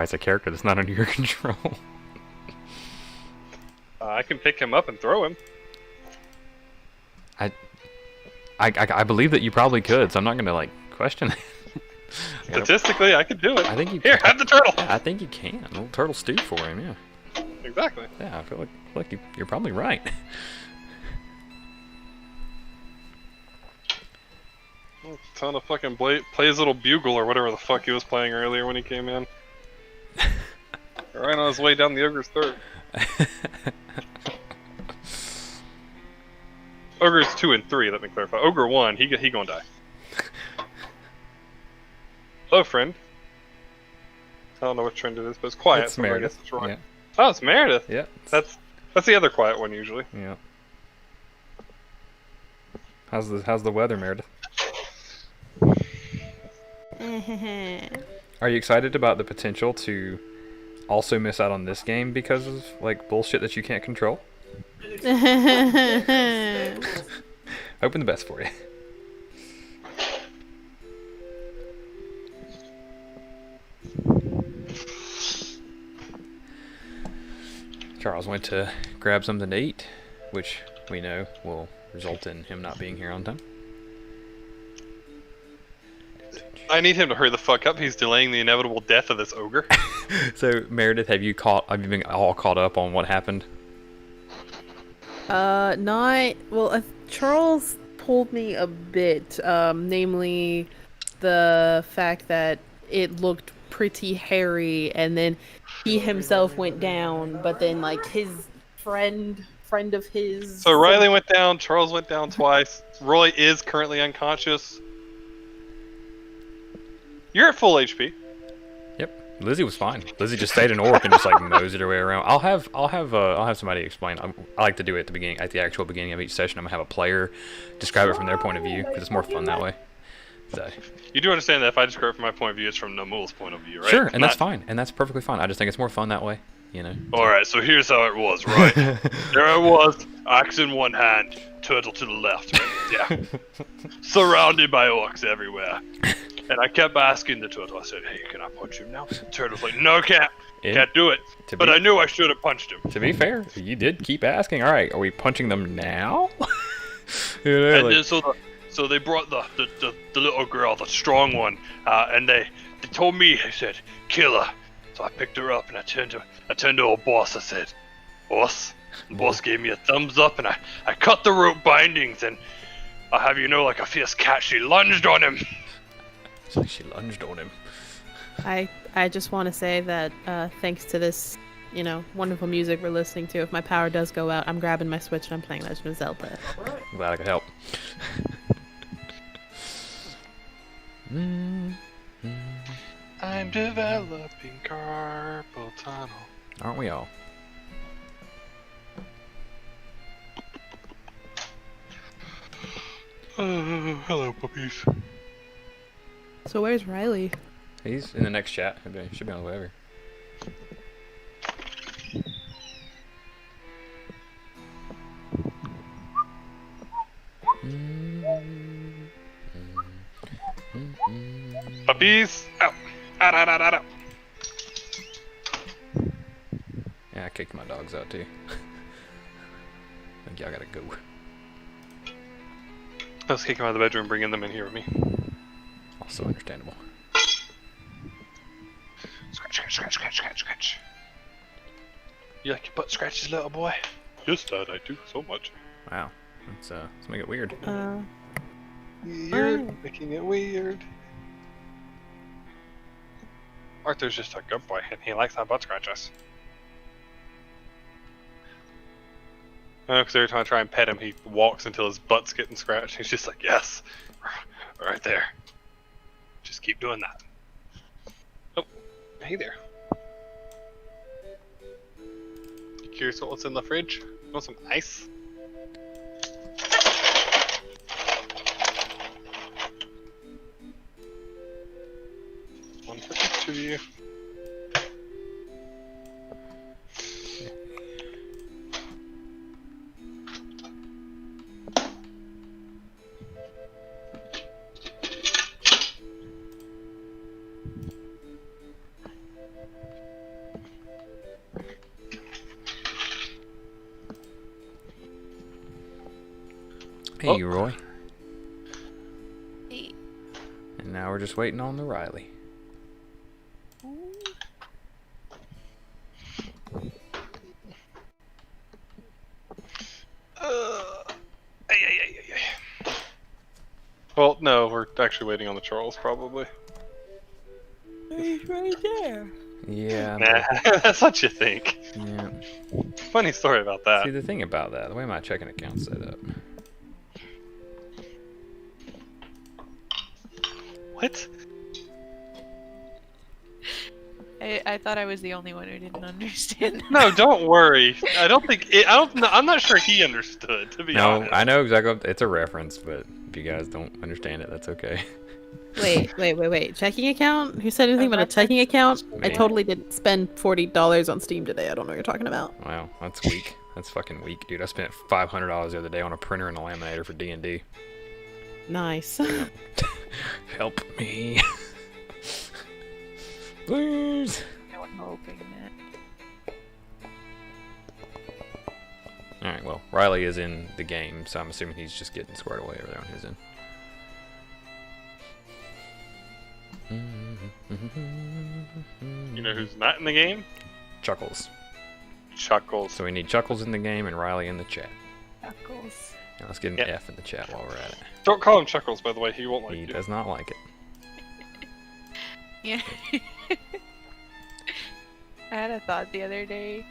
It's a character that's not under your control. I can pick him up and throw him. I believe that you probably could, so I'm not gonna like question it. Statistically, I could do it. I think you Here, have the turtle. Yeah, I think you can. A little turtle stew for him, yeah. Exactly. Yeah, I feel like you're probably right. Ton of fucking play his little bugle or whatever the fuck he was playing earlier when he came in. Right on his way down the ogre's throat. Ogre's 2 and 3, let me clarify. Ogre 1, he gonna die. Hello, friend. I don't know what trend it is, but it's quiet. It's so Meredith. I guess it's right. Yeah. Oh, it's Meredith. Yeah. That's the other quiet one usually. Yeah. How's the weather, Meredith? Are you excited about the potential to also miss out on this game because of like bullshit that you can't control? Hoping the best for you. Charles went to grab something to eat, which we know will result in him not being here on time. I need him to hurry the fuck up. He's delaying the inevitable death of this ogre. So Meredith, have you been all caught up on what happened? Not well. Charles told me a bit, namely the fact that it looked pretty hairy, and then he himself went down, but then like his friend of his. So Riley went down. Charles went down twice. Roy is currently unconscious. You're at full HP. Yep. Lizzie was fine. Lizzie just stayed in orc and just like moseyed her way around. I'll have somebody explain. I like to do it at the actual beginning of each session. I'm gonna have a player describe it from their point of view because it's more fun that way. So. You do understand that if I describe it from my point of view, it's from Namul's point of view, right? Sure, and that's fine, and that's perfectly fine. I just think it's more fun that way, you know. Alright, so here's how it was, right? There I was, axe in one hand, turtle to the left, yeah. Surrounded by orcs everywhere. And I kept asking the turtle, I said, hey, can I punch him now? The turtle's like, no, can't do it. But I knew I should have punched him. To be fair, you did keep asking. Alright, are we punching them now? You know, and like... then, so they brought the little girl, the strong one, and they told me, they said, kill her. So I picked her up and I turned to our boss, I said, boss? The boss gave me a thumbs up and I cut the rope bindings and I'll have you know, like a fierce cat, she lunged on him. So she lunged on him. I just want to say that thanks to this, wonderful music we're listening to, if my power does go out, I'm grabbing my Switch and I'm playing Legend of Zelda. I'm glad I could help. I'm developing carpal tunnel. Aren't we all? Hello, puppies. So where's Riley? He's in the next chat. He should be on the way over. Puppies! Out! Out, out, out, out, out! Yeah, I kicked my dogs out too. I think y'all gotta go. Let's kick them out of the bedroom and bring them in here with me. Also understandable. Scratch, scratch, scratch, scratch, scratch, scratch. You like your butt scratches, little boy? Yes, Dad, I do so much. Wow. Let's make it weird. Weird, making it weird. Arthur's just a good boy, and he likes our butt scratches. Because every time I try and pet him, he walks until his butt's getting scratched. He's just like, yes, right there. Just keep doing that. Oh, hey there. You curious what's in the fridge? You want some ice? One for each of you. Hey, Roy. Hey. And now we're just waiting on the Riley. Well, no, we're actually waiting on the Charles, probably. He's right there. Yeah. Nah, that's what you think. Yeah. Funny story about that. See, the thing about that, the way my checking account's set up. What? I thought I was the only one who didn't understand. No, don't worry. I don't think it, I don't. I'm not sure he understood. To be No, honest. I know exactly. It's a reference, but if you guys don't understand it, that's okay. Wait. Checking account? Who said anything about a checking account? I Me. totally didn't spend $40 on Steam today. I don't know what you're talking about. Wow, that's weak. That's fucking weak, dude. I spent $500 the other day on a printer and a laminator for D&D. Nice. Help me. Please. I was hoping that. Alright, well, Riley is in the game, so I'm assuming he's just getting squared away over there on his end. You know who's not in the game? Chuckles. Chuckles. So we need Chuckles in the game and Riley in the chat. Chuckles. Now let's get an Yep. F in the chat while we're at it. Don't call him Chuckles, by the way. He won't like He you. does not like it. Yeah. I had a thought the other day.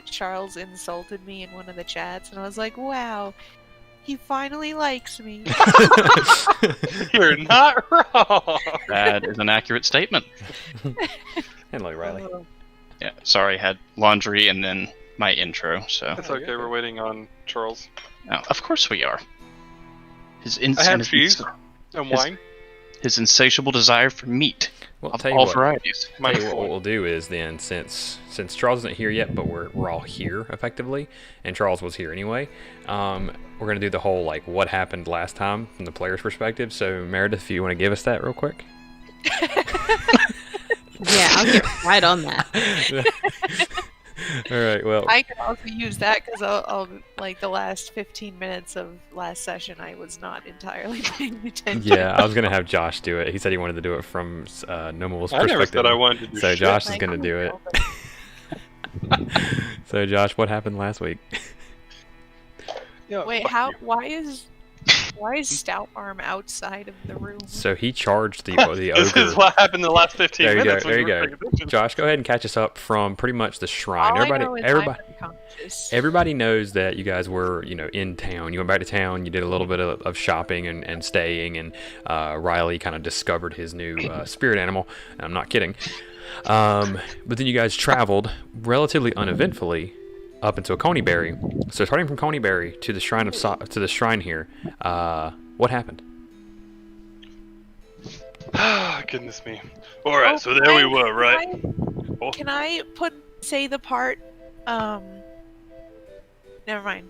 Charles insulted me in one of the chats, and I was like, "Wow, he finally likes me." You're not wrong. That is an accurate statement. Hello, Riley. Yeah, sorry, had laundry and then my intro, so. It's okay. We're waiting on Charles. No, of course we are. I have cheese and wine. His insatiable desire for meat Well, of tell you all what. varieties. Tell you what we'll do is then, since Charles isn't here yet, but we're all here effectively, and Charles was here anyway, we're gonna do the whole like what happened last time from the player's perspective. So Meredith, if you want to give us that real quick. Yeah, I'll get right on that. All right. Well, I could also use that because I'll like the last 15 minutes of last session, I was not entirely paying attention. yeah, I was gonna have Josh do it. He said he wanted to do it from Nomul's I perspective. never said I wanted to do So shit. Josh is Like, gonna do it. So Josh, what happened last week? Yeah, Wait, fuck how? you. Why is Stout Arm outside of the room? So he charged the This ogre. is what happened the last 15 There you go. minutes. when There you were go. paying attention. Josh, go ahead and catch us up from pretty much the shrine. All I know is I'm unconscious. Everybody knows that you guys were, in town. You went back to town. You did a little bit of shopping and staying, and Riley kind of discovered his new spirit animal. And I'm not kidding. But then you guys traveled relatively uneventfully up into a Coneyberry. So starting from Coneyberry to the shrine of to the shrine here, what happened? Goodness me. Alright, so there we were, right? Can I say the part? Never mind.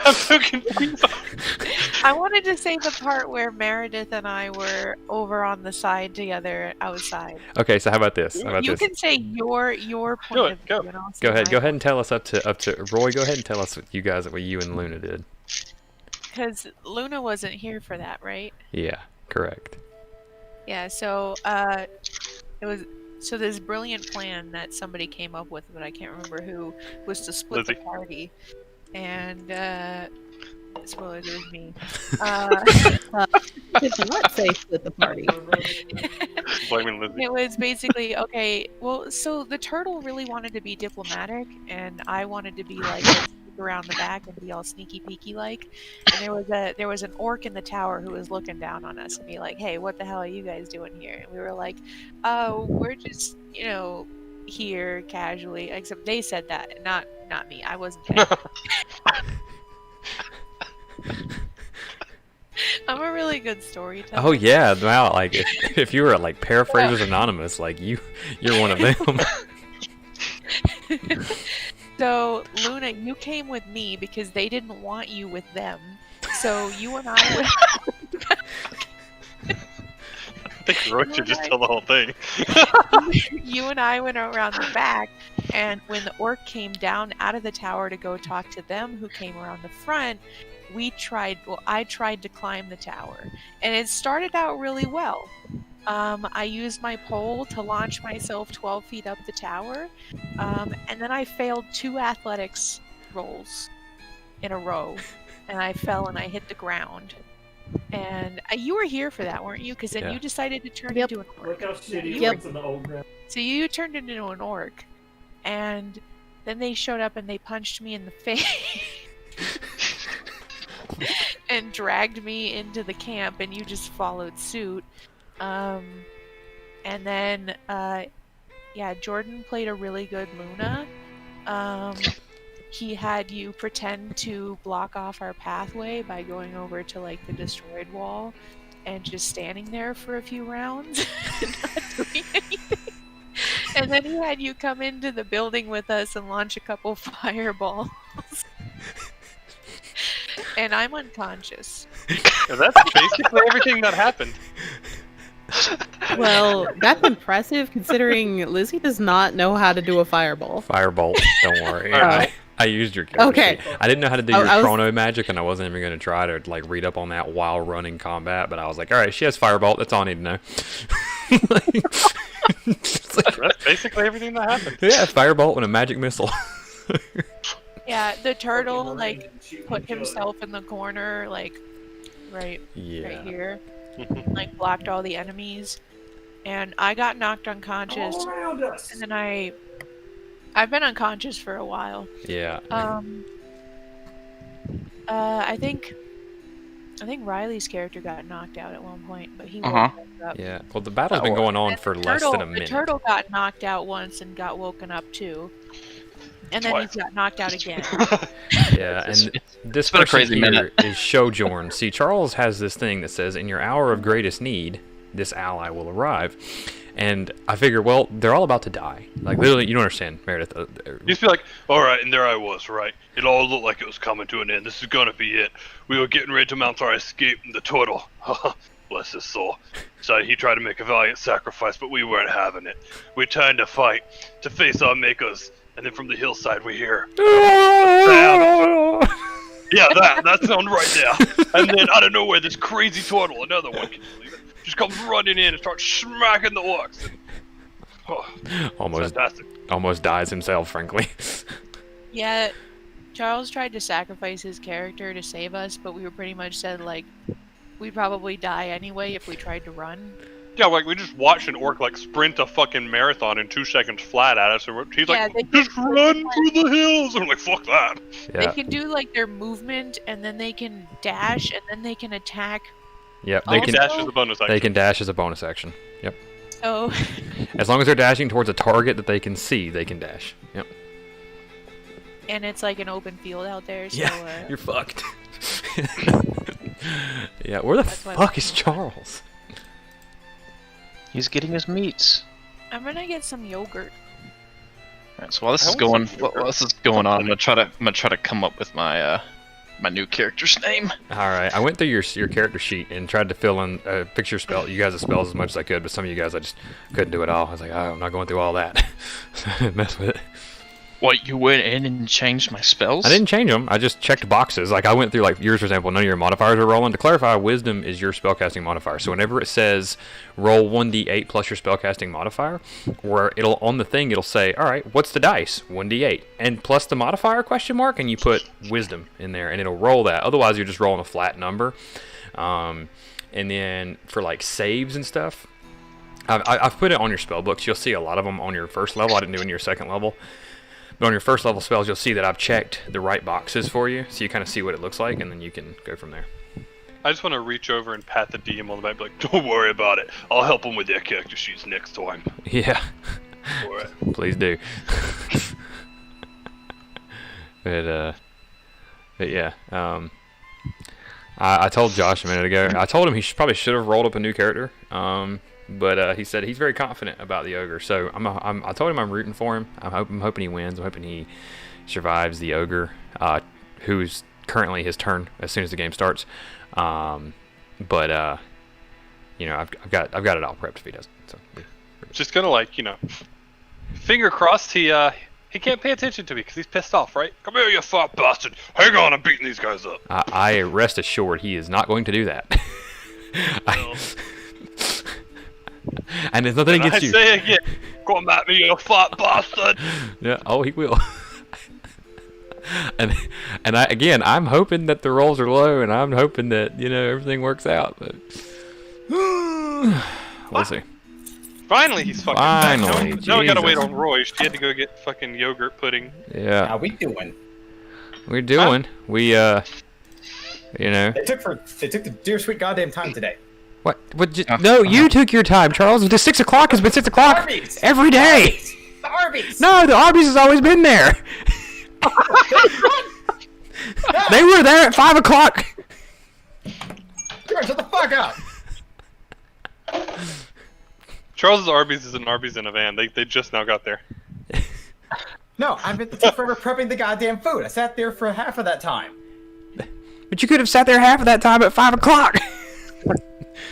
I'm so confused. I wanted to say the part where Meredith and I were over on the side together outside. Okay, so how about this? You can say your point Do it, of view. go. And I'll say Go ahead. mine. Go ahead and tell us up to Roy. Go ahead and tell us what you and Luna did. Because Luna wasn't here for that, right? Yeah, correct. Yeah. So it was. So this brilliant plan that somebody came up with, but I can't remember who, was to split the Lizzie. party. And spoilers, it was me. Did not say split the party. Blaming Lizzie. It was basically okay. Well, so the turtle really wanted to be diplomatic, and I wanted to be like let's sneak around the back and be all sneaky peeky like. And there was an orc in the tower who was looking down on us and be like, "Hey, what the hell are you guys doing here?" And we were like, "Oh, we're just here casually." Except they said that, not me. I wasn't there. I'm a really good storyteller. Oh yeah, wow! Like if you were like Paraphrasers Anonymous, like you're one of them. So, Luna, you came with me because they didn't want you with them. So, you and I went... I think Roy should just tell the whole thing. you and I went around the back, And when the orc came down out of the tower to go talk to them, who came around the front, I tried to climb the tower. And it started out really well. I used my pole to launch myself 12 feet up the tower. And then I failed 2 athletics rolls in a row. And I fell and I hit the ground. And you were here for that, weren't you? Because then you decided to turn into an orc. Look how shitty Yep. it looks in the old ground. So you turned into an orc. And then they showed up and they punched me in the face. And dragged me into the camp, and you just followed suit. And then, Jordan played a really good Luna. He had you pretend to block off our pathway by going over to like the destroyed wall and just standing there for a few rounds and not doing anything. And then he had you come into the building with us and launch a couple fireballs. And I'm unconscious. And that's basically everything that happened. Well, that's impressive considering Lizzie does not know how to do a fireball. Firebolt, don't worry. Alright. I used your character Okay. sheet. I didn't know how to do I your was- chrono magic, and I wasn't even going to try to like read up on that while running combat. But I was like, all right, she has firebolt. That's all I need to know. It's like, That's basically everything that happened. yeah, firebolt and a magic missile. Yeah, the turtle like put himself in the corner, like right Yeah. here, like blocked all the enemies, and I got knocked unconscious, All around us. and then I've been unconscious for a while. Yeah. I think Riley's character got knocked out at one point, but he woke Uh-huh. back up. Yeah. Well, the battle's been going on for less than a minute. The turtle got knocked out once and got woken up too. And then Twice. he got knocked out again. Yeah, and this been a person crazy here minute. is Shojorn. See, Charles has this thing that says, in your hour of greatest need, this ally will arrive. And I figure, well, they're all about to die. Like, literally, you don't understand, Meredith. You just be like, alright, and there I was, right? It all looked like it was coming to an end. This is gonna be it. We were getting ready to mount our escape, and the turtle, bless his soul, decided he tried to make a valiant sacrifice, but we weren't having it. We turned to fight, to face our makers, and then from the hillside we hear, yeah, that sound right there. And then out of nowhere, this crazy turtle, another one, can you believe it? Just comes running in and starts smacking the orcs. And, almost, fantastic. almost dies himself, frankly. Yeah, Charles tried to sacrifice his character to save us, but we were pretty much said, like, we'd probably die anyway if we tried to run. Yeah, like we just watched an orc like sprint a fucking marathon in 2 seconds flat at us, and he's Yeah, like, they just can- run through the hills. And I'm like, fuck that. They Yeah. can do, like, their movement, and then they can dash, and then they can attack. Yep. Oh, They Also- can. Dash is a bonus action. They can dash as a bonus action. Yep. So, As long as they're dashing towards a target that they can see, they can dash. Yep. and it's like an open field out there, so, Yeah, you're fucked. Yeah, where the That's why- fuck is Charles? He's getting his meats. I'm gonna get some yogurt. Alright, so while this I is want going, some while yogurt. this is going on, I'm gonna try to come up with my my new character's name. All right, I went through your character sheet and tried to fill in picture spell you guys' spells as much as I could, but some of you guys I just couldn't do it all. I was like, oh, I'm not going through all that. So I didn't mess with it. What, you went in and changed my spells? I didn't change them. I just checked boxes. Like I went through like yours, for example. None of your modifiers are rolling. To clarify, Wisdom is your spellcasting modifier. So whenever it says roll 1d8 plus your spellcasting modifier, where it'll on the thing it'll say, all right, what's the dice? 1d8 and plus the modifier question mark, and you put Wisdom in there, and it'll roll that. Otherwise, you're just rolling a flat number. And then for like saves and stuff, I've put it on your spell books. You'll see a lot of them on your first level. I didn't do it in your second level. But on your first level spells, you'll see that I've checked the right boxes for you, so you kind of see what it looks like, and then you can go from there. I just want to reach over and pat the DM on the back, and be like, don't worry about it. I'll help them with their character sheets next time. Yeah, Alright. please do. But yeah, I told Josh a minute ago. I told him he probably should have rolled up a new character. But he said he's very confident about the ogre. So I told him I'm rooting for him. I'm hoping he wins. I'm hoping he survives the ogre, who's currently his turn as soon as the game starts. But you know, I've got it all prepped if he doesn't. So Just gonna like, finger crossed he He can't pay attention to me because he's pissed off, right? Come here, you fat bastard. Hang on, I'm beating these guys up. I rest assured he is not going to do that. Well, And there's nothing and I against you. say again, come at me, you fat bastard. Yeah. Oh, he will. and I'm hoping that the rolls are low, and I'm hoping that everything works out. But we'll see. Finally, he's fucking Finally, back. Now we gotta wait Jesus. on Roy. She had to go get fucking yogurt pudding. Yeah. How we doing? We're doing. We They took the dear sweet goddamn time today. What? No, you took your time, Charles. The 6 o'clock has been 6 o'clock Arby's! every day. The Arby's! No, the Arby's has always been there. They were there at 5 o'clock. George, shut the fuck up! Charles's Arby's is an Arby's in a van. They just now got there. No, I've been forever prepping the goddamn food. I sat there for half of that time. But you could have sat there half of that time at 5 o'clock.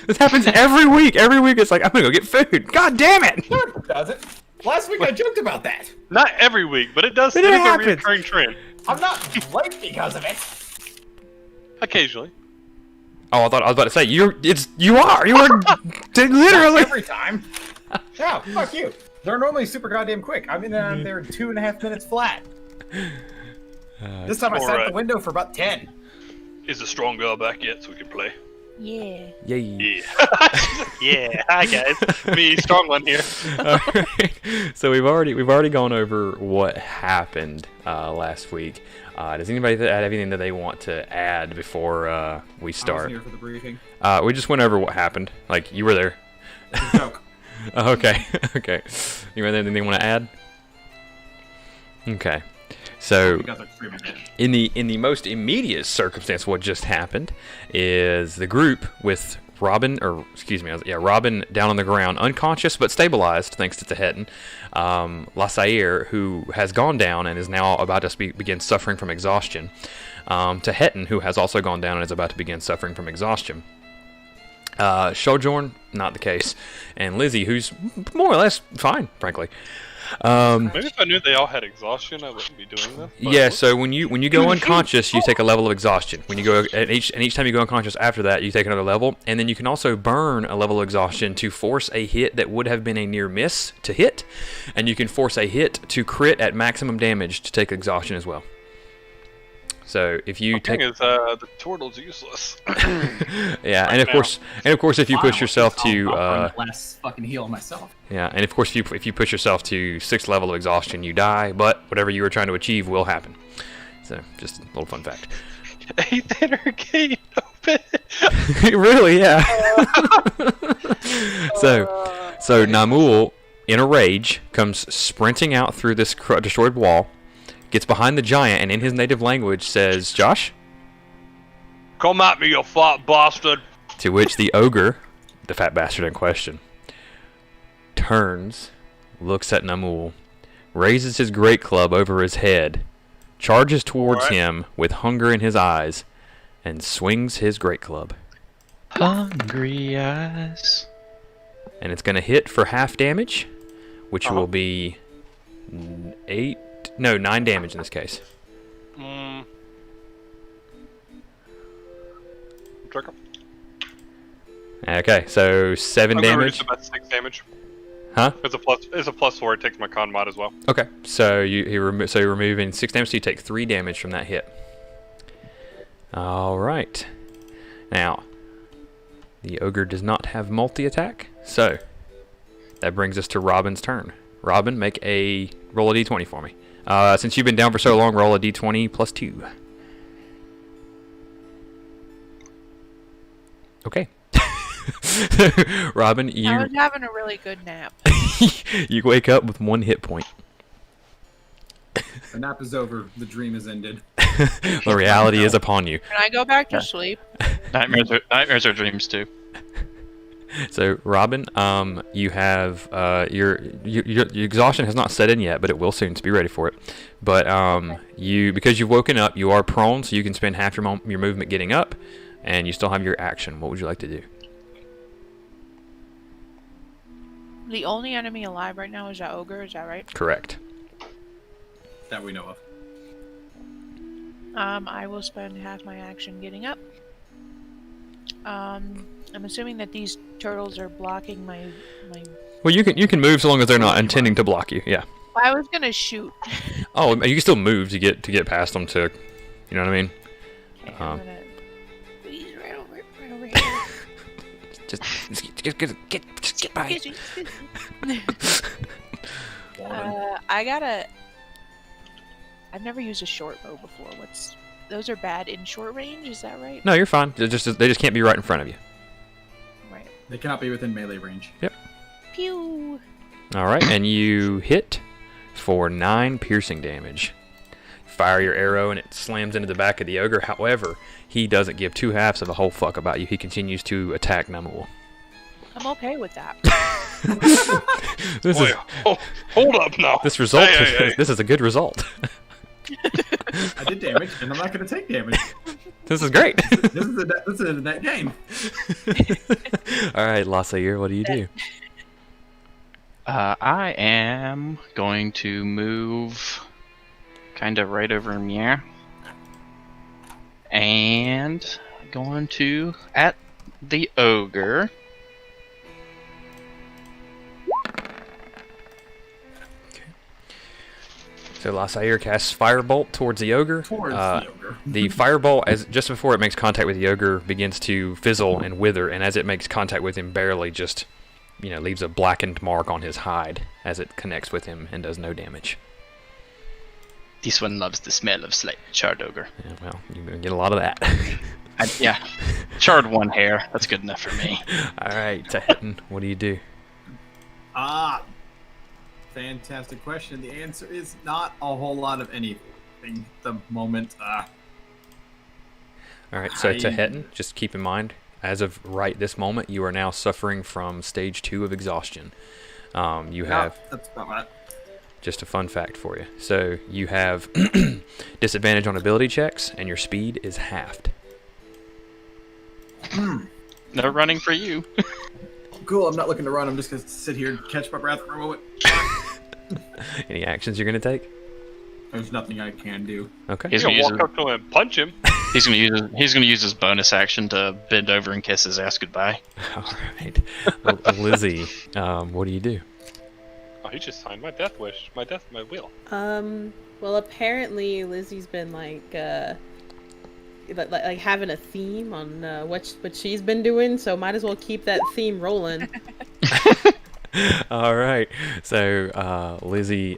This happens every week. Every week it's like, I'm gonna go get food. God damn it! No, it doesn't. Last week I joked about that. Not every week, but it does. But It it is a happens. recurring trend. I'm not late because of it. Occasionally. Oh, I was about to say you are. Not Literally. every time. Yeah, fuck you. They're normally super goddamn quick. I mean, they're 2.5 minutes flat. This time I sat at alright. the window for about 10. Is the strong girl back yet so we can play? Yeah. Yay. Yeah. Yeah. Hi guys. Me, strong one here. Alright. So we've already gone over what happened last week. Does anybody have anything that they want to add before we I start? was here for the briefing. We just went over what happened. Like you were there. Joke. Oh, okay. Okay. You have anything you want to add? Okay. So You guys are screaming it. in the most immediate circumstance, what just happened is the group with Robin down on the ground, unconscious but stabilized thanks to Tehetan, Lasair, who has gone down and is now about to begin suffering from exhaustion, Tehetan, who has also gone down and is about to begin suffering from exhaustion. Sojourn, not the case, and Lizzie, who's more or less fine, frankly. Maybe if I knew they all had exhaustion, I wouldn't be doing this. but- Yeah, so when you go unconscious, you take a level of exhaustion. When you go each time you go unconscious after that, you take another level, and then you can also burn a level of exhaustion to force a hit that would have been a near miss to hit, and you can force a hit to crit at maximum damage to take exhaustion as well. So if you The thing take is, the turtle's useless. yeah, and of course if you push yourself to last fucking heal myself. yeah, and of course if you push yourself to 6th level of exhaustion, you die, but whatever you were trying to achieve will happen. So just a little fun fact. 8th arcade open. Really, yeah. so Namul, in a rage, comes sprinting out through this destroyed wall, gets behind the giant, and in his native language says, "Josh?" Come at me, you fat bastard. To which the ogre, the fat bastard in question, turns, looks at Namul, raises his great club over his head, charges towards him with hunger in his eyes, and swings his great club. Hungry eyes. And it's going to hit for half damage, which will be 9 damage in this case. Trigger. Okay, so 7 I'm gonna damage. reduce about 6 damage. Huh? It's a +4. It takes my con mod as well. Okay, so you're removing 6 damage, so you take 3 damage from that hit. All right. Now, the ogre does not have multi-attack, so that brings us to Robin's turn. Robin, roll a d20 for me. Since you've been down for so long, roll a d20 plus 2. Okay. Robin, I was having a really good nap. you wake up with 1 hit point. The nap is over. The dream is ended. The reality is upon you. Can I go back to sleep? Nightmares are dreams too. So, Robin, you have your exhaustion has not set in yet, but it will soon. So be ready for it. But because you've woken up, you are prone, so you can spend half your movement getting up, and you still have your action. What would you like to do? The only enemy alive right now is that ogre. Is that right? Correct. that we know of. I will spend half my action getting up. I'm assuming that these turtles are blocking my. Well, you can move so long as they're not intending to block you. Yeah. I was gonna shoot. Oh, you can still move to get past them to, you know what I mean? Okay, I'm gonna. Please, right over here. just get by. I gotta. I've never used a short bow before. Those are bad in short range? Is that right? No, you're fine. They just can't be right in front of you. Right. They cannot be within melee range. Yep. Pew. All right, and you hit for 9 piercing damage. Fire your arrow, and it slams into the back of the ogre. However, he doesn't give 2 halves of a whole fuck about you. He continues to attack Namul. I'm okay with that. Hold up now. This result. Hey. This is a good result. I did damage, and I'm not going to take damage. This is great. This is a net gain. All right, Lassair, what do you do? I am going to move kind of right over here. And going to, at the ogre. So Lassair casts Firebolt towards the ogre. Towards the ogre. The Firebolt, just before it makes contact with the ogre, begins to fizzle and wither, and as it makes contact with him, barely just, leaves a blackened mark on his hide as it connects with him and does no damage. This one loves the smell of slightly charred ogre. Yeah, well, you're going to get a lot of that. Yeah, charred 1 hair. That's good enough for me. All right, Tahitian, what do you do? Fantastic question. The answer is not a whole lot of anything at the moment. All right, so Tahitian, just keep in mind, as of right this moment, you are now suffering from stage 2 of exhaustion. You have... That's about right. Just a fun fact for you. So you have disadvantage on ability checks, and your speed is halved. No running for you. Cool, I'm not looking to run. I'm just going to sit here and catch my breath for a moment. Any actions you're going to take? There's nothing I can do. Okay. He's You're gonna gonna use walk up to him and punch him. He's gonna use his bonus action to bend over and kiss his ass goodbye. All right. Well, Lizzie, what do you do? Oh, he just signed my death wish. My will. Well, apparently Lizzie's been like having a theme on what she's been doing, so might as well keep that theme rolling. All right. So Lizzie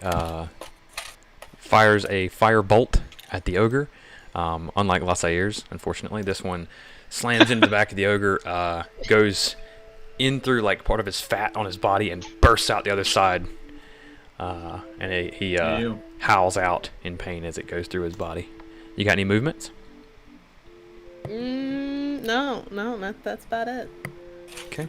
fires a firebolt at the ogre. Unlike Lassair's, unfortunately, this one slams into the back of the ogre, goes in through like part of his fat on his body, and bursts out the other side. And he howls out in pain as it goes through his body. You got any movements? No, that's about it. Okay.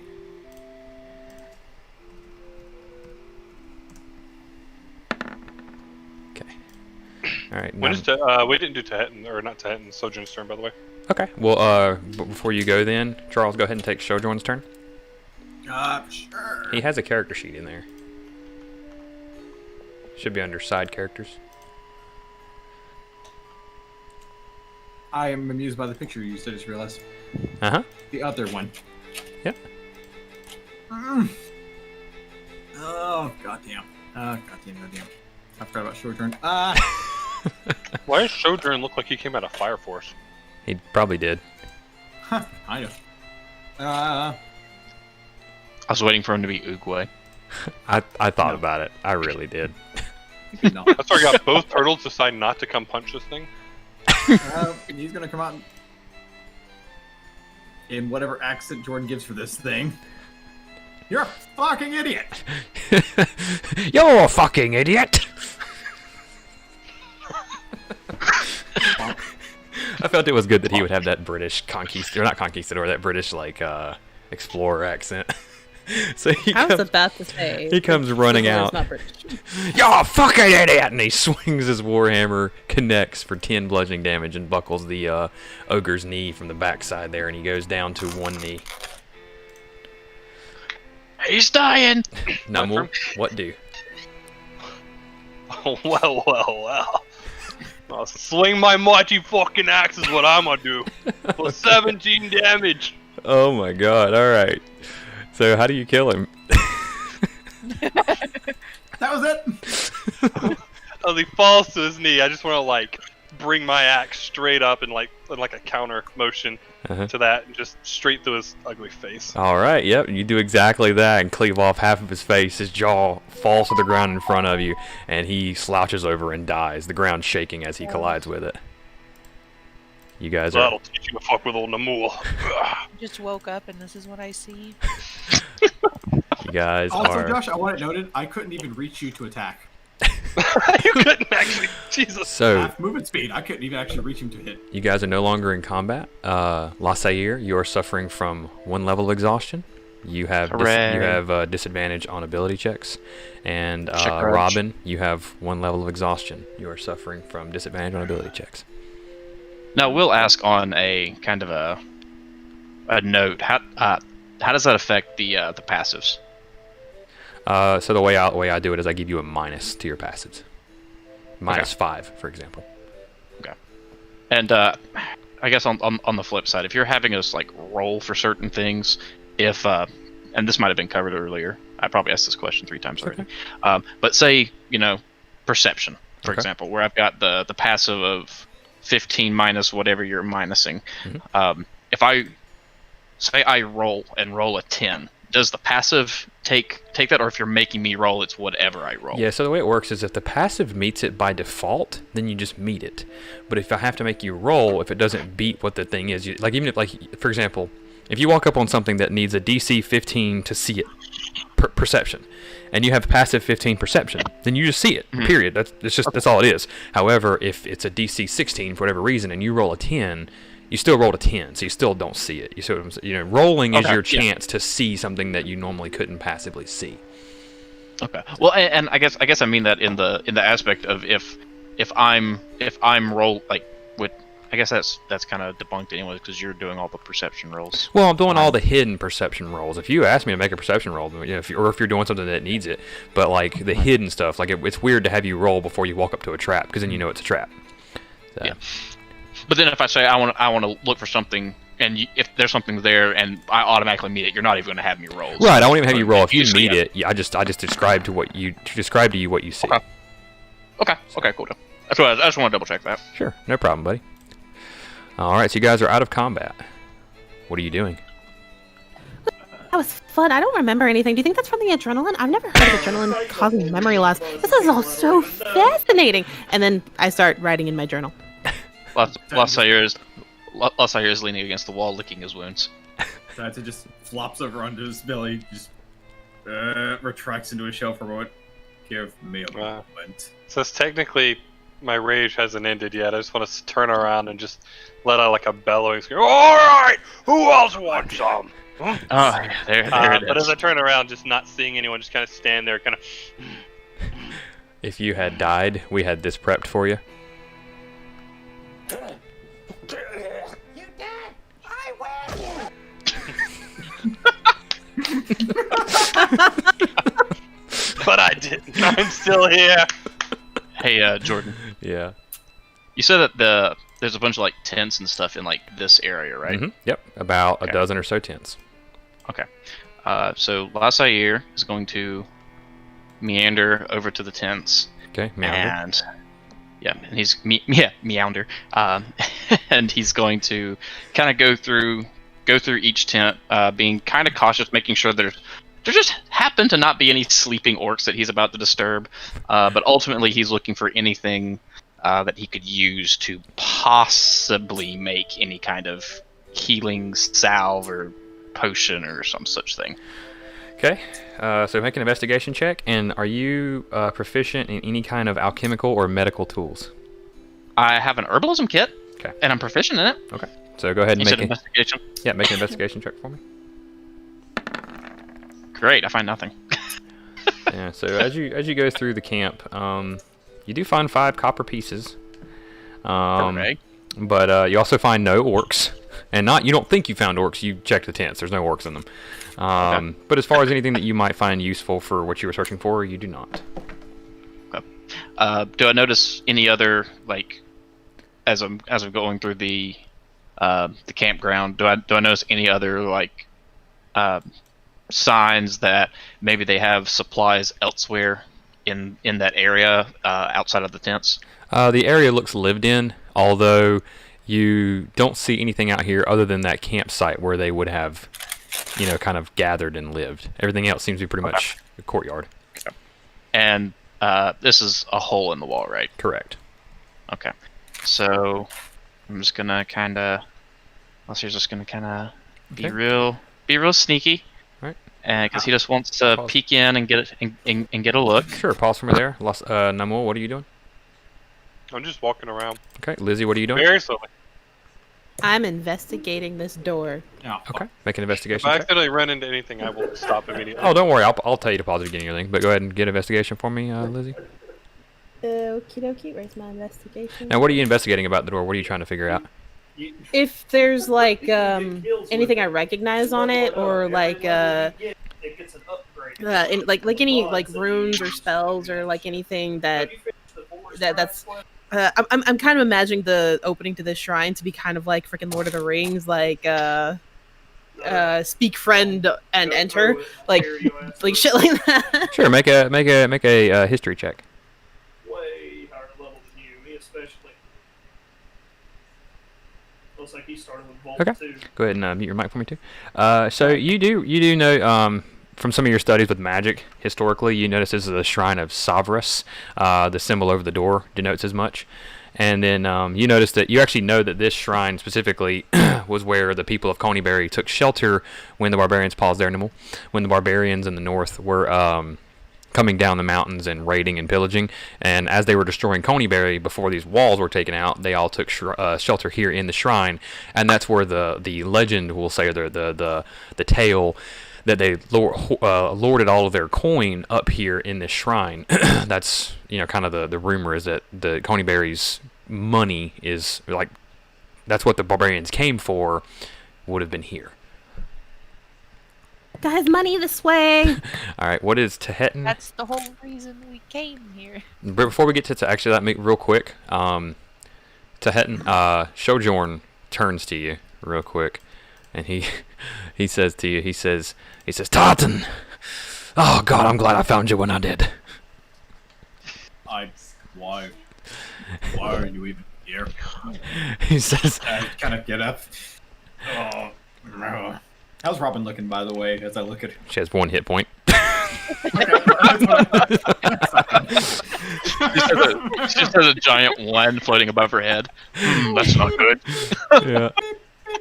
All right. We didn't do Tahitian, or not Tahitian, Sojourn's turn, by the way. Okay. Well, before you go then, Charles, go ahead and take Sojourn's turn. Sure. He has a character sheet in there. Should be under side characters. I am amused by the picture you used, I just realized. Uh-huh. The other one. Yep. Oh, goddamn. Goddamn. I forgot about Sojourn. Why does Sojourn look like he came out of Fire Force? He probably did. I know. I was waiting for him to be Oogway. I thought about it. I really did. No. That's why I got both turtles decide not to come punch this thing. He's gonna come out in whatever accent Jordan gives for this thing. You're a fucking idiot! You're a fucking idiot! I felt it was good that he would have that British that British explorer accent. So I was about to say. He comes running out. Not British. You're a fucking idiot! And he swings his warhammer, connects for 10 bludgeoning damage, and buckles the ogre's knee from the backside there, and he goes down to 1 knee. He's dying! Namul, what do? Well. I'll swing my mighty fucking axe is what I'm gonna do. For 17 damage. Oh my god, alright. So how do you kill him? That was it. As he falls to his knee, I just want to like bring my axe straight up and like a counter motion to that, and just straight through his ugly face. Alright, yep, you do exactly that and cleave off half of his face. His jaw falls to the ground in front of you, and he slouches over and dies, the ground shaking as he collides with it. You guys are... That'll teach you to fuck with old Namul. Just woke up and this is what I see. You guys Also, are... Josh, I want it noted, I couldn't even reach you to attack. You couldn't actually. Jesus. So, Half movement speed, I couldn't even actually reach him to hit. you guys are no longer in combat. Lasair, you are suffering from 1 level of exhaustion. You have disadvantage on ability checks. And Robin, you have 1 level of exhaustion. You are suffering from disadvantage on ability checks. Now, we'll ask on a kind of a note. How does that affect the passives? So the way I do it is I give you a minus to your passives. -5, for example. Okay. And I guess on the flip side, if you're having us like roll for certain things, if and this might have been covered earlier, I probably asked this question 3 times already. But say perception, for example, where I've got the passive of 15 minus whatever you're minusing. If I say I roll a 10. Does the passive take that, or if you're making me roll, it's whatever I roll? Yeah, so the way it works is if the passive meets it by default, then you just meet it. But if I have to make you roll, if it doesn't beat what the thing is, even if, like, for example, if you walk up on something that needs a DC 15 to see it, perception, and you have passive 15 perception, then you just see it, period. That's all it is. However, if it's a DC 16 for whatever reason, and you roll a 10, you still rolled a 10, so you still don't see it. You see what I'm saying? Rolling is your chance to see something that you normally couldn't passively see. Okay. Well, and I guess I mean that in the aspect of if I'm roll like with, I guess that's kind of debunked anyway because you're doing all the perception rolls. Well, I'm doing all the hidden perception rolls. If you ask me to make a perception roll, if you're doing something that needs it, but like the hidden stuff, like it's weird to have you roll before you walk up to a trap because then you know it's a trap. So. Yeah. But then if I say I want to look for something, and if there's something there, and I automatically meet it, you're not even going to have me roll. Right, I won't even have you roll. If you meet it, I just describe to you what you see. Okay, cool. I just want to double check that. Sure, no problem, buddy. All right, so you guys are out of combat. What are you doing? That was fun. I don't remember anything. Do you think that's from the adrenaline? I've never heard of adrenaline causing memory loss. This is all so fascinating. And then I start writing in my journal. Lasair is leaning against the wall, licking his wounds. It just flops over onto his belly, just retracts into a shell for a moment. Give me a moment. So it's technically my rage hasn't ended yet. I just want to turn around and just let out like a bellowing scream. All right, who else wants some? Oh, there it is. But as I turn around, just not seeing anyone, just kind of stand there, kind of. If you had died, we had this prepped for you. You did! I win! But I didn't. I'm still here. Hey, Jordan. Yeah. You said that there's a bunch of like tents and stuff in like this area, right? Mm-hmm. Yep. About a dozen or so tents. Okay. So Lasair is going to meander over to the tents. Okay. Meander. And he's meander. And he's going to kind of go through each tent, being kind of cautious, making sure there just happen to not be any sleeping orcs that he's about to disturb. But ultimately, he's looking for anything that he could use to possibly make any kind of healing salve or potion or some such thing. Okay, so make an investigation check, and are you proficient in any kind of alchemical or medical tools? I have an herbalism kit, and I'm proficient in it. Okay, so go ahead and make an investigation. Yeah, make an investigation check for me. Great, I find nothing. Yeah, so as you go through the camp, you do find 5 copper pieces. But you also find no orcs. And you don't think you found orcs, you checked the tents, there's no orcs in them. But as far as anything that you might find useful for what you were searching for, you do not. Okay. Do I notice any other like as I'm going through the campground? Do I notice any other like signs that maybe they have supplies elsewhere in that area outside of the tents? The area looks lived in, although you don't see anything out here other than that campsite where they would have, kind of gathered and lived. Everything else seems to be pretty much a courtyard. Okay. And this is a hole in the wall, right? Correct. Okay. So I'm just gonna kind of, Lester's just gonna kind of be real sneaky. Right. And because he just wants to peek in and get it and get a look. Sure. Pause from there. Namor, what are you doing? I'm just walking around. Okay. Lizzie, what are you doing? Very slowly. I'm investigating this door. Oh, Okay. Make an investigation If I check. accidentally run into anything, I will stop immediately. Oh, don't worry. I'll tell you to pause at the beginning of everything. But go ahead and get an investigation for me, Lizzie. Okie dokie, where's my investigation? Now, what are you investigating about the door? What are you trying to figure out? If there's like anything I recognize on it, or like any like runes or spells, or like anything that's I'm kind of imagining the opening to this shrine to be kind of like freaking Lord of the Rings, like speak friend and enter, like shit like that. Sure. Make a history check. Way higher level than you, me especially. Looks like he started with Vault Okay. 2. Go ahead and mute your mic for me too. So you do know from some of your studies with magic historically, you notice this is the shrine of Savras. The symbol over the door denotes as much. And then you notice that you actually know that this shrine specifically was where the people of Coneybury took shelter when the barbarians paused their animal. When the barbarians in the north were coming down the mountains and raiding and pillaging, and as they were destroying Coneybury before these walls were taken out, they all took shelter here in the shrine, and that's where the legend, we'll say, or the tale that they lorded all of their coin up here in this shrine. That's kind of the rumor is that the Coneybury's money is like that's what the barbarians came for, would have been here. Guys, money this way. All right, what is Tehetan? That's the whole reason we came here. But before we get to actually, let me real quick. Tehetan, Sojourn turns to you real quick, and he says to you, he says, Tartan, oh God, I'm glad I found you when I did. Why are you even here? He says, I kind of get up. Oh, no. How's Robin looking, by the way, as I look at her? she has 1 hit point. She just has a giant one floating above her head. That's not good. Yeah.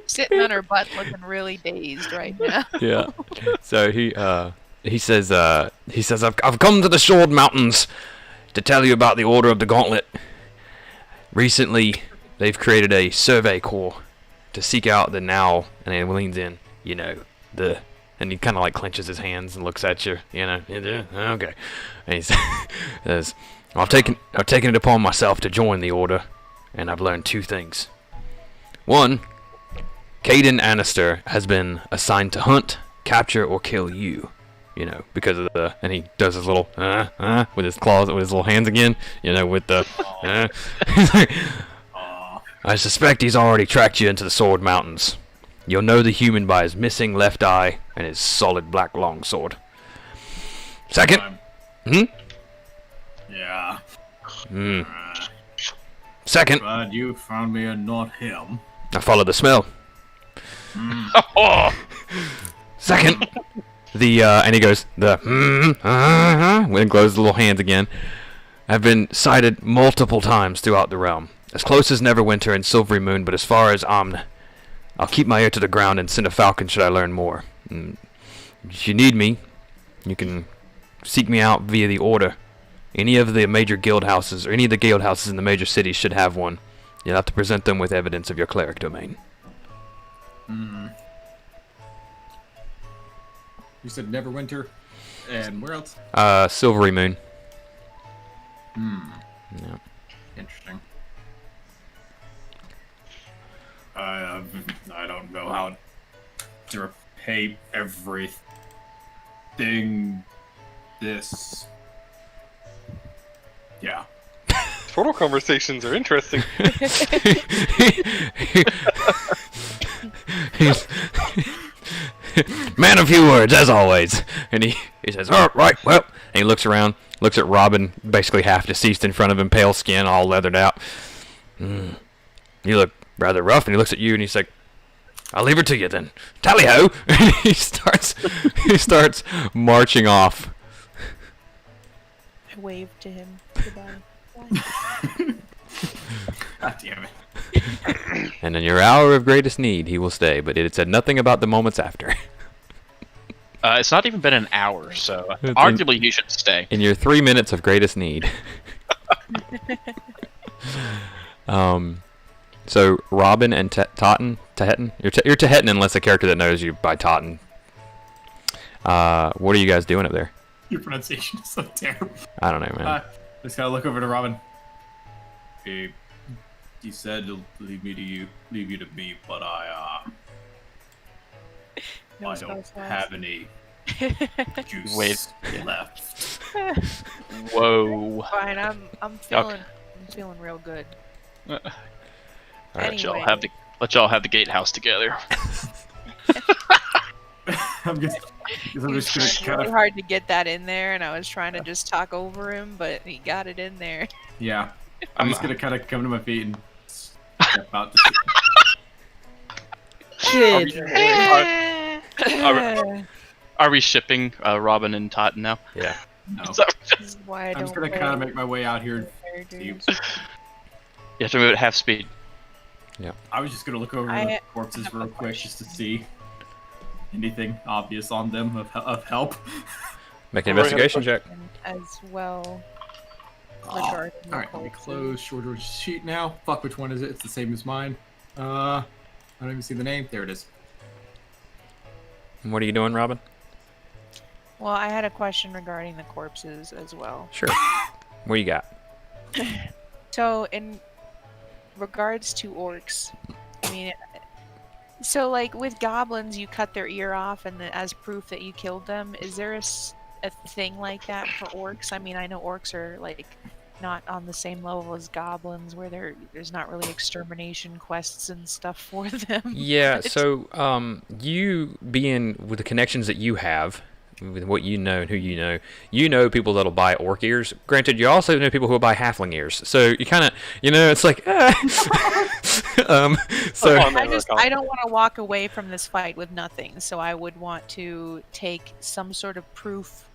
Sitting on her butt looking really dazed right now. Yeah. So he says I've come to the Sword Mountains to tell you about the Order of the Gauntlet. Recently, they've created a survey corps to seek out the now, and he leans in, and he kind of like clenches his hands and looks at you, okay. And he says, I've taken it upon myself to join the Order, and I've learned 2 things. One, Caden Annister has been assigned to hunt, capture, or kill you. Because of and he does his little with his claws, with his little hands again. With the. I suspect he's already tracked you into the Sword Mountains. You'll know the human by his missing left eye and his solid black longsword. Second. Yeah. Second. Glad you found me and not him. I follow the smell. Second. And he goes, when he glows his little hands again, have been sighted multiple times throughout the realm. As close as Neverwinter and Silvery Moon, but as far as Amn, I'll keep my ear to the ground and send a falcon should I learn more. If you need me, you can seek me out via the Order. Any of the major guild houses, or any of the guild houses in the major cities should have one. You'll have to present them with evidence of your cleric domain. You said Neverwinter, and where else? Silvery Moon. Yeah. Interesting. I don't know how to repay everything. This. Yeah. Portal conversations are interesting. He's man of few words, as always. And he says, "All right, well." And he looks around, looks at Robin, basically half deceased in front of him, pale skin, all leathered out. You look rather rough. And he looks at you, and he's like, "I'll leave her to you then. Tally ho!" And he starts marching off. I waved to him. Goodbye. God damn it. And in your hour of greatest need, he will stay. But it said nothing about the moments after. It's not even been an hour, so It's arguably you should stay. In your 3 minutes of greatest need. So Robin and Totten, you're Tehetan unless the character that knows you by Totten. What are you guys doing up there? Your pronunciation is so terrible. I don't know, man. Just gotta look over to Robin. He said to leave you to me, but I don't have any juice left. Whoa. Fine, I'm feeling real good. All right, let y'all have the gatehouse together. I'm just gonna It's kind really of. hard to get that in there, and I was trying to just talk over him, but he got it in there. Yeah. I'm just gonna kind of come to my feet and step out to Good. Are we shipping Robin and Totten now? Yeah. No. This is why I I'm don't just gonna play kind of make my way out here. characters. You have to move at half speed. I was just gonna look over I the corpses real quick just to see anything obvious on them of help. Make an investigation check. As well. Alright, let me close Short Order's sheet now. Fuck, which one is it? It's the same as mine. I don't even see the name. There it is. And what are you doing, Robin? Well, I had a question regarding the corpses as well. Sure. What you got? So, in regards to orcs, I mean, so like with goblins, you cut their ear off, and as proof that you killed them. Is there a thing like that for orcs? I mean, I know orcs are like not on the same level as goblins, where there's not really extermination quests and stuff for them. Yeah. but- So, you being with the connections that you have, with what you know and who you know people that'll buy orc ears. Granted, you also know people who will buy halfling ears. So you kind of, it's like, so I don't want to walk away from this fight with nothing, so I would want to take some sort of proof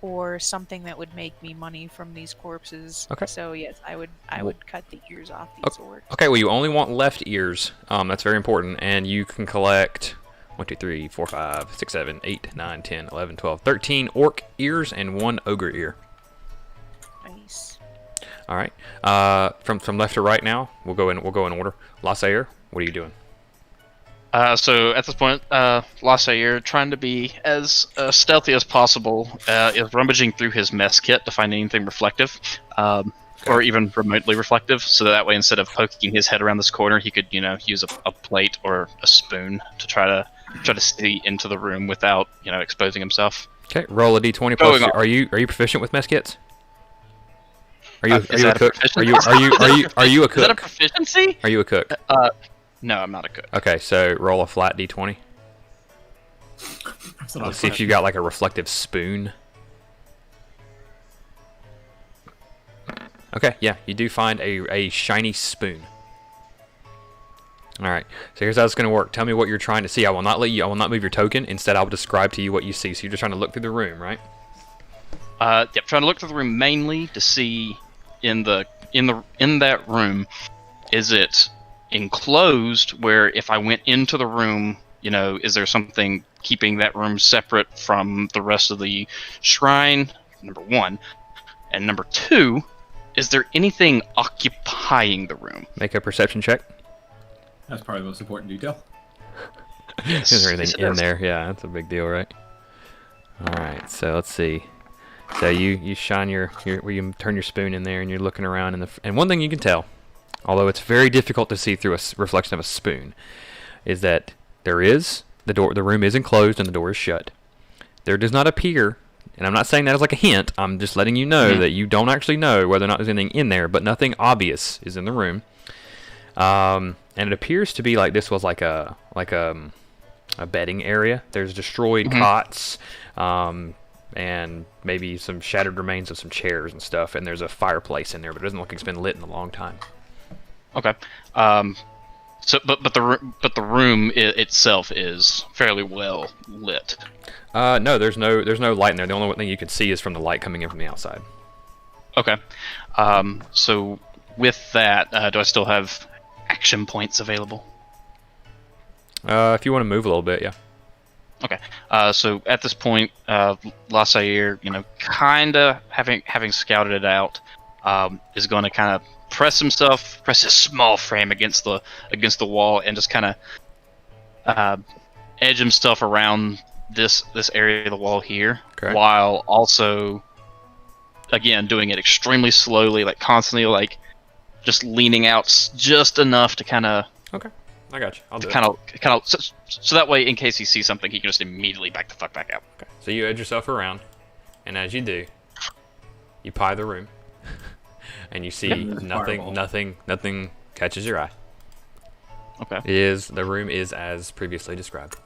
or something that would make me money from these corpses. Okay. So yes, I would cut the ears off these orcs. okay. Well, you only want left ears. That's very important, and you can collect 1, 2, 3, 4, 5, 6, 7, 8, 9, 10, 11, 12, 13 orc ears and 1 ogre ear. Nice. All right. From left to right now, we'll go in order. Lassair, what are you doing? So at this point, Lassair, trying to be as stealthy as possible, is rummaging through his mess kit to find anything reflective, or even remotely reflective, so that way instead of poking his head around this corner, he could, use a plate or a spoon to try to see into the room without, exposing himself. Okay, roll a d20 plus. Are you proficient with mess kits? Are you a cook? Are you a cook? Is that a proficiency? Are you a cook? No, I'm not a cook. Okay, so roll a flat d20. Let's see if you got like a reflective spoon. Okay, yeah, you do find a shiny spoon. Alright, so here's how it's going to work. Tell me what you're trying to see. I will not move your token. Instead, I will describe to you what you see. So you're just trying to look through the room, right? Yep, trying to look through the room mainly to see in that room, is it enclosed where if I went into the room, is there something keeping that room separate from the rest of the shrine? Number one. And number two, is there anything occupying the room? Make a perception check. That's probably the most important detail. Yes. Is there anything in there? Yeah, that's a big deal, right? Alright, so let's see. So you shine you turn your spoon in there and you're looking around and one thing you can tell, although it's very difficult to see through a reflection of a spoon, is that the room is enclosed and the door is shut. There does not appear and I'm not saying that as like a hint. I'm just letting you know that you don't actually know whether or not there's anything in there, but nothing obvious is in the room. And it appears to be like this was like a bedding area. There's destroyed cots, and maybe some shattered remains of some chairs and stuff. And there's a fireplace in there, but it doesn't look like it's been lit in a long time. Okay. So, but the room itself is fairly well lit. No, there's no light in there. The only thing you can see is from the light coming in from the outside. Okay. So with that, do I still have action points available? If you want to move a little bit, yeah. Okay. So at this point, Lassair, kinda having scouted it out, is going to kind of press his small frame against the wall, and just kind of edge himself around this area of the wall here, while also, again, doing it extremely slowly, like constantly, like just leaning out just enough to kind of. Okay, I got you. I'll do it. So that way, in case he sees something, he can just immediately back the fuck back out. Okay. So you edge yourself around, and as you do, you pie the room, and you see nothing catches your eye. Okay. The room is as previously described.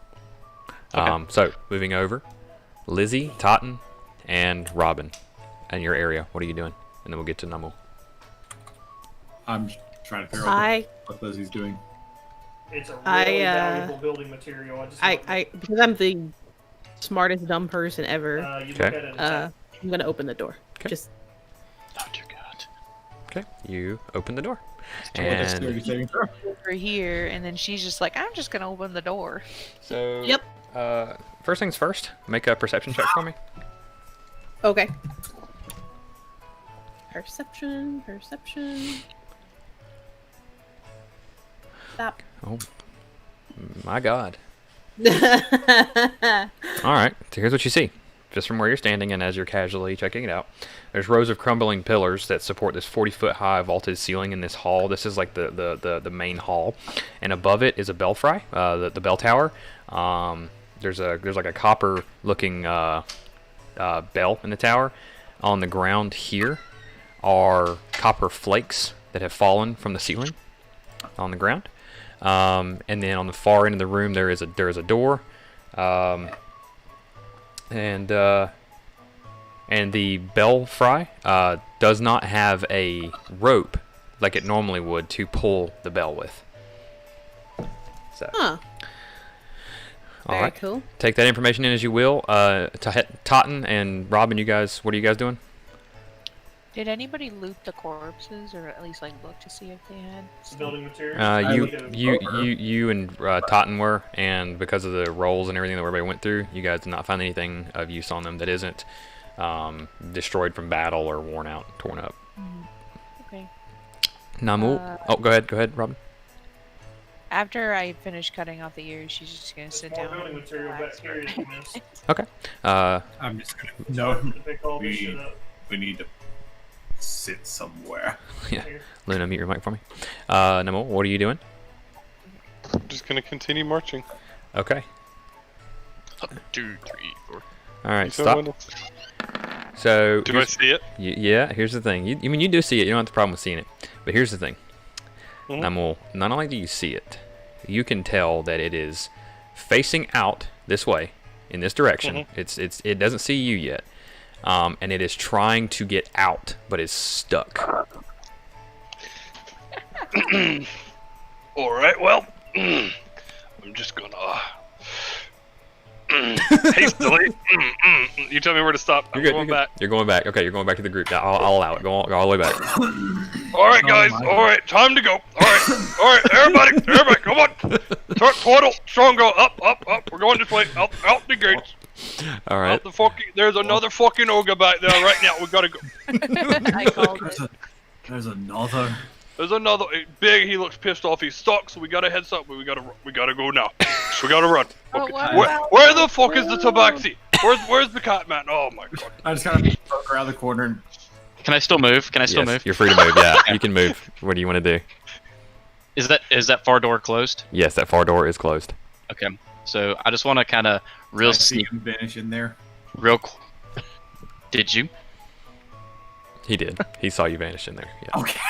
Okay. So moving over, Lizzie, Totten, and Robin, and your area. What are you doing? And then we'll get to Nummel. I'm trying to figure out what Lizzie's doing. It's a really valuable building material. Because I'm the smartest dumb person ever. You look at it and I'm gonna open the door. Okay. Just. Oh dear God. Okay. You open the door. And over here, and then she's just like, I'm just gonna open the door. So. Yep. First things first. Make a perception check for me. Okay. Perception. Stop. Oh, my God. Alright, so here's what you see. Just from where you're standing and as you're casually checking it out. There's rows of crumbling pillars that support this 40-foot high vaulted ceiling in this hall. This is like the main hall. And above it is a belfry, the bell tower. There's like a copper looking bell in the tower. On the ground here are copper flakes that have fallen from the ceiling on the ground. And then on the far end of the room there is a door, and the belfry does not have a rope like it normally would to pull the bell with. So, Very cool. Take that information in as you will. Totten and Robin, you guys, what are you guys doing? Did anybody loot the corpses, or at least like look to see if they had building materials? You and Totten were, and because of the rolls and everything that everybody went through, you guys did not find anything of use on them that isn't destroyed from battle or worn out, torn up. Okay. Namu, go ahead, Robin. After I finish cutting off the ears, she's just gonna sit down. Building material back here is missed. Okay. I'm just gonna Pick all this shit up. we need to sit somewhere. Yeah. Luna, mute your mic for me. Namu, what are you doing? I'm just gonna continue marching. Okay. 1, 2, 3, 4. All right, stop. So. Do I see it? Yeah. Here's the thing. You do see it. You don't have the problem with seeing it. But here's the thing. Namu, not only do you see it, you can tell that it is facing out this way, in this direction. It doesn't see you yet, and it is trying to get out, but is stuck. All right, well, I'm just gonna hastily. You tell me where to stop. I'm You're going good. back. You're going back. Okay, you're going back to the group. I'll allow it. Go all the way back. All right, guys. All right, time to go. All right, everybody, come on. Portal, strong, go up. We're going this way. Out the gates. All right. Out the fucking. There's another fucking ogre back there right now. We gotta go. I called it. There's another. There's another big. He looks pissed off. He's stuck. So we gotta head up. We gotta go now. We gotta run. Okay. Where the fuck is the tabaxi? Where's the cat man? Oh my god. I just gotta poke around the corner and. Can I still move? Yes, you're free to move. Yeah, you can move. What do you want to do? Is that far door closed? Yes, that far door is closed. Okay. So I just want to kind of I see him vanish in there. real Did you? He did. He saw you vanish in there. Yeah. Okay.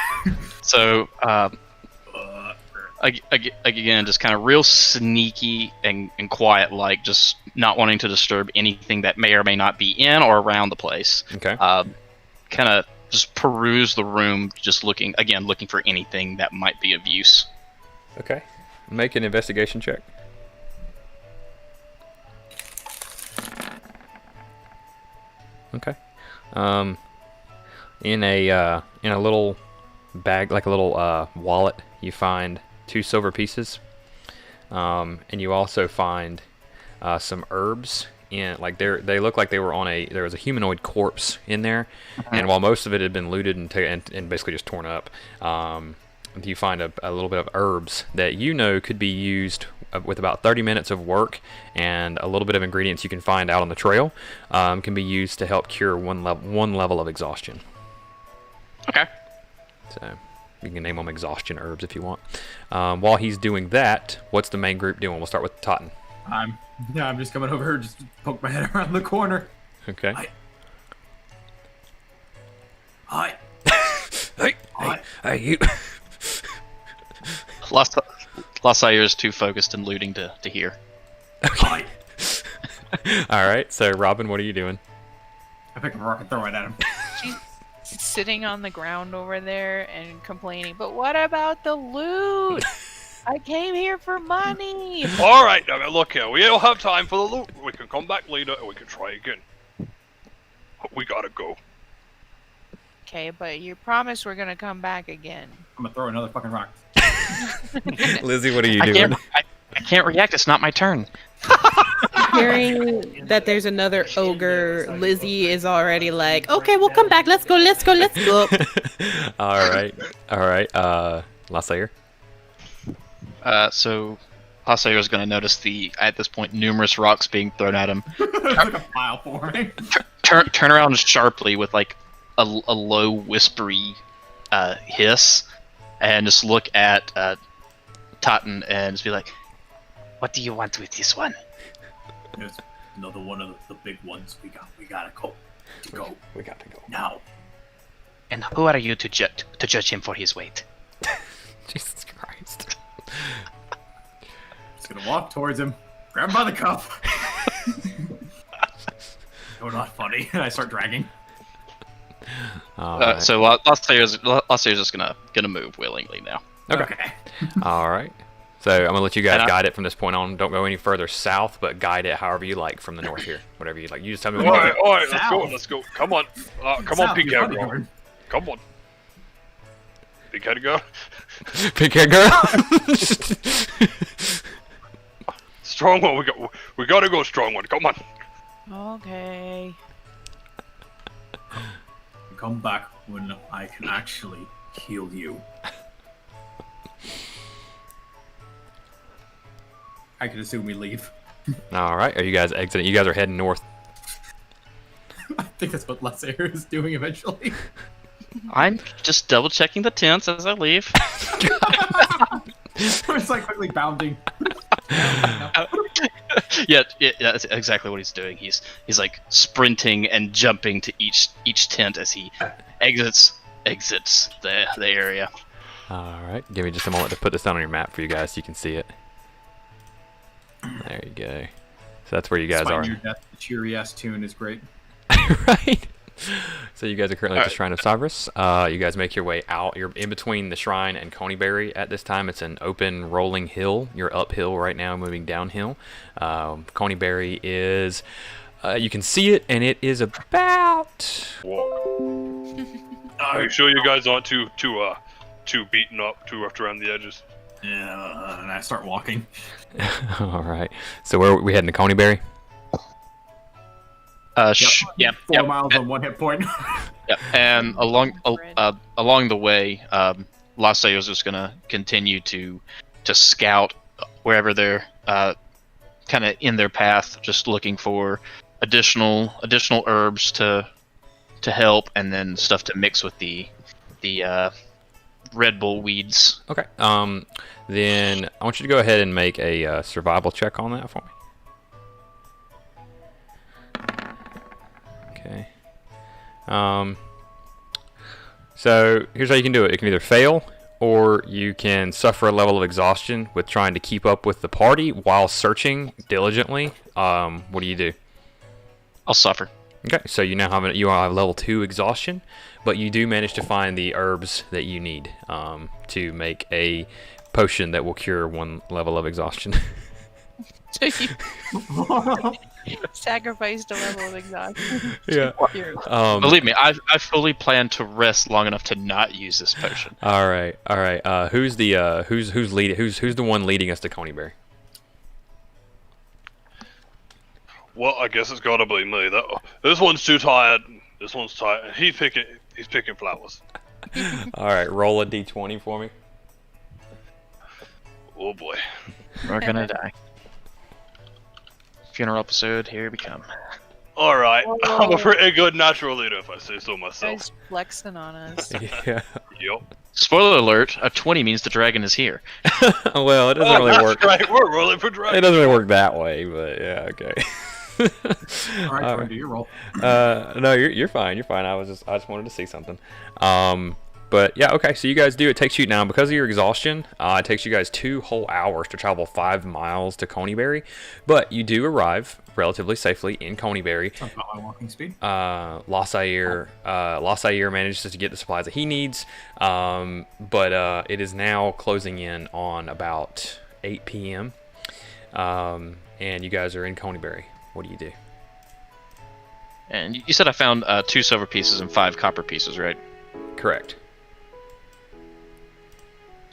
So, again, just kind of real sneaky and quiet, like just not wanting to disturb anything that may or may not be in or around the place. Okay. Kind of just peruse the room, just looking for anything that might be of use. Okay. Make an investigation check. Okay. In a little bag, like a little wallet, you find 2 silver pieces, and you also find some herbs. They look like they were there was a humanoid corpse in there, and while most of it had been looted and basically just torn up, you find a little bit of herbs that could be used with about 30 minutes of work and a little bit of ingredients you can find out on the trail, can be used to help cure one level of exhaustion. Okay. So you can name them exhaustion herbs if you want. While he's doing that, what's the main group doing? We'll start with Totten. I'm just coming over here, just poke my head around the corner. Okay. Hi. Hey, you. Lassair is too focused and looting to hear. Hi. All right. So Robin, what are you doing? I pick up a rock and throw it at him. She's sitting on the ground over there and complaining, but what about the loot? I came here for money. All right, now look here. We don't have time for the loot. We can come back later and we can try again. We gotta go. Okay, but you promised we're gonna come back again. I'm gonna throw another fucking rock. Lizzie, what are you doing? I can't react. It's not my turn. Hearing that there's another ogre, Lizzie is already like, okay, we'll come back. Let's go. All right. Lassair. So Lassair is going to notice at this point, numerous rocks being thrown at him. It's like a pile forming. Turn around sharply with like a low whispery hiss, and just look at Totten and just be like, "What do you want with this one?" There's another one of the big ones. We gotta go. We got to go now. And who are you to judge him for his weight? Jesus Christ. Just gonna walk towards him, grab him by the cuff. You're not funny. And I start dragging. Right. So Lassair's just gonna move willingly now. Okay. All right. So I'm gonna let you guys guide it from this point on. Don't go any further south, but guide it however you like from the north here. Whatever you like. You just tell me. All right, let's go. Come on, big head girl. Come on, big head girl. Big head girl. Strong one. We gotta go strong one. Come on. Okay. Come back when I can actually heal you. I can assume we leave. All right. Are you guys exiting? You guys are heading north. I think that's what Lassair is doing eventually. I'm just double checking the tents as I leave. It's like quickly bounding. Yeah, that's exactly what he's doing. He's like sprinting and jumping to each tent as he exits the area. All right. Give me just a moment to put this down on your map for you guys so you can see it. There you go. So that's where you guys are. Near death, the cheery ass tune is great. Right. So you guys are currently at the Shrine of Cyrus. You guys make your way out. You're in between the shrine and Coneyberry at this time. It's an open, rolling hill. You're uphill right now, moving downhill. Coneyberry is, you can see it, and it is about. Walk. Are you sure you guys aren't too beaten up, too roughed around the edges? Yeah, and I start walking. All right. So where are we heading to Coneyberry? Yep. 4 miles on 1 hit point. Yep. And along the way, Lassair is just gonna continue to scout wherever they're kind of in their path, just looking for additional herbs to help, and then stuff to mix with the Red Bull weeds. Okay. Then I want you to go ahead and make a survival check on that for me. Okay. So here's how you can do it. It can either fail, or you can suffer a level of exhaustion with trying to keep up with the party while searching diligently. What do you do? I'll suffer. Okay, so you now have level 2 exhaustion, but you do manage to find the herbs that you need to make a potion that will cure 1 level of exhaustion. So you sacrificed a level of exhaustion. Yeah. Believe me, I fully plan to rest long enough to not use this potion. All right. Who's the one leading us to Coneyberry? Well, I guess it's gotta be me. This one's too tired. This one's tired. He's picking flowers. All right, roll a d20 for me. Oh boy. We're gonna die. Funeral episode, here we come. Alright, I'm a pretty good natural leader if I say so myself. Guys flexing on us. Yeah. Yup. Spoiler alert, a 20 means the dragon is here. Well, it doesn't really that's work. right, we're rolling for dragon. It doesn't really work that way, but yeah, okay. All right, Jordan, do your roll. No, you're fine. You're fine. I just wanted to see something. But yeah, okay. So you guys do. It takes you now because of your exhaustion. It takes you guys 2 whole hours to travel 5 miles to Coneyberry, but you do arrive relatively safely in Coneyberry. Talk about my walking speed. Lassair manages to get the supplies that he needs, but it is now closing in on about 8 p.m. And you guys are in Coneyberry. What do you do? And you said I found 2 silver pieces and 5 copper pieces, right? Correct.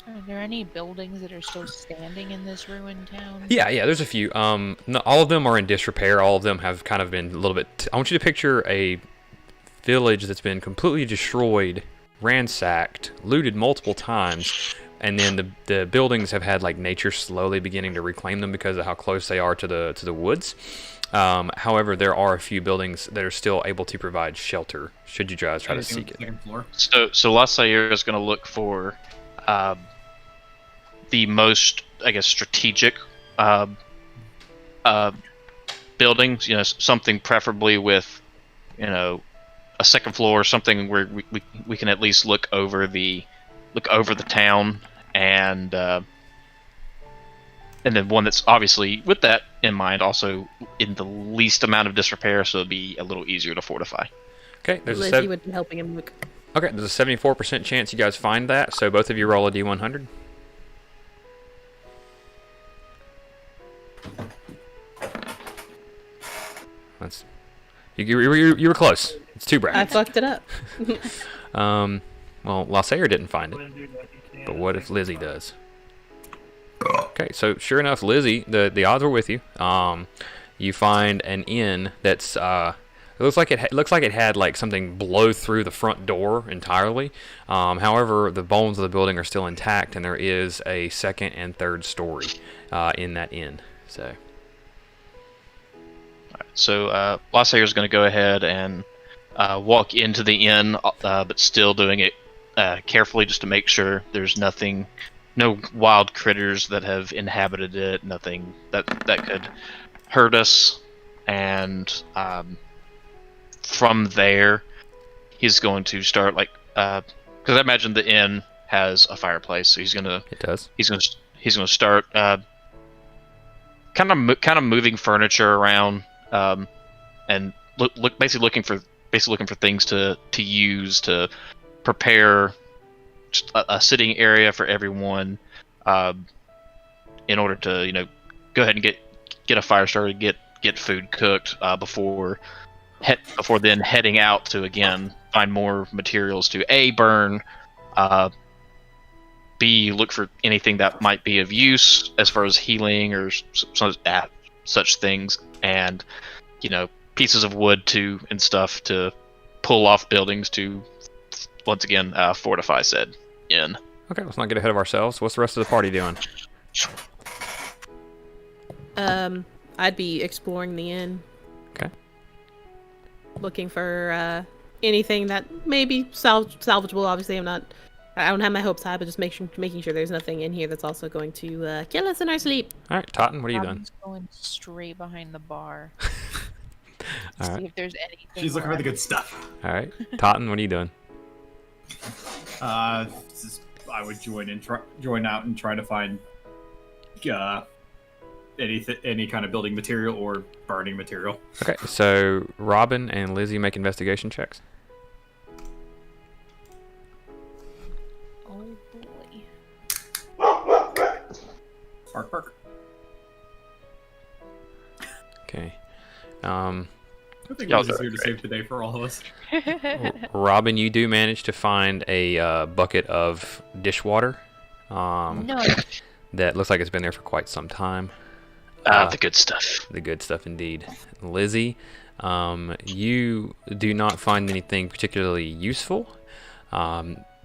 Are there any buildings that are still standing in this ruined town? Yeah, there's a few. No, all of them are in disrepair. All of them have kind of been a little bit... I want you to picture a village that's been completely destroyed, ransacked, looted multiple times, and then the buildings have had like nature slowly beginning to reclaim them because of how close they are to the woods. However, there are a few buildings that are still able to provide shelter should you guys try to seek it. Second floor. So Lassair is going to look for the most, I guess, strategic buildings. You know, something preferably with, you know, a second floor, something where we can at least look over the town, and then one that's obviously, with that in mind, also in the least amount of disrepair, so it'll be a little easier to fortify. Okay, there's Lizzie would be helping him look. Okay, there's a 74% chance you guys find that, so both of you roll a d100. That's you were close. It's 2 I brackets. fucked it up. Well, Lassair didn't find it, but what if Lizzie does? Okay, so sure enough, Lizzie, the odds were with you. You find an inn that's it looks like it had like something blow through the front door entirely. However, the bones of the building are still intact, and there is a 2nd and 3rd story in that inn. So Lassair is going to go ahead and walk into the inn, but still doing it carefully, just to make sure there's no wild critters that have inhabited it, nothing that could hurt us. And from there, he's going to start because I imagine the inn has a fireplace, so It does. He's gonna start kind of moving furniture around, and basically looking for things to use to prepare a sitting area for everyone, in order to go ahead and get a fire started, get food cooked before then heading out to again find more materials to A, burn, B, look for anything that might be of use as far as healing or such things, and pieces of wood and stuff to pull off buildings to once again fortify said inn. Okay, let's not get ahead of ourselves. What's the rest of the party doing? I'd be exploring the inn. Okay. Looking for anything that may be salvageable. Obviously, I don't have my hopes high, but just making sure there's nothing in here that's also going to kill us in our sleep. All right, Totten, what are you doing? Going straight behind the bar. All See right. if there's anything. She's looking for the left. good stuff. All right. Totten, what are you doing? I would join out and try to find any kind of building material or burning material. Okay, so Robin and Lizzie make investigation checks. Oh boy. Bark, bark. Okay. I think Y'all Liz is are here to great. save the day for all of us. Robin, you do manage to find a bucket of dishwater. No. That looks like it's been there for quite some time. The good stuff. The good stuff indeed. Lizzie, you do not find anything particularly useful.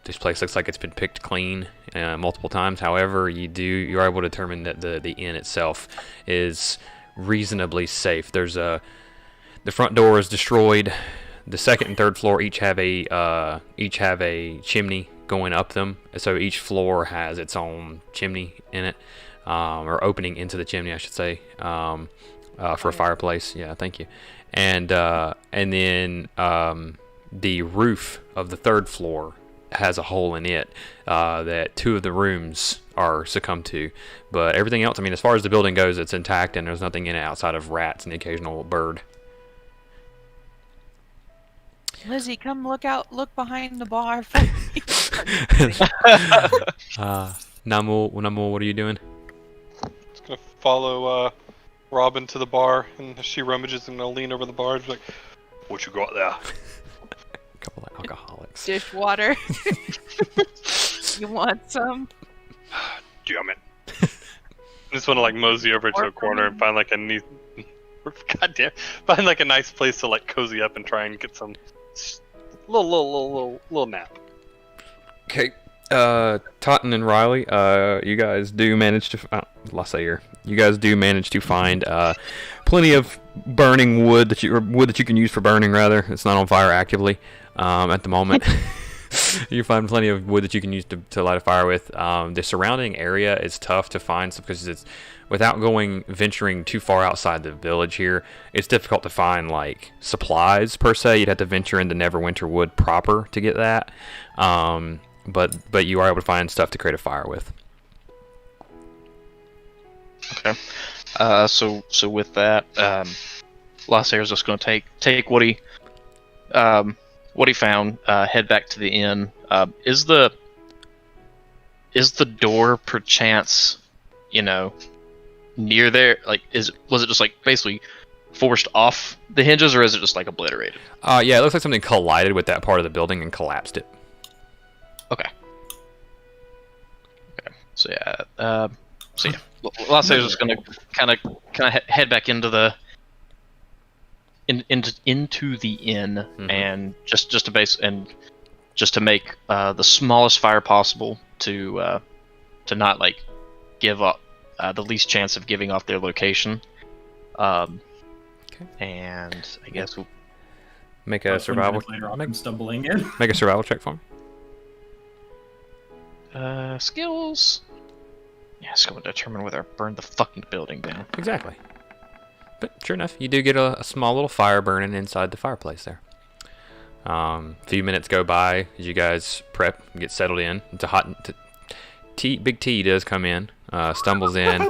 This place looks like it's been picked clean multiple times. However, you're able to determine that the inn itself is reasonably safe. The front door is destroyed. The second and third floor each have a chimney going up them. So each floor has its own chimney in it. Or opening into the chimney, I should say, for a fireplace. Yeah, thank you. And then the roof of the third floor has a hole in it that 2 of the rooms are succumbed to. But everything else, I mean, as far as the building goes, it's intact, and there's nothing in it outside of rats and the occasional bird. Lizzie, come look behind the bar. Namul, what are you doing? Just gonna follow Robin to the bar, and as she rummages, I'm gonna lean over the bar and be like, "What you got there?" A couple of alcoholics. Dishwater. You want some? Damn it! I just want to like mosey over to a corner and find like a neat, find like a nice place to like cozy up and try and get some little nap. Okay. Totten and Riley, you guys do manage to you guys do manage to find plenty of burning wood that you can use for burning. Rather, it's not on fire actively at the moment. You find plenty of wood that you can use to light a fire with. The surrounding area is tough to find because it's without venturing too far outside the village here. It's difficult to find like supplies per se. You'd have to venture into Neverwinter Wood proper to get that. But you are able to find stuff to create a fire with. Okay. So with that, Lasser's just going to take what he found, head back to the inn. Is the door perchance, near there? Like, was it just like basically forced off the hinges, or is it just like obliterated? Yeah, it looks like something collided with that part of the building and collapsed it. Okay. So yeah, Lasser's just gonna kind of head back into the into the inn, and just to make the smallest fire possible to not like give up the least chance of giving off their location. Okay. And I guess we'll make a survival. Later, I'm stumbling in. Make a survival check for me. Skills. Yeah, it's going to determine whether I burn the fucking building down. Exactly. But sure enough, you do get a small little fire burning inside the fireplace there. A few minutes go by as you guys prep and get settled in. It's a hot Big T does come in, stumbles in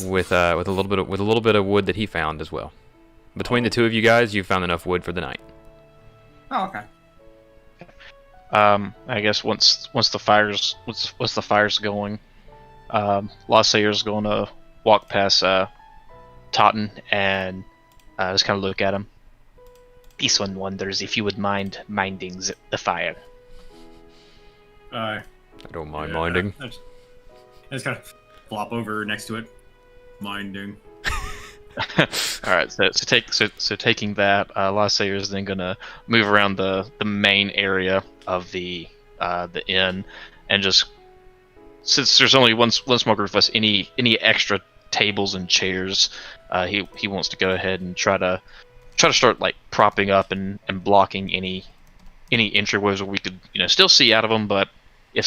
with a little bit of wood that he found as well. Between the two of you guys, you found enough wood for the night. Oh, okay. I guess once the fire's going, Lassayer's going to walk past Totten and just kind of look at him. This one wonders if you would mind minding the fire. I don't mind minding. I just kind of flop over next to it, minding. All right, so taking that, Lassayer is then gonna move around the main area of the inn, and just since there's only one small group of us, any extra tables and chairs, he wants to go ahead and try to start like propping up and blocking any entryways where we could still see out of them, but if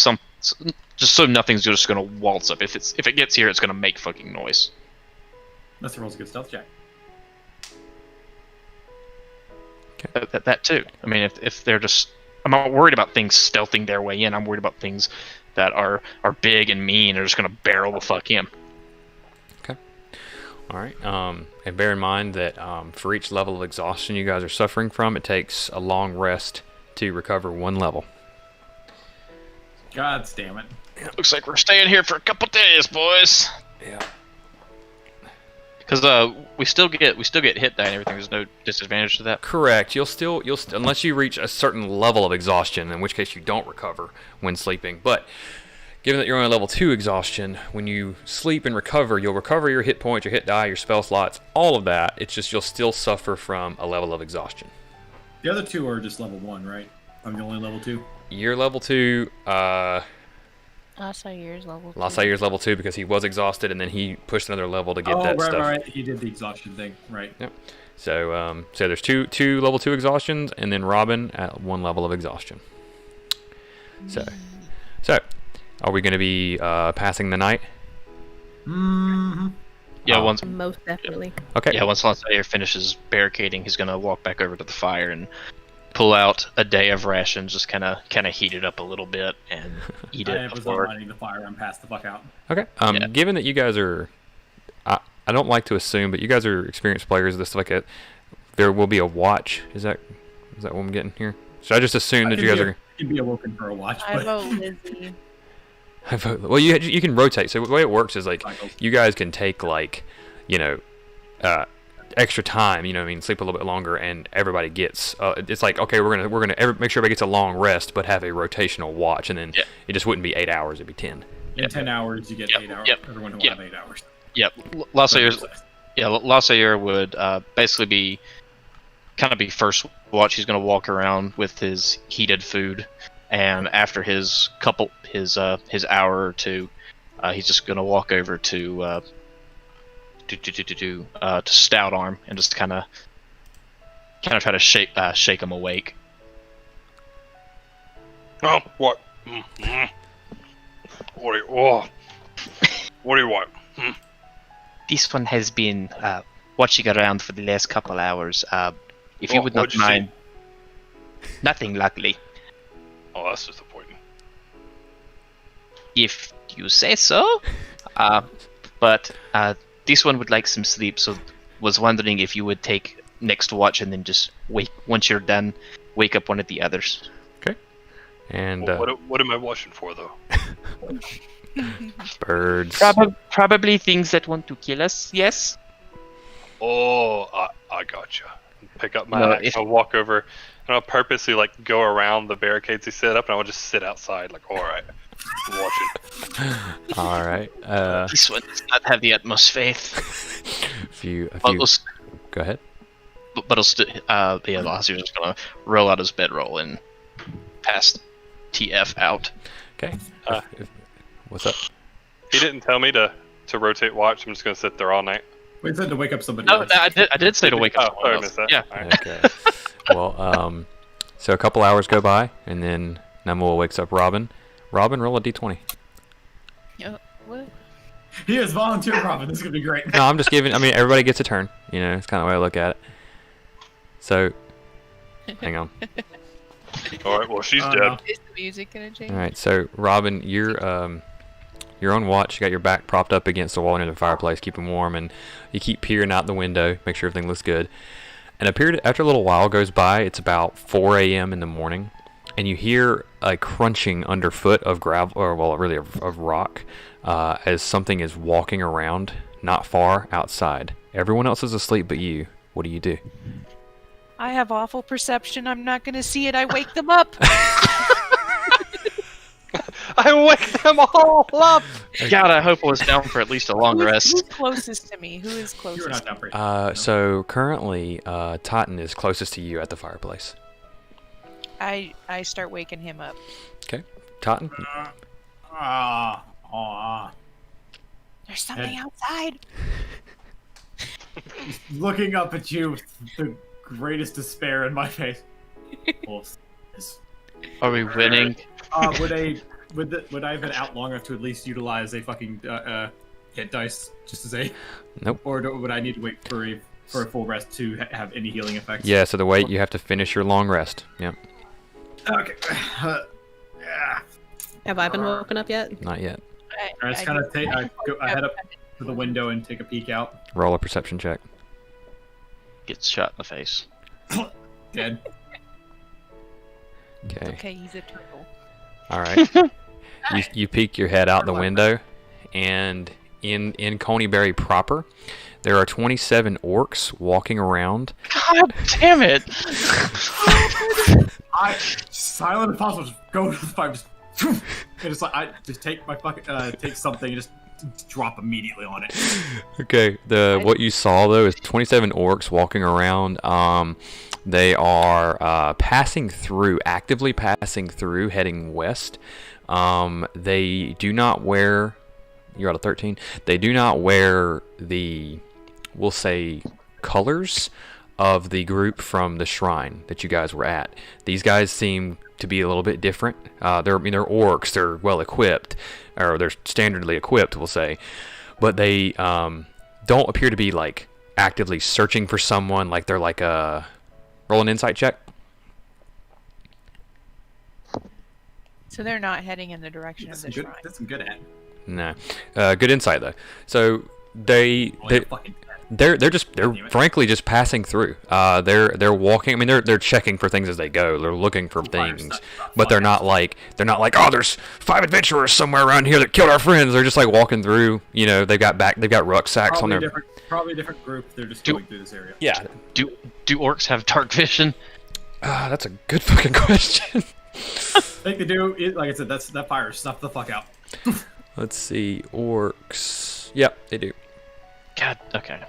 just so nothing's just gonna waltz up. If it gets here, it's gonna make fucking noise. Unless it rolls a good stealth check. That too. I mean, if they're just, I'm not worried about things stealthing their way in. I'm worried about things that are big and mean and are just gonna barrel the fuck in. All right. And bear in mind that for each level of exhaustion you guys are suffering from, it takes a long rest to recover 1 level. God damn it. Looks like we're staying here for a couple days, boys. Yeah. Because we still get hit die and everything. There's no disadvantage to that. Correct. You'll still unless you reach a certain level of exhaustion, in which case you don't recover when sleeping. But given that you're on a level 2 exhaustion, when you sleep and recover, you'll recover your hit points, your hit die, your spell slots, all of that. It's just you'll still suffer from a level of exhaustion. The other 2 are just level 1, right? I'm the only level 2. You're level 2. Lasair's level 2. Lasair's level 2 because he was exhausted, and then he pushed another level to get that stuff. Right. He did the exhaustion thing, right? Yep. So there's two level 2 exhaustions, and then Robin at 1 level of exhaustion. So are we going to be passing the night? Mm-hmm. Yeah, once Most definitely. Okay. Yeah, once Lasair finishes barricading, he's gonna walk back over to the fire and pull out a day of rations, just kind of heat it up a little bit and eat it I was before. not lighting the fire. I'm passed the fuck out. Okay. Yeah. Given that you guys are, I don't like to assume, but you guys are experienced players of this, like there will be a watch. Is that what I'm getting here? Should I just assume that you guys are? You can be awoken for a watch. I But... vote Lizzie. Well, you can rotate. So the way it works is like you guys can take like, extra time. You know what I mean? Sleep a little bit longer, and everybody gets. It's like, okay, we're gonna make sure everybody gets a long rest, but have a rotational watch, and then it just wouldn't be 8 hours. It'd be 10. In 10 hours, you get 8 hours. Everyone will have 8 hours. Yep. Lasair would basically be first watch. He's gonna walk around with his heated food, and after his hour or two, he's just gonna walk over to Stout Arm and just kind of try to shake him awake. Oh, what? What do you want? This one has been watching around for the last couple hours. If you would not mind, nothing, luckily. Oh, that's disappointing. If you say so. But this one would like some sleep, so was wondering if you would take next watch and then just once you're done, wake up one of the others. Okay. And What am I watching for, though? birds. Probably things that want to kill us. Yes. Oh, I gotcha. Pick up my axe. I'll walk over, and I'll purposely go around the barricades he set up, and I'll just sit outside, all right, watch it. All right. This one does not have the utmost faith. Go ahead. But Lassier's just gonna roll out his bedroll and pass TF out. Okay. What's up? He didn't tell me to rotate watch. I'm just gonna sit there all night. We said to wake up somebody No, else. I did say to wake up. Oh, sorry, I missed that. Yeah. All right. Okay. Well, so a couple hours go by, and then Namua wakes up Robin. Robin, roll a d20. What? He has volunteered, Robin. This is gonna be great. No, I'm just giving. I mean, everybody gets a turn. It's kind of the way I look at it. So, hang on. All right. Well, she's dead. Is the music gonna change? All right. So, Robin, you're on watch. You got your back propped up against the wall near the fireplace, keeping warm, and you keep peering out the window, make sure everything looks good. And after a little while goes by, it's about 4 a.m. in the morning, and you hear a crunching underfoot of gravel, or well, really of rock, as something is walking around not far outside. Everyone else is asleep but you. What do you do? I have awful perception. I'm not gonna see it. I wake them up. I wake them all up. God, I hope I was down for at least a long rest. Who's closest to me? Who is closest? You're not down for it. So currently, Totten is closest to you at the fireplace. I start waking him up. Okay, Totten. There's something outside. Looking up at you with the greatest despair in my face. Are we winning? Would I have been out long enough to at least utilize a fucking hit dice just as a? Nope. Or would I need to wait for a for a full rest to have any healing effects. Yeah, so the wait, you have to finish your long rest. Yep. Okay. Yeah. Have I been woken up yet? Not yet. I just kind of I head up to the window and take a peek out. Roll a perception check. Gets shot in the face. Dead. Okay. Okay, he's a turtle. All right. you peek your head out the window, and in Coneyberry proper, there are 27 orcs walking around. God damn it! I silent as possible. Just go to the fire. Just I just take my fucking take something and just drop immediately on it. Okay. What you saw though is 27 orcs walking around. They are actively passing through, heading west. They do not wear. You're out of 13. They do not wear the, we'll say, colors of the group from the shrine that you guys were at. These guys seem to be a little bit different. They're orcs. They're well equipped, or they're standardly equipped, we'll say, but they don't appear to be like actively searching for someone. Like they're like roll an insight check. So they're not heading in the direction of the shrine. That's some good at. No, good insight though. So they're frankly just passing through. They're walking. I mean, they're checking for things as they go. They're looking for things, but they're not like oh, there's 5 adventurers somewhere around here that killed our friends. They're just like walking through. You know, they've got rucksacks on their. Probably a different group. They're just going through this area. Yeah. Do orcs have dark vision? That's a good fucking question. I think they do. Like I said, that fire snuffed the fuck out. Let's see, orcs. Yep, they do. God, okay.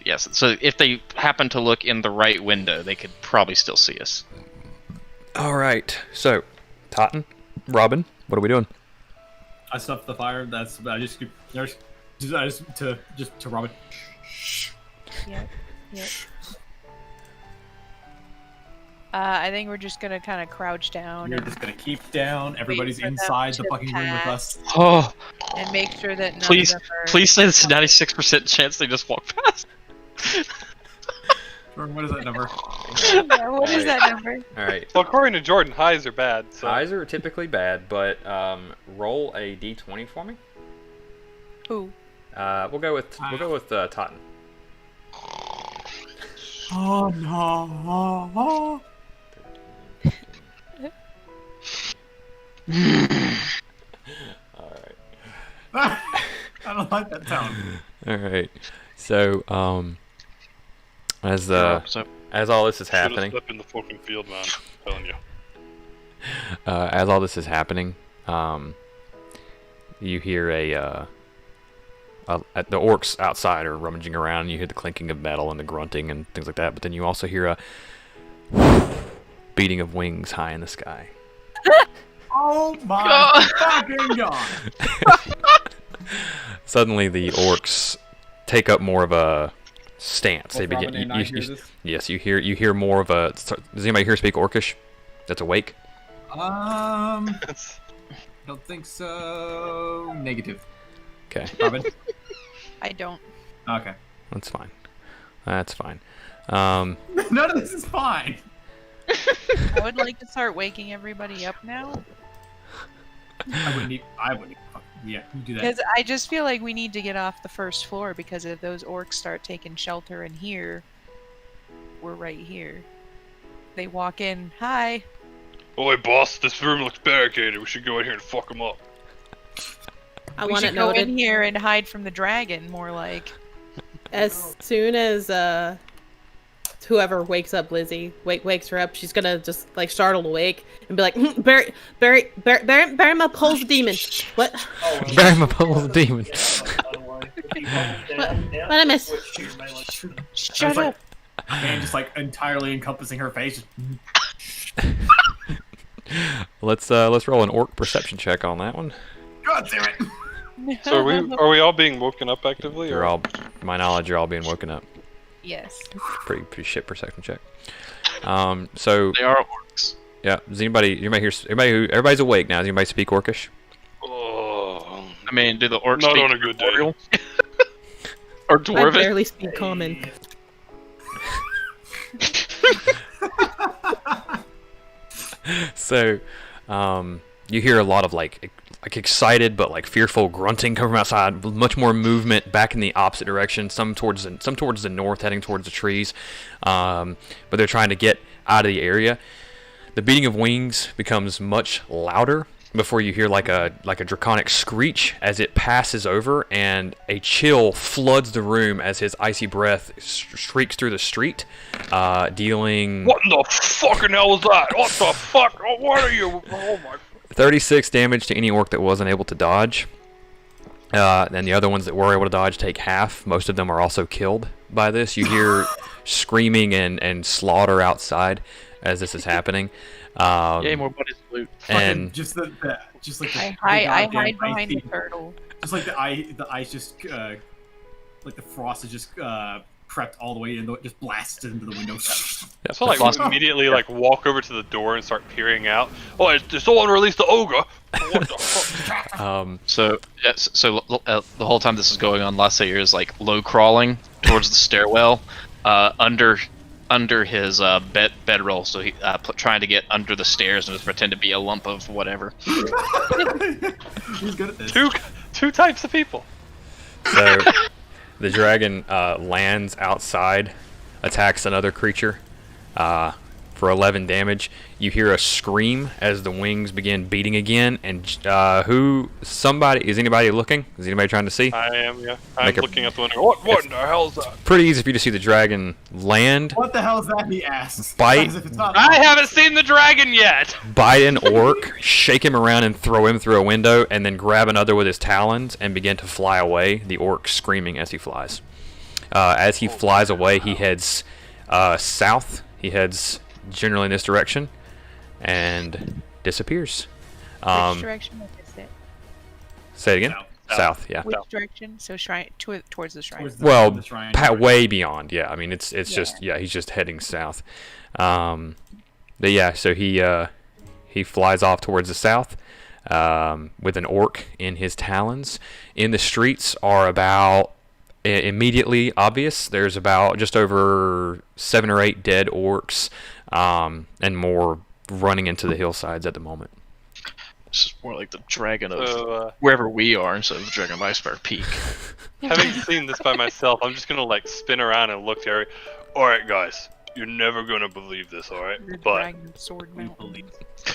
Yes. So if they happen to look in the right window, they could probably still see us. All right. So, Totten, Robin, what are we doing? I snuffed the fire. I just to Robin. Yep. I think we're just gonna kind of crouch down. You're just gonna keep down. Everybody's inside the fucking room with us. Oh, and make sure that none please, of them are... please say it's a 96% chance they just walk past. Jordan, what is that number? Yeah, what is that number? All right. Well, according to Jordan, highs are bad. So. Highs are typically bad, but roll a d20 for me. Who? We'll go with Totten. Oh no! All right. I don't like that tone. All right. So, as all this is happening, Should've slept in the fucking field, man. I'm telling you. as all this is happening, you hear the orcs outside are rummaging around. And you hear the clinking of metal and the grunting and things like that. But then you also hear a beating of wings high in the sky. Oh my fucking god! Suddenly, the orcs take up more of a stance. They Robin begin. and I hear this? Yes, you hear more of a. Does anybody here speak Orcish? That's awake. Don't think so. Negative. Okay. Robin. I don't. Okay. That's fine. That's fine. None of this is fine. I would like to start waking everybody up now. I wouldn't. Yeah, you do that. Because I just feel like we need to get off the first floor, because if those orcs start taking shelter in here, we're right here. They walk in, hi. Oi, boss, this room looks barricaded. We should go in here and fuck them up. We should go in here and hide from the dragon, more like. As soon as whoever wakes up Lizzie, wakes her up, she's gonna just like startle awake and be like, Barry my pole's demon. What? Barry my pole's demon. What I miss? Shut up. And just like entirely encompassing her face. Let's roll an orc perception check on that one. God damn it! So are we all being woken up actively? You're all, to my knowledge, you're all being woken up. Yes. Pretty shit perception check. So They are orcs. yeah. Does anybody here? Everybody's awake now. Does anybody speak Orcish? Oh, I mean, do the orcs not speak on a good day. Tutorial? Or I Dwarven? barely speak common. So, you hear a lot of like excited but like fearful grunting come from outside. Much more movement back in the opposite direction. Some towards the north, heading towards the trees. But they're trying to get out of the area. The beating of wings becomes much louder before you hear like a draconic screech as it passes over, and a chill floods the room as his icy breath streaks through the street, dealing... What in the fucking hell was that? What the fuck? Oh, what are you? Oh my... 36 damage to any orc that wasn't able to dodge. And the other ones that were able to dodge take half. Most of them are also killed by this. You hear screaming and slaughter outside as this is happening. Yay, more buddies loot. And just like the I hide goddamn behind the ice- turtle. Just like the ice just like the frost is just crept all the way in, it just blasted into the window. So like immediately like walk over to the door and start peering out. Oh, did someone release the ogre? What the fuck? So the whole time this is going on, Lassair is like low crawling towards the stairwell, under his bedroll. So he trying to get under the stairs and just pretend to be a lump of whatever. He's good at this. Two types of people. so the dragon lands outside, attacks another creature for 11 damage. You hear a scream as the wings begin beating again, and is anybody looking? Is anybody trying to see? I am, yeah. I'm Make a- looking at the window. What in the hell is that? Pretty easy for you to see the dragon land, What the hell is that? He asks. Bite. As if it's not I haven't seen the dragon yet! bite an orc, shake him around and throw him through a window, and then grab another with his talons and begin to fly away, the orc screaming as he flies. As he flies away, he heads south. He heads generally in this direction and disappears. Which direction is it? Say it again. South. South, yeah. Which direction? So shrine towards the shrine. Towards Well, the shrine. way beyond. Yeah, I mean it's just he's just heading south. But yeah, so he flies off towards the south with an orc in his talons. In the streets are about immediately obvious. There's about just over 7 or 8 dead orcs, and more running into the hillsides at the moment. This is more like the dragon of wherever we are instead of the Dragon of Icespire Peak. Having seen this by myself, I'm just gonna like spin around and look there. Alright guys, you're never gonna believe this, alright? The But Dragon of Sword Mountain.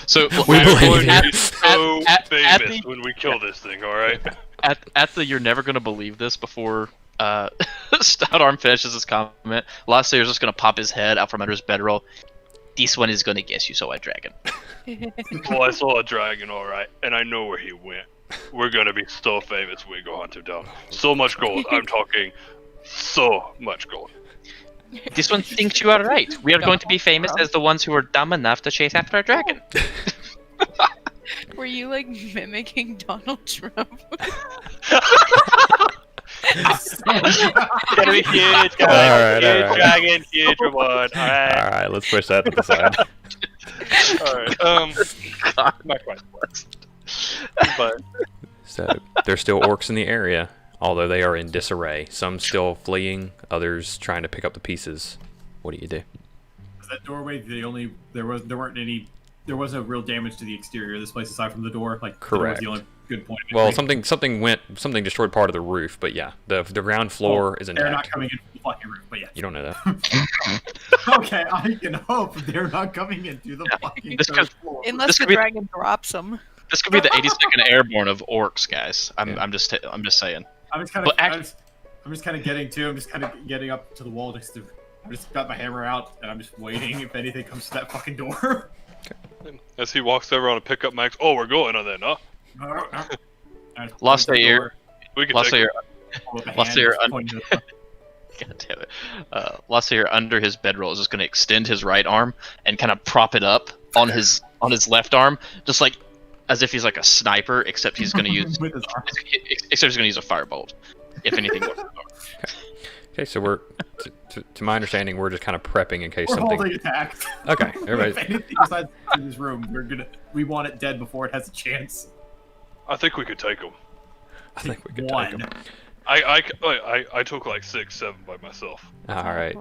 So We I'm believe going you. to be so at famous the- when we kill this thing, alright? at the you're never gonna believe this before Stout Arm finishes his comment, Lassair's just gonna pop his head out from under his bedroll. This one is gonna guess you saw a dragon. Well, I saw a dragon, alright, and I know where he went. We're gonna be so famous when we go hunt him down. So much gold. I'm talking so much gold. This one thinks you are right. We are going to be famous as the ones who are dumb enough to chase after a dragon. Were you like mimicking Donald Trump? Gonna be huge, Alright, guys. Huge alright. dragon, huge reward. All Alright. right, let's push that to the side. Alright. Not quite blessed. But So there's still orcs in the area, although they are in disarray. Some still fleeing, others trying to pick up the pieces. What do you do? That doorway, there wasn't real damage to the exterior of this place aside from the door. Like the door was Correct. the only good point. of Well, entry. something destroyed part of the roof, but yeah, the ground floor is They're not intact. coming in from the fucking roof, but yeah. You don't know that. Okay, I can hope they're not coming in through the fucking This third could- floor. Unless This the could be- dragon drops them. This could be the 82nd Airborne of orcs, guys. I'm Yeah. just saying. I'm just kind But of, act- I'm just kind of getting to. I'm just kind of getting up to the wall next to. I just got my hammer out and I'm just waiting if anything comes to that fucking door. as he walks over on a pickup Max, oh, we're going on then, huh? Lost the ear. We can take Lassair, Lost Lassair God damn it. Lassair under his bedroll is just going to extend his right arm and kind of prop it up on his left arm, just like as if he's like a sniper, except he's going to use with his arm. except he's going to use a firebolt. If anything goes wrong. Okay, so we're, to my understanding, we're just kind of prepping in case We're something. holding attack. Okay, If everybody. anything besides in this room, we want it dead before it has a chance. I think we could take him. I think we could take One. him. I took like 6, 7 by myself. All right.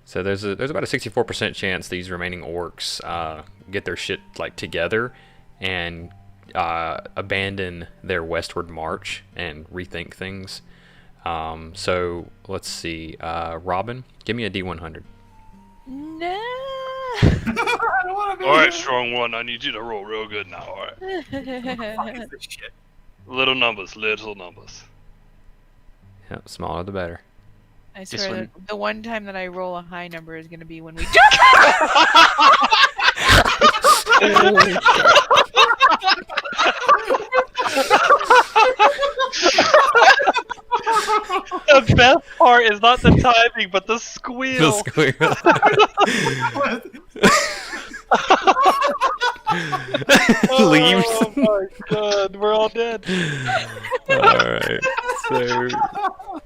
So there's about a 64% chance these remaining orcs get their shit like together and abandon their westward march and rethink things. So let's see. Robin, give me a D100. No. All right, strong one. I need you to roll real good now. All right. Shit. Little numbers, little numbers. Yep, smaller the better. I This swear one- the one time that I roll a high number is going to be when we. The best part is not the timing, but the squeal. Leaves. Oh my god, we're all dead. All right.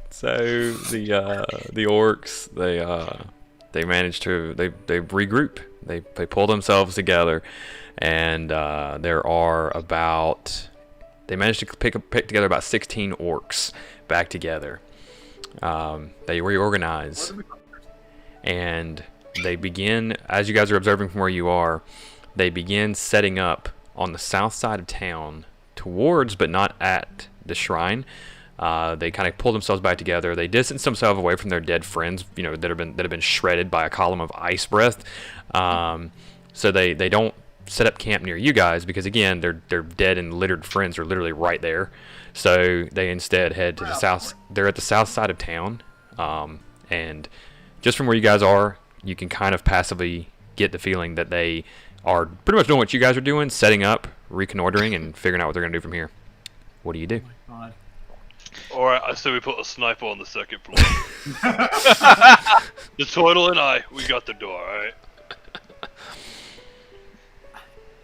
So the orcs they manage to they regroup. They pull themselves together, and there are about they managed to pick together about 16 orcs back together. They reorganize, and they begin, as you guys are observing from where you are, they begin setting up on the south side of town towards, but not at, the shrine. They kind of pull themselves back together. They distance themselves away from their dead friends, that have been shredded by a column of ice breath. So they don't set up camp near you guys because, again, their dead and littered friends are literally right there. So they instead head to the south. They're at the south side of town, and just from where you guys are, you can kind of passively get the feeling that they are pretty much doing what you guys are doing, setting up, reconnoitering, and figuring out what they're going to do from here. What do you do? God. Alright, I say we put a sniper on the second floor. The turtle and I, we got the door, alright?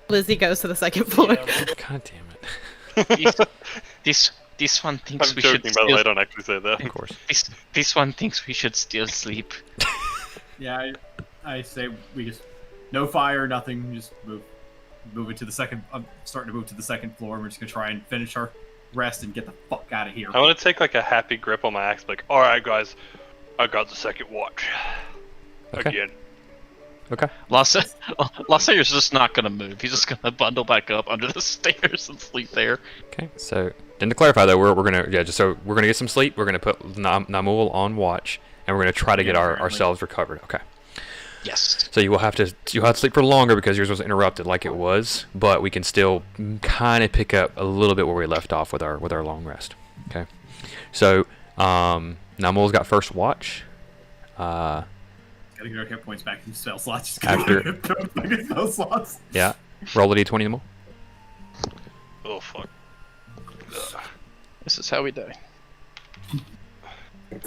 Lizzie goes to the second floor. God damn it. This one thinks I'm we should joking, by the way, I still, don't actually say that. Of course. this one thinks we should still sleep. Yeah, I say we just no fire, nothing. Just move it to the second. I'm starting to move to the second floor. We're just gonna try and finish our rest and get the fuck out of here. I want to take like a happy grip on my axe, like, Alright, guys, I got the second watch. Okay. Again. Okay. Lassayer's just not gonna move. He's just gonna bundle back up under the stairs and sleep there. Okay. So then to clarify though, we're gonna we're gonna get some sleep. We're gonna put Namul on watch, and we're gonna try to get ourselves recovered. Okay. Yes. So you'll have to sleep for longer because yours was interrupted like it was, but we can still kind of pick up a little bit where we left off with our long rest. Okay. So Namul's got first watch. Gotta get our hit points back in spell slots. Just After- gotta spell slots. Yeah. Roll a d20, Namul. Oh, fuck. This is how we die.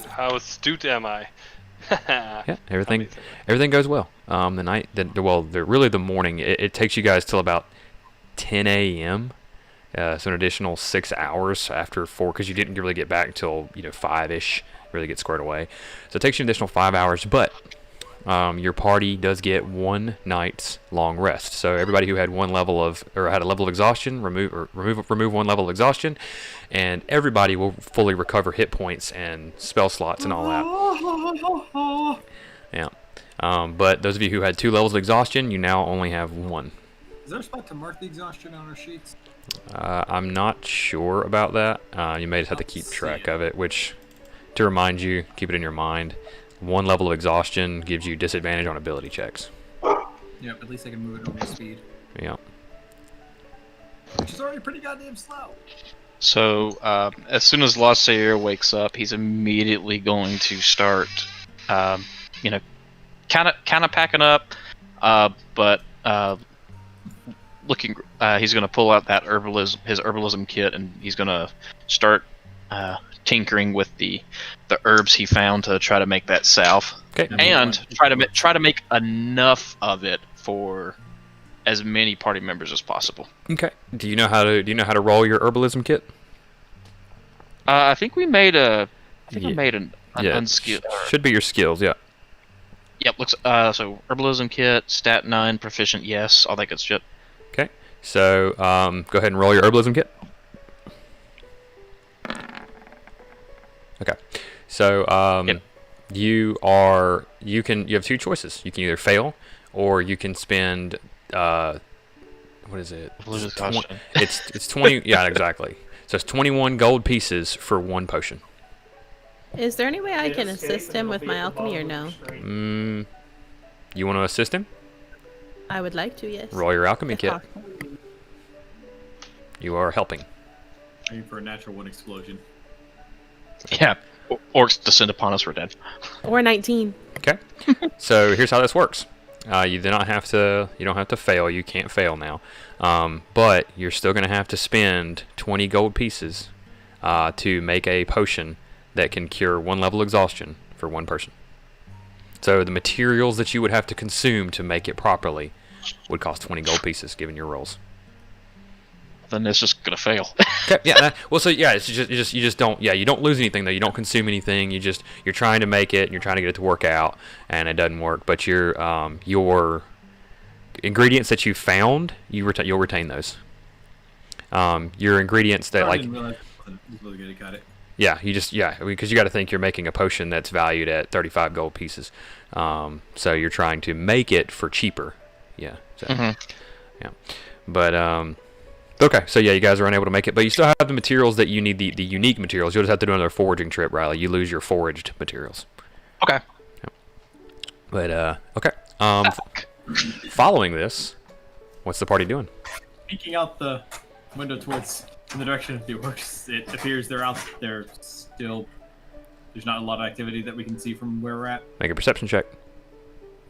how astute am I? Yeah. Everything goes well. The morning. It takes you guys till about 10 a.m. So an additional 6 hours after 4, because you didn't really get back until 5ish. Really get squared away. So it takes you an additional 5 hours, but your party does get 1 night's long rest. So everybody who had had a level of exhaustion, remove 1 level of exhaustion, and everybody will fully recover hit points and spell slots and all that. Yeah. But those of you who had 2 levels of exhaustion, you now only have 1. Is there a spot to mark the exhaustion on our sheets? I'm not sure about that. You may just have to keep track of it, which, to remind you, keep it in your mind. 1 level of exhaustion gives you disadvantage on ability checks. Yep, at least I can move it over speed. Yeah. Which is already pretty goddamn slow. So as soon as Lassayer wakes up, he's immediately going to start, kind of packing up, but looking. He's going to pull out that his herbalism kit, and he's going to start tinkering with the herbs he found to try to make that salve, Okay. and try to make enough of it for as many party members as possible. Okay. Do you know how to roll your herbalism kit? I think we made I Yeah. made an unskilled. Should be your skills. Yeah. Yep. Looks. So herbalism kit, stat 9, proficient. Yes, all that good shit. Okay. So go ahead and roll your herbalism kit. So Yep. you have two choices. You can either fail, or you can spend what is it? Lose Twen- exhaustion. it's 20. Yeah, exactly. So it's 21 gold pieces for one potion. Is there any way I can Escape assist and him it'll with be my at the alchemy or bottom no? of the screen. You want to assist him? I would like to, yes. Roll your alchemy If kit. possible. You are helping. Aim for a natural 1 explosion. Yeah. Orcs descend upon us, we're dead. Or 19. Okay. So here's how this works. You do not have to. You don't have to fail. You can't fail now. But you're still going to have to spend 20 gold pieces to make a potion that can cure 1 level exhaustion for 1 person. So the materials that you would have to consume to make it properly would cost 20 gold pieces, given your rolls. Then it's just gonna fail. Okay. Yeah. Well, so yeah, it's you just don't. Yeah, you don't lose anything though. You don't consume anything. You're trying to make it, and you're trying to get it to work out, and it doesn't work. But your ingredients that you found, you'll retain those. Your ingredients that I like didn't realize I was really good at it. yeah, because you got to think you're making a potion that's valued at 35 gold pieces. So you're trying to make it for cheaper. Yeah. So, yeah. But okay, so yeah, you guys are unable to make it, but you still have the materials that you need, the unique materials. You'll just have to do another foraging trip, Riley. You lose your foraged materials. Okay. But okay. Following this, what's the party doing? Peeking out the window towards in the direction of the orcs, it appears they're out there still. There's not a lot of activity that we can see from where we're at. Make a perception check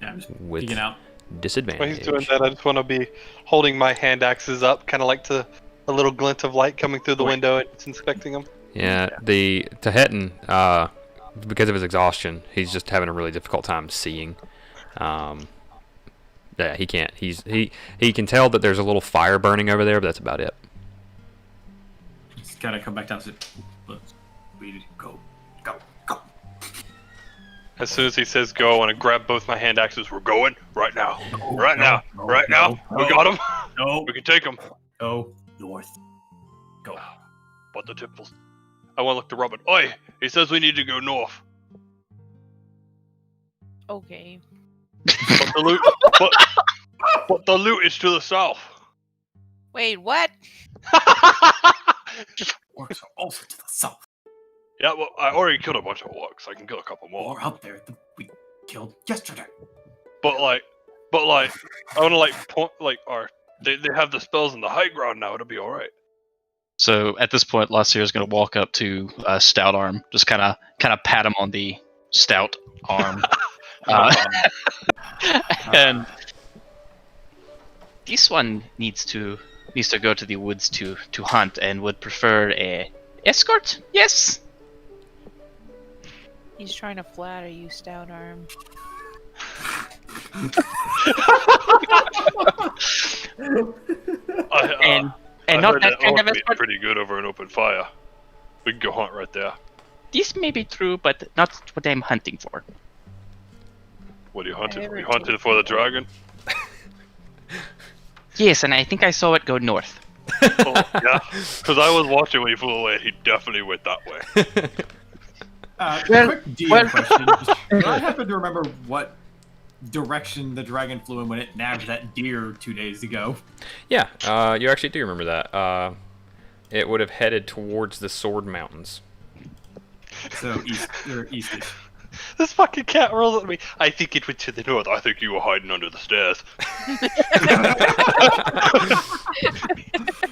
Yeah, I'm just with peeking out. disadvantage. While he's doing that, I just want to be holding my hand axes up, kind of like to a little glint of light coming through the window and it's inspecting them. Yeah, the Tehetan, because of his exhaustion, he's just having a really difficult time seeing. Yeah, he can't. He can tell that there's a little fire burning over there, but that's about it. Just kind of come back down and say, "Let's go. As soon as he says go, I want to grab both my hand axes. We're going right now. Right now. Right now. We got him. No, We can take him. go north. Go. But the tip will... I want to look to Robin. Oi! He says we need to go north. Okay. But the loot... but the loot is to the south. Wait, what? Orcs are also to the south. Yeah, well, I already killed a bunch of orcs. I can kill a couple more. Or up there that we killed yesterday. But I want to point, they have the spells in the high ground now. It'll be all right. So at this point, Lasir is going to walk up to Stout Arm, just kind of pat him on the stout arm, and this one needs to go to the woods to hunt and would prefer a escort. Yes. He's trying to flatter you, Stout Arm. And I not heard that kind of orc meat escort. pretty good over an open fire. We can go hunt right there. This may be true, but not what I'm hunting for. What are you hunting for? never You hunted for the dragon? Yes, and I think I saw it go north. Oh, yeah, because I was watching when he flew away. He definitely went that way. Quick DM question. Do I happen to remember what direction the dragon flew in when it nabbed that deer 2 days ago? Yeah, you actually do remember that. It would have headed towards the Sword Mountains. So east or eastish. This fucking cat rolls at me. I think it went to the north. I think you were hiding under the stairs.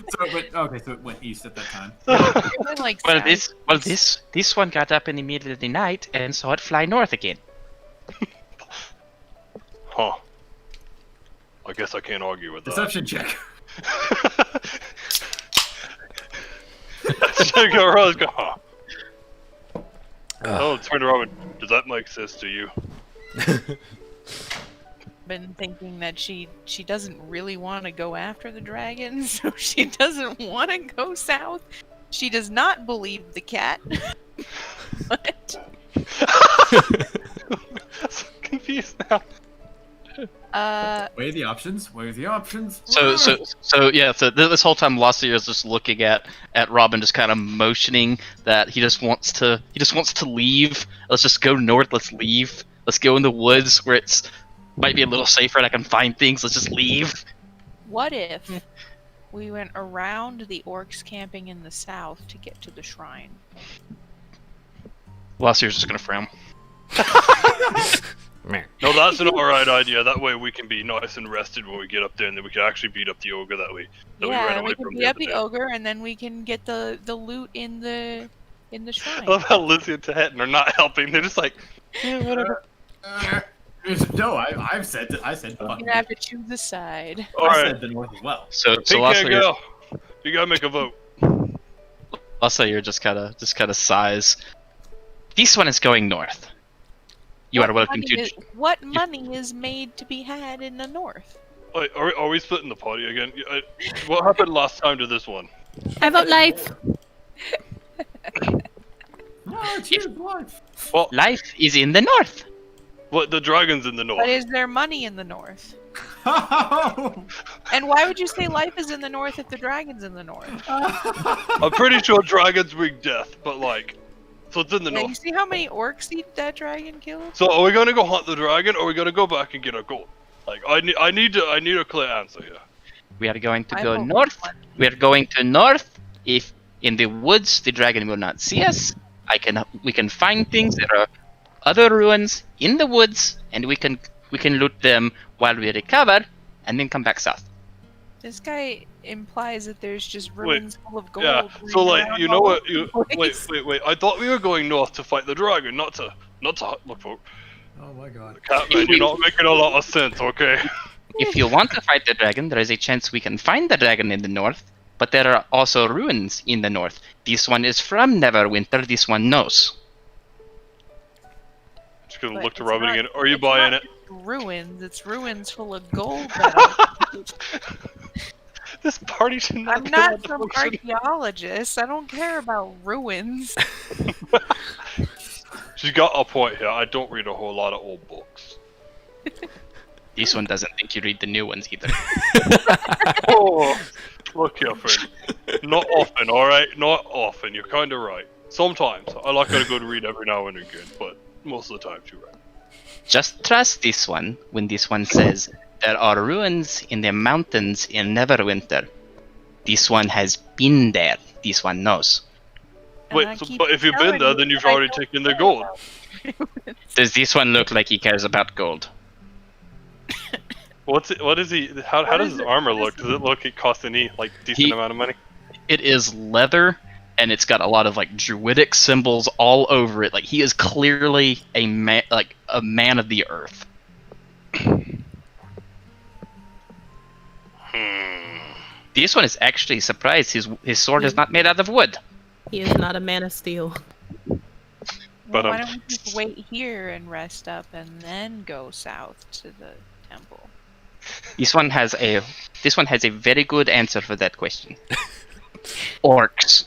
So it went east at that time. It went like south. This one got up in the middle of the night and saw it fly north again. Huh. I guess I can't argue with that. Deception check. So go, Rose, go, huh. Oh, turn around. Does that make sense to you? Been thinking that she doesn't really want to go after the dragon, so she doesn't want to go south. She does not believe the cat. But I'm so confused now. Weigh the options. Weigh the options. So this whole time, Lassie is just looking at Robin, just kind of motioning that he just wants to leave. Let's just go north. Let's leave. Let's go in the woods where it's might be a little safer and I can find things. Let's just leave. What if we went around the orcs camping in the south to get to the shrine? Lassier's just gonna frown. No, that's an alright idea. That way we can be nice and rested when we get up there, and then we can actually beat up the ogre that we ran away we can from beat up other the day. ogre, and then we can get the loot in the shrine. I love how Lizzie and Tahetan are not helping. They're just like, yeah, whatever. No, I said You're gonna have to choose a side. I Alright, said the north as well. So PK Lassier, girl, you gotta make a vote. Lassier just kind of sighs. This one is going north. You are welcome to. What money is made to be had in the north? Wait, are we splitting the party again? What happened last time to this one? I vote life. No, choose life. Well, Life is in the north. what, the dragon's in the But north. is there money in the north? I'm And why would you say life is in the north if the dragon's in the north? I'm pretty sure dragons bring death, but like, so it's in the Yeah, you north. see how many orcs that dragon killed? So are we gonna go hunt the dragon, or are we gonna go back and get our gold? Like, I need a clear answer here. We are going to I go vote north. one. We are going to north. If in the woods the dragon will not see us, we can find things. There are other ruins in the woods, and we can loot them while we recover, and then come back south. This guy implies that there's just ruins full of gold. Yeah. So laying like, around you know all what? over the place. Wait. I thought we were going north to fight the dragon, not to look for. Oh my god. Catman, you're not making a lot of sense, okay? If you want to fight the dragon, there is a chance we can find the dragon in the north, but there are also ruins in the north. This one is from Neverwinter. This one knows. Just gonna But look to it's Robin not- again. Are you it's buying not it? Ruins. It's ruins full of gold. that This party should not. I'm be not allowed to some function. archaeologist. I don't care about ruins. She's got a point here. I don't read a whole lot of old books. This one doesn't think you read the new ones either. Oh, look here, friend. Not often, alright? Not often. You're kind of right. Sometimes. I like a good read every now and again, but most of the time, you're right. Just trust this one when this one says there are ruins in the mountains in Neverwinter. This one has been there. This one knows. And Wait, I so, keep but if you've been telling there, you then you've that I already don't taken the care gold. about ruins. Does this one look like he cares about gold? What is he? How does his armor look? Does it look it cost any like decent amount of money? It is leather, and it's got a lot of like druidic symbols all over it. Like he is clearly a man of the earth. This one is actually surprised his sword is not made out of wood. He is not a man of steel. But, Well, why don't we just wait here and rest up and then go south to the temple? This one has a very good answer for that question. Orcs.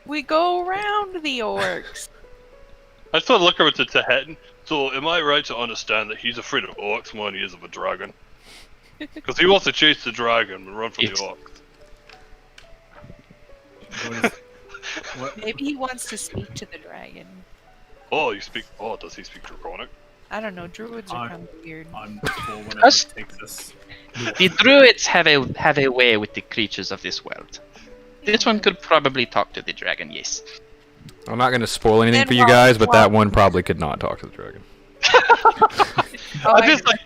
We go around the orcs. I just want to look over to Tahetan. So, am I right to understand that he's afraid of orcs more than he is of a dragon? Because he wants to chase the dragon and run from It's- the orcs. Maybe he wants to speak to the dragon. Oh, does he speak Draconic? I don't know. Druids are Uh, kind of weird. I'm full whenever Us- it takes this. The druids have a way with the creatures of this world. This one could probably talk to the dragon, yes. I'm not gonna spoil anything Then for you guys, but that one probably could not talk to the dragon. Oh, I just like.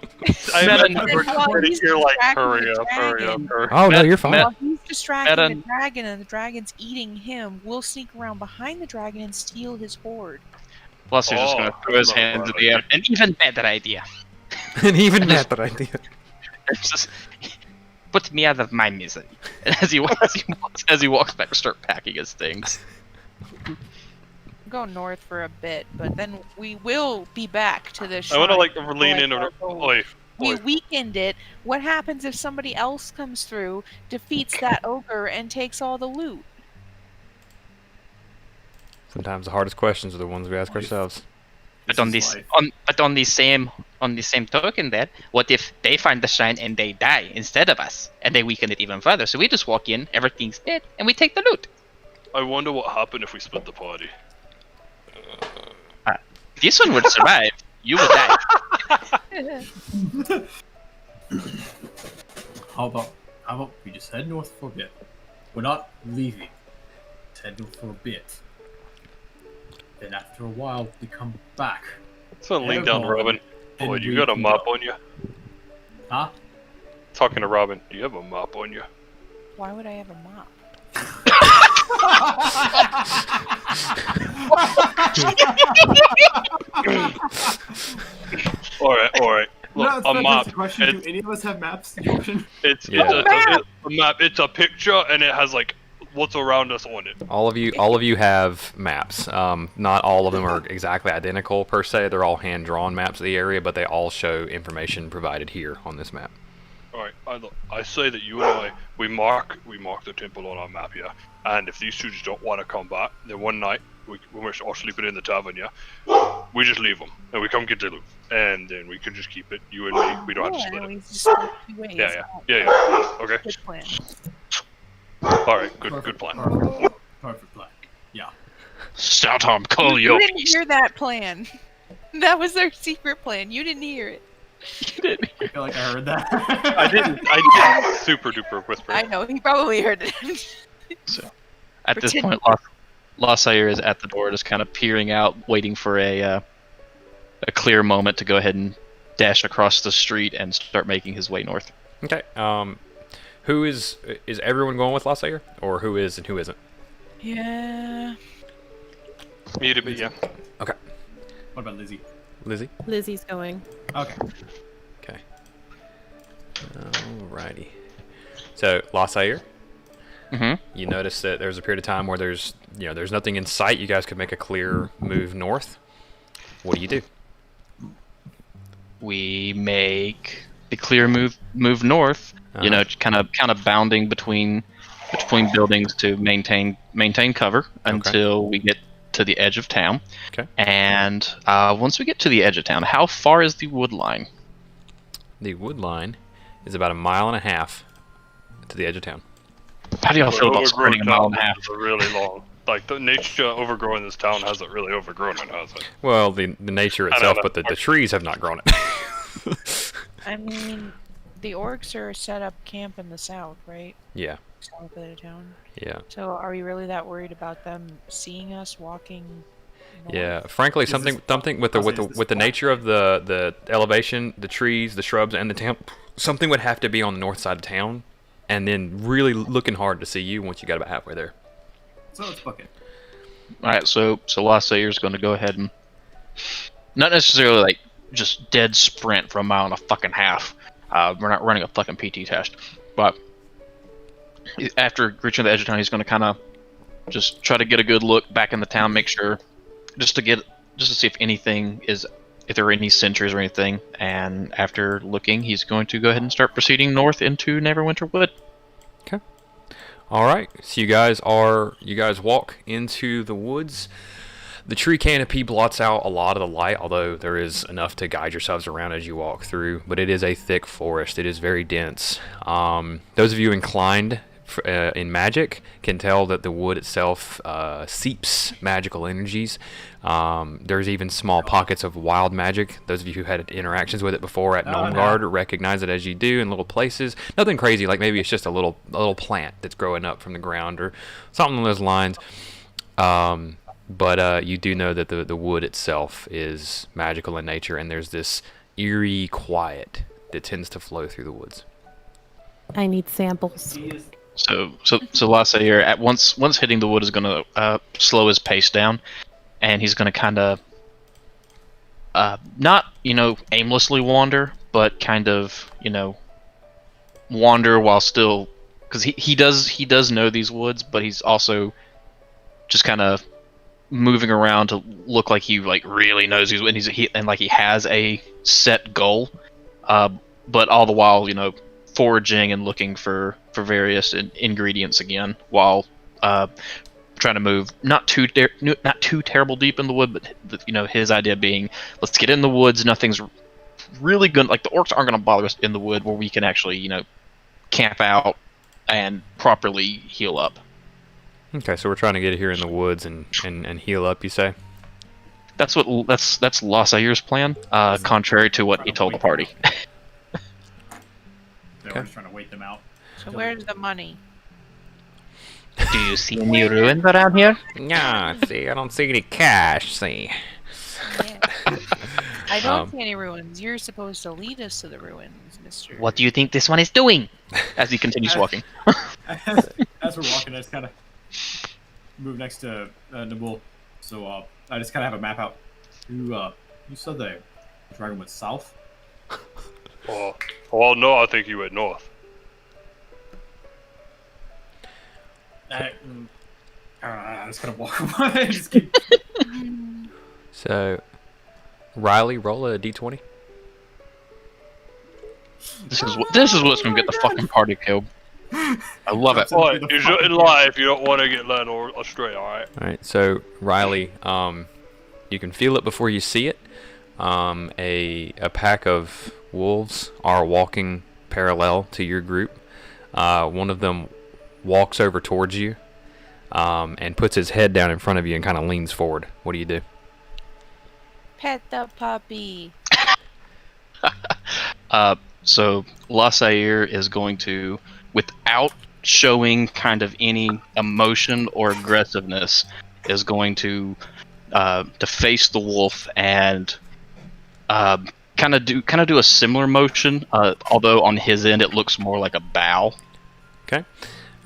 I Meta- imagine Then we're while ready he's here, like, distracting hurry the up, hurry up, dragon- hurry up. Oh no, you're fine. While he's distracting Meta- the dragon and the dragon's eating him, we'll sneak around behind the dragon and steal his hoard. Plus, you're just Oh, gonna throw his that's not a hands in bad the air. An even better idea. And even that idea. It's just put me out of my misery. And as he walks back, start packing his things. Go north for a bit, but then we will be back to the I shrine. want to like lean collect in our over. gold. Oi, We oi. weakened it. What happens if somebody else comes through, defeats that ogre, and takes all the loot? Sometimes the hardest questions are the ones we ask ourselves. But on is this, life. on the same token, then what if they find the shrine and they die instead of us, and they weaken it even further? So we just walk in, everything's dead, and we take the loot. I wonder what happened if we split the party. This one would survive. You will die. How about we just head north for a bit? We're not leaving. Let's head north for a bit. Then after a while, we come back. So lean down, Everyone, Robin. and Boy, you we got a can mop go. on you. Huh? Talking to Robin, do you have a mop on you? Why would I have a mop? Alright. Look, a mop. the question. Do It's, any of us have maps, Jordan? it's Yeah. a map. It's a picture, and it has like what's around us on it. All of you have maps. Not all of them are exactly identical per se. They're all hand-drawn maps of the area, but they all show information provided here on this map. Alright, I say that you and I, we mark the temple on our map, yeah? And if these two just don't want to come back, then one night, when we're all sleeping in the tavern, yeah? We just leave them, and we come get the loot. And then we can just keep it, you and me, we don't have to Yeah, split and it. we just split two ways. Yeah. Okay. Good plan. Alright, good plan. Perfect plan. Yeah. Stoutham, call You your didn't piece. hear that plan. That was their secret plan. You didn't hear it. I feel like I heard that. I didn't super duper whisper. I know, he probably heard it. So, at this Pretend- point, Lossayer is at the door, just kind of peering out, waiting for a clear moment to go ahead and dash across the street and start making his way north. Okay. Who is everyone going with Lossayer, or who is and who isn't? Yeah. Me to be, yeah. Okay. What about Lizzie? Lizzie. Lizzie's going. Okay. Okay. Alrighty. So Lossayer, Mm-hmm. you notice that there's a period of time where there's nothing in sight. You guys could make a clear move north. What do you do? We make the clear move north. You know, kind of bounding between buildings to maintain cover until we get to the edge of town. Okay. And once we get to the edge of town, how far is the wood line? The wood line is about 1.5 miles to the edge of town. How do y'all feel about Overgrown spreading a mile and a town half? is really long. Like the nature overgrowing this town hasn't really overgrown it, has it? Well, the nature I know itself, that but the part. trees have not grown it. I mean, the orcs are set up camp in the south, right? Yeah. South of the town. Yeah. So are we really that worried about them seeing us walking north? Yeah, frankly, Is something this- with the nature of the elevation, the trees, the shrubs, and the town, something would have to be on the north side of town, and then really looking hard to see you once you got about halfway there. So let's book it. All right, so Lossayer's going to go ahead and not necessarily like just dead sprint for 1.5 miles. We're not running a fucking PT test, but after reaching the edge of town, he's going to kind of just try to get a good look back in the town, make sure just to see if there are any sentries or anything. And after looking, he's going to go ahead and start proceeding north into Neverwinter Wood. All right, so you guys walk into the woods. The tree canopy blots out a lot of the light, although there is enough to guide yourselves around as you walk through. But it is a thick forest. It is very dense. Those of you inclined in magic can tell that the wood itself seeps magical energies. There's even small pockets of wild magic. Those of you who had interactions with it before at Gnomeguard recognize it as you do in little places. Nothing crazy, like maybe it's just a little plant that's growing up from the ground or something along those lines. But you do know that the wood itself is magical in nature, and there's this eerie quiet that tends to flow through the woods. I need samples. So Lassair at once hitting the wood is going to slow his pace down, and he's going to kind of not aimlessly wander, but kind of wander while still, because he does know these woods, but he's also just kind of moving around to look like he really knows these, and he has a set goal, but all the while foraging and looking for various ingredients again, while trying trying to move not too terrible deep in the wood, but his idea being, let's get in the woods. Nothing's really good. Like the orcs aren't going to bother us in the wood, where we can actually camp out and properly heal up. Okay, so we're trying to get here in the woods and heal up. You say? That's Lasaire's plan. Contrary to what he told the party. We're just trying to wait them out. So where's the money? Do you see any ruins around here? Nah, see, I don't see any cash. See. Yeah. I don't see any ruins. You're supposed to lead us to the ruins, Mister. What do you think this one is doing? As he continues walking. As we're walking, I just kind of move next to Nabul. So I just kind of have a map out. You said the dragon went south? Oh no, I think you went north. I just kind of walk away. Just keep... So, Riley, roll a d20. This is what's gonna get the fucking party killed. I love it. Well, you shouldn't lie if you don't want to get led astray. All right. All right. So, Riley, you can feel it before you see it. A pack of wolves are walking parallel to your group. One of them walks over towards you and puts his head down in front of you and kind of leans forward. What do you do? Pet the puppy. So Lasair is going to, without showing kind of any emotion or aggressiveness, is going to face the wolf and kind of do a similar motion. Although on his end it looks more like a bow. Okay.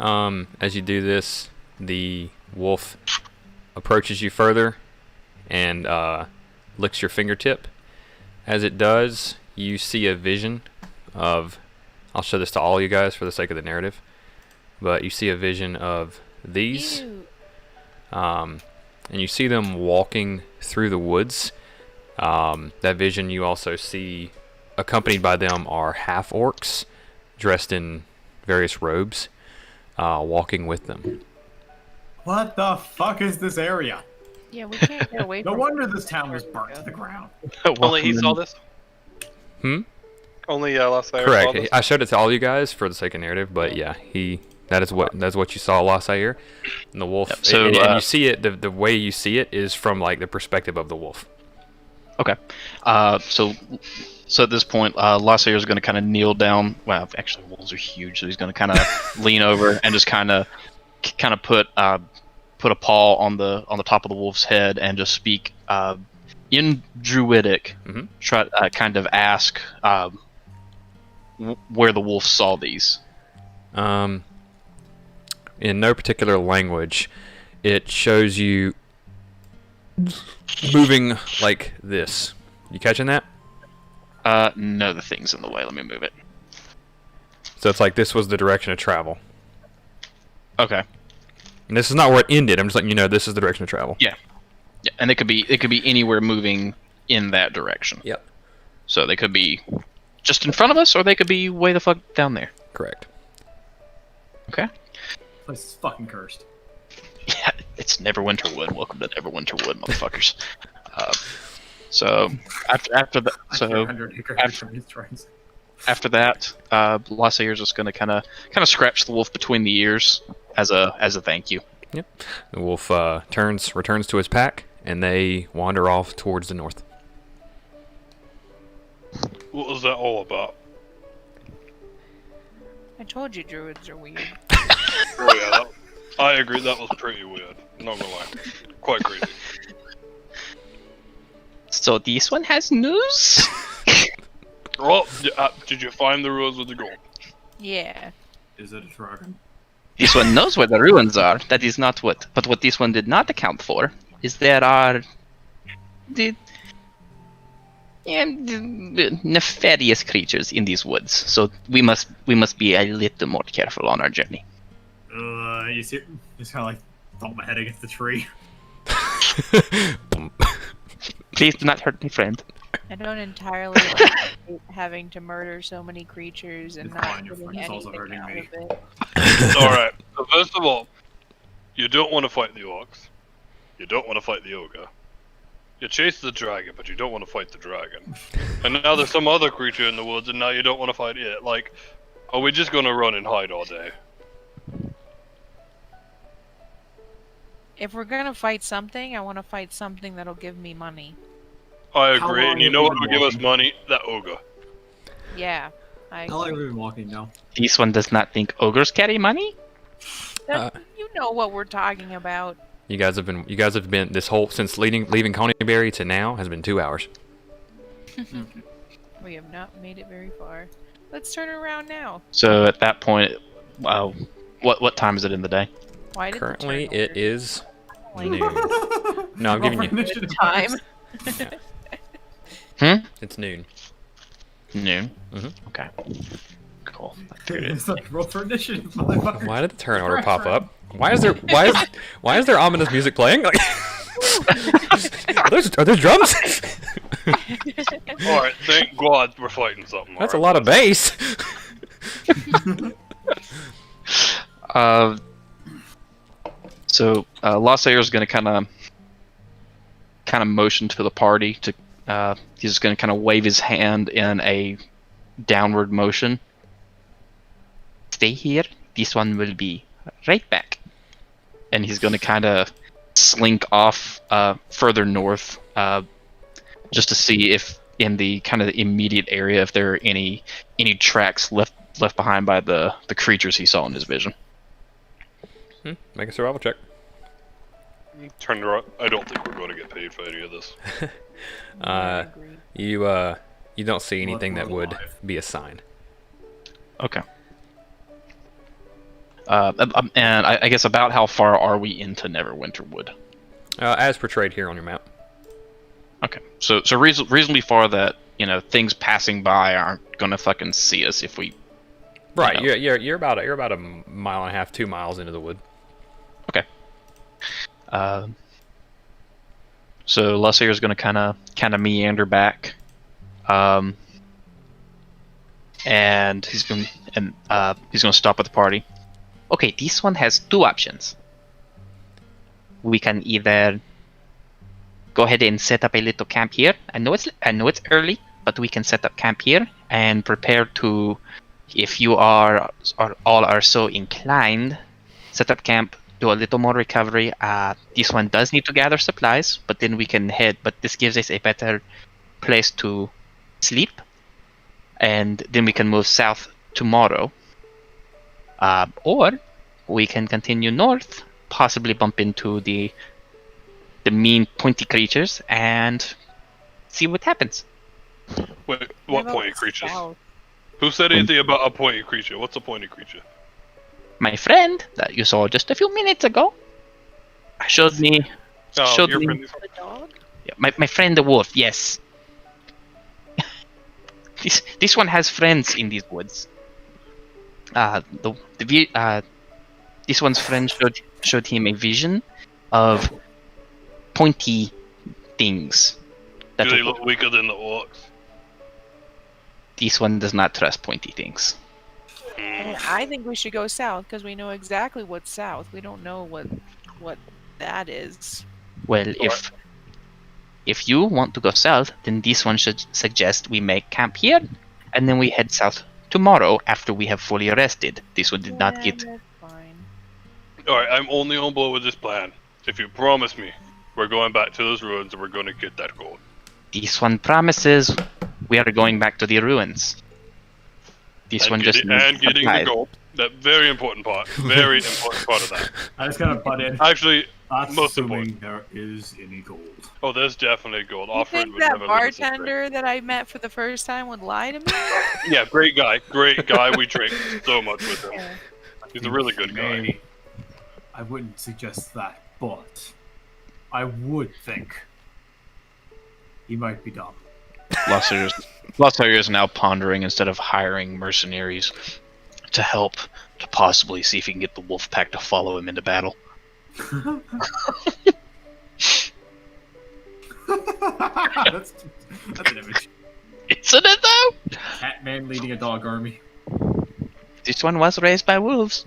As you do this, the wolf approaches you further and licks your fingertip. As it does, you see a vision of... I'll show this to all you guys for the sake of the narrative. But you see a vision of these. And you see them walking through the woods. That vision you also see, accompanied by them, are half-orcs dressed in various robes, walking with them. What the fuck is this area? Yeah, we can't get away No from wonder this town was burnt to the ground. Only he saw this? Only Lasair saw Correct. this? I showed it to all you guys for the sake of narrative, but yeah, that's what you saw, Lasair, and the wolf. Yep, so, and you see it. The way you see it is from like the perspective of the wolf. Okay. So at this point, Lasair is going to kind of kneel down. Well, actually, wolves are huge, so he's going to kind of lean over and just kind of put a paw on the top of the wolf's head and just speak in Druidic. Mm-hmm. Try kind of ask where the wolf saw these. In no particular language, it shows you moving like this. You catching that? No, the thing's in the way. Let me move it. So it's like this was the direction of travel. Okay. And this is not where it ended. I'm just letting you know this is the direction of travel. Yeah, and it could be anywhere moving in that direction. Yep. So they could be just in front of us, or they could be way the fuck down there. Correct. Okay. This place is fucking cursed. Yeah, it's Neverwinterwood. Welcome to Neverwinterwood, motherfuckers. So after that, I so hear 100 acres from these trains. after that, Lasair is just gonna kind of scratch the wolf between the ears as a thank you. Yep. The wolf returns to his pack, and they wander off towards the north. What was that all about? I told you druids are weird. Oh yeah, I agree. That was pretty weird. Not gonna lie, quite crazy. So this one has news. Well, did you find the ruins with the gold? Yeah. Is it a dragon? This one knows where the ruins are. That is not what. But what this one did not account for is there are the nefarious creatures in these woods. So we must be a little more careful on our journey. You see, just kind of like thump my head against the tree. Please do not hurt me, friend. I don't entirely like having to murder so many creatures and It's not fine, your getting friend is also anything hurting out me. of it. All right. So first of all, You don't want to fight the orcs. You don't want to fight the ogre. You chase the dragon, but you don't want to fight the dragon. And now there's some other creature in the woods, and now you don't want to fight it. Like, are we just gonna run and hide all day? If we're gonna fight something, I want to fight something that'll give me money. I How agree, long and you have know you what been will give us walking? money? That ogre. Yeah. I How long have we been walking now? This one does not think ogres carry money? You know what we're talking about. You guys have been this whole since leaving Coneyberry to now has been 2 hours. We have not made it very far. Let's turn around now. So at that point, what time is it in the day? Why did Currently, the turtle it is like noon. No, I'm giving you. Initiative time? It's noon. Noon. Mhm. Okay. Cool. I figured it. It's like roll for initiative, motherfucker. Why did the turn order pop up? Why is there ominous music playing? Like, are those drums? Alright, thank God we're fighting something. That's a lot of bass. So Los Air is going to kind of motion to the party to. He's just going to kind of wave his hand in a downward motion. Stay here. This one will be right back. And he's going to kind of slink off further north, just to see if in the kind of the immediate area if there are any tracks left behind by the creatures he saw in his vision. Make a survival check. Turn around. I don't think we're going to get paid for any of this. You don't see anything that would be a sign. Okay. And I guess about how far are we into Neverwinterwood? As portrayed here on your map. Okay, so reasonably far that things passing by aren't gonna fucking see us if we. Right, you're about a mile and a half, 2 miles into the wood. Okay. So Lussier is gonna kind of meander back, and he's gonna stop at the party. Okay, this one has two options. We can either go ahead and set up a little camp here. I know it's early, but we can set up camp here and prepare to, if you all are so inclined, set up camp, do a little more recovery. This one does need to gather supplies, but then we can head. But this gives us a better place to sleep, and then we can move south tomorrow. Or we can continue north, possibly bump into the mean pointy creatures and see what happens. Wait, what about pointy creatures? south? Who said anything about a pointy creature? What's a pointy creature? My friend that you saw just a few minutes ago showed me. Oh, showed your me friend. The dog? yeah, my friend the wolf. Yes. This one has friends in these woods. This one's friend showed him a vision of pointy things. Do they look weaker than the orcs? This one does not trust pointy things. And I think we should go south because we know exactly what's south. We don't know what that is. Well, if you want to go south, then this one should suggest we make camp here, and then we head south tomorrow after we have fully rested. This one did not get. That's fine. Alright, I'm only on board with this plan. If you promise me, we're going back to those ruins and we're going to get that gold. This one promises we are going back to the ruins. This And one just needs getting the supplies. gold. That very important part. Very important part of that. I just gotta butt in. Actually, That's most assuming there is any gold. oh, there's definitely gold. You Offering think would that never leave us astray. bartender that I met for the first time would lie to me? Yeah, great guy. Great guy. We drink so much with him. Yeah. He's a really good guy. Maybe. I wouldn't suggest that, but I would think he might be dumb. Losshair is now pondering instead of hiring mercenaries to help to possibly see if he can get the wolf pack to follow him into battle. that's an image. Isn't it though? Catman leading a dog army. This one was raised by wolves.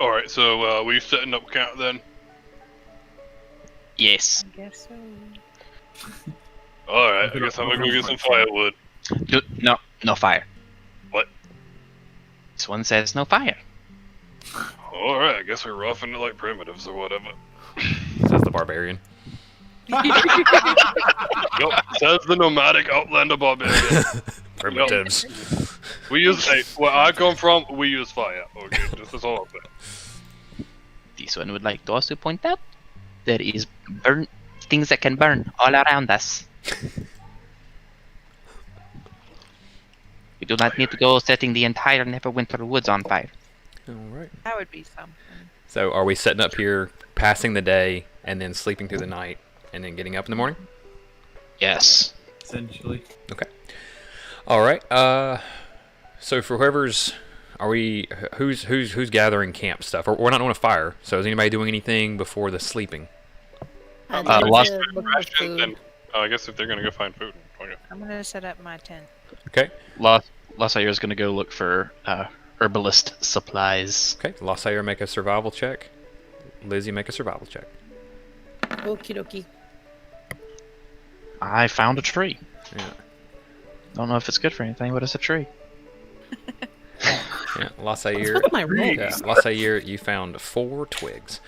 All right, so we setting up camp then? Yes. I guess so. All right, I guess I'm gonna go get some firewood. No fire. What? This one says no fire. All right, I guess we're roughing it like primitives or whatever. Says the barbarian. Yup, says the nomadic outlander barbarian. Primitives. We use where I come from, we use fire. Okay, this is all I'm saying. This one would like to also point out there is things that can burn all around us. We do not need to go setting the entire Neverwinter woods on fire. All right. That would be something. So are we setting up here, passing the day, and then sleeping through the night, and then getting up in the morning? Yes. Essentially. Okay. All right. So for whoever's, who's gathering camp stuff? Or we're not on a fire. So is anybody doing anything before the sleeping? I'd Uh, like lost to look for Rations food. and I guess if they're gonna go find food. Okay. I'm gonna set up my tent. Okay. Lasair is going to go look for herbalist supplies. Okay. Lasair, make a survival check. Lizzie, make a survival check. Okie dokie. I found a tree. Yeah. Don't know if it's good for anything, but it's a tree. Yeah. Lasair. Look at my roll. Yeah. Lasair, you found 4 twigs.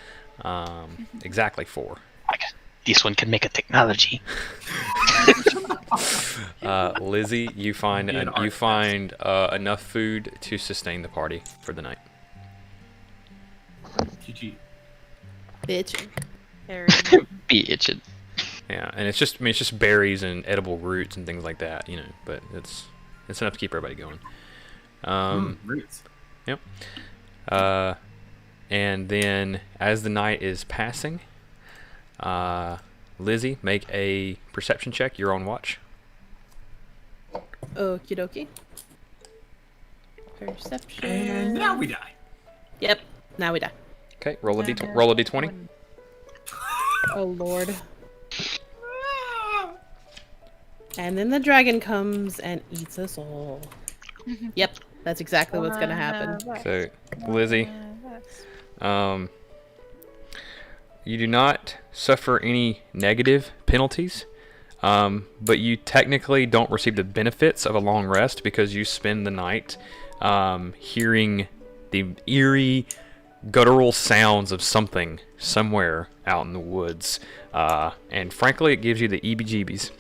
Exactly 4. This one can make a technology. Lizzie, you find Be an enough food to sustain the party for the night. GG. Bitch. There we go. Be itching. Yeah, and it's just berries and edible roots and things like that, but it's enough to keep everybody going. Roots. Yep. And then as the night is passing, Lizzie, make a perception check. You're on watch. Okie dokie. Perception. And now we die. Yep. Now we die. Okay, roll a d20. Oh lord. And then the dragon comes and eats us all. Yep, that's exactly what's gonna happen. So, Lizzie, you do not suffer any negative penalties, but you technically don't receive the benefits of a long rest because you spend the night hearing the eerie, guttural sounds of something somewhere out in the woods, and frankly, it gives you the EBGBs.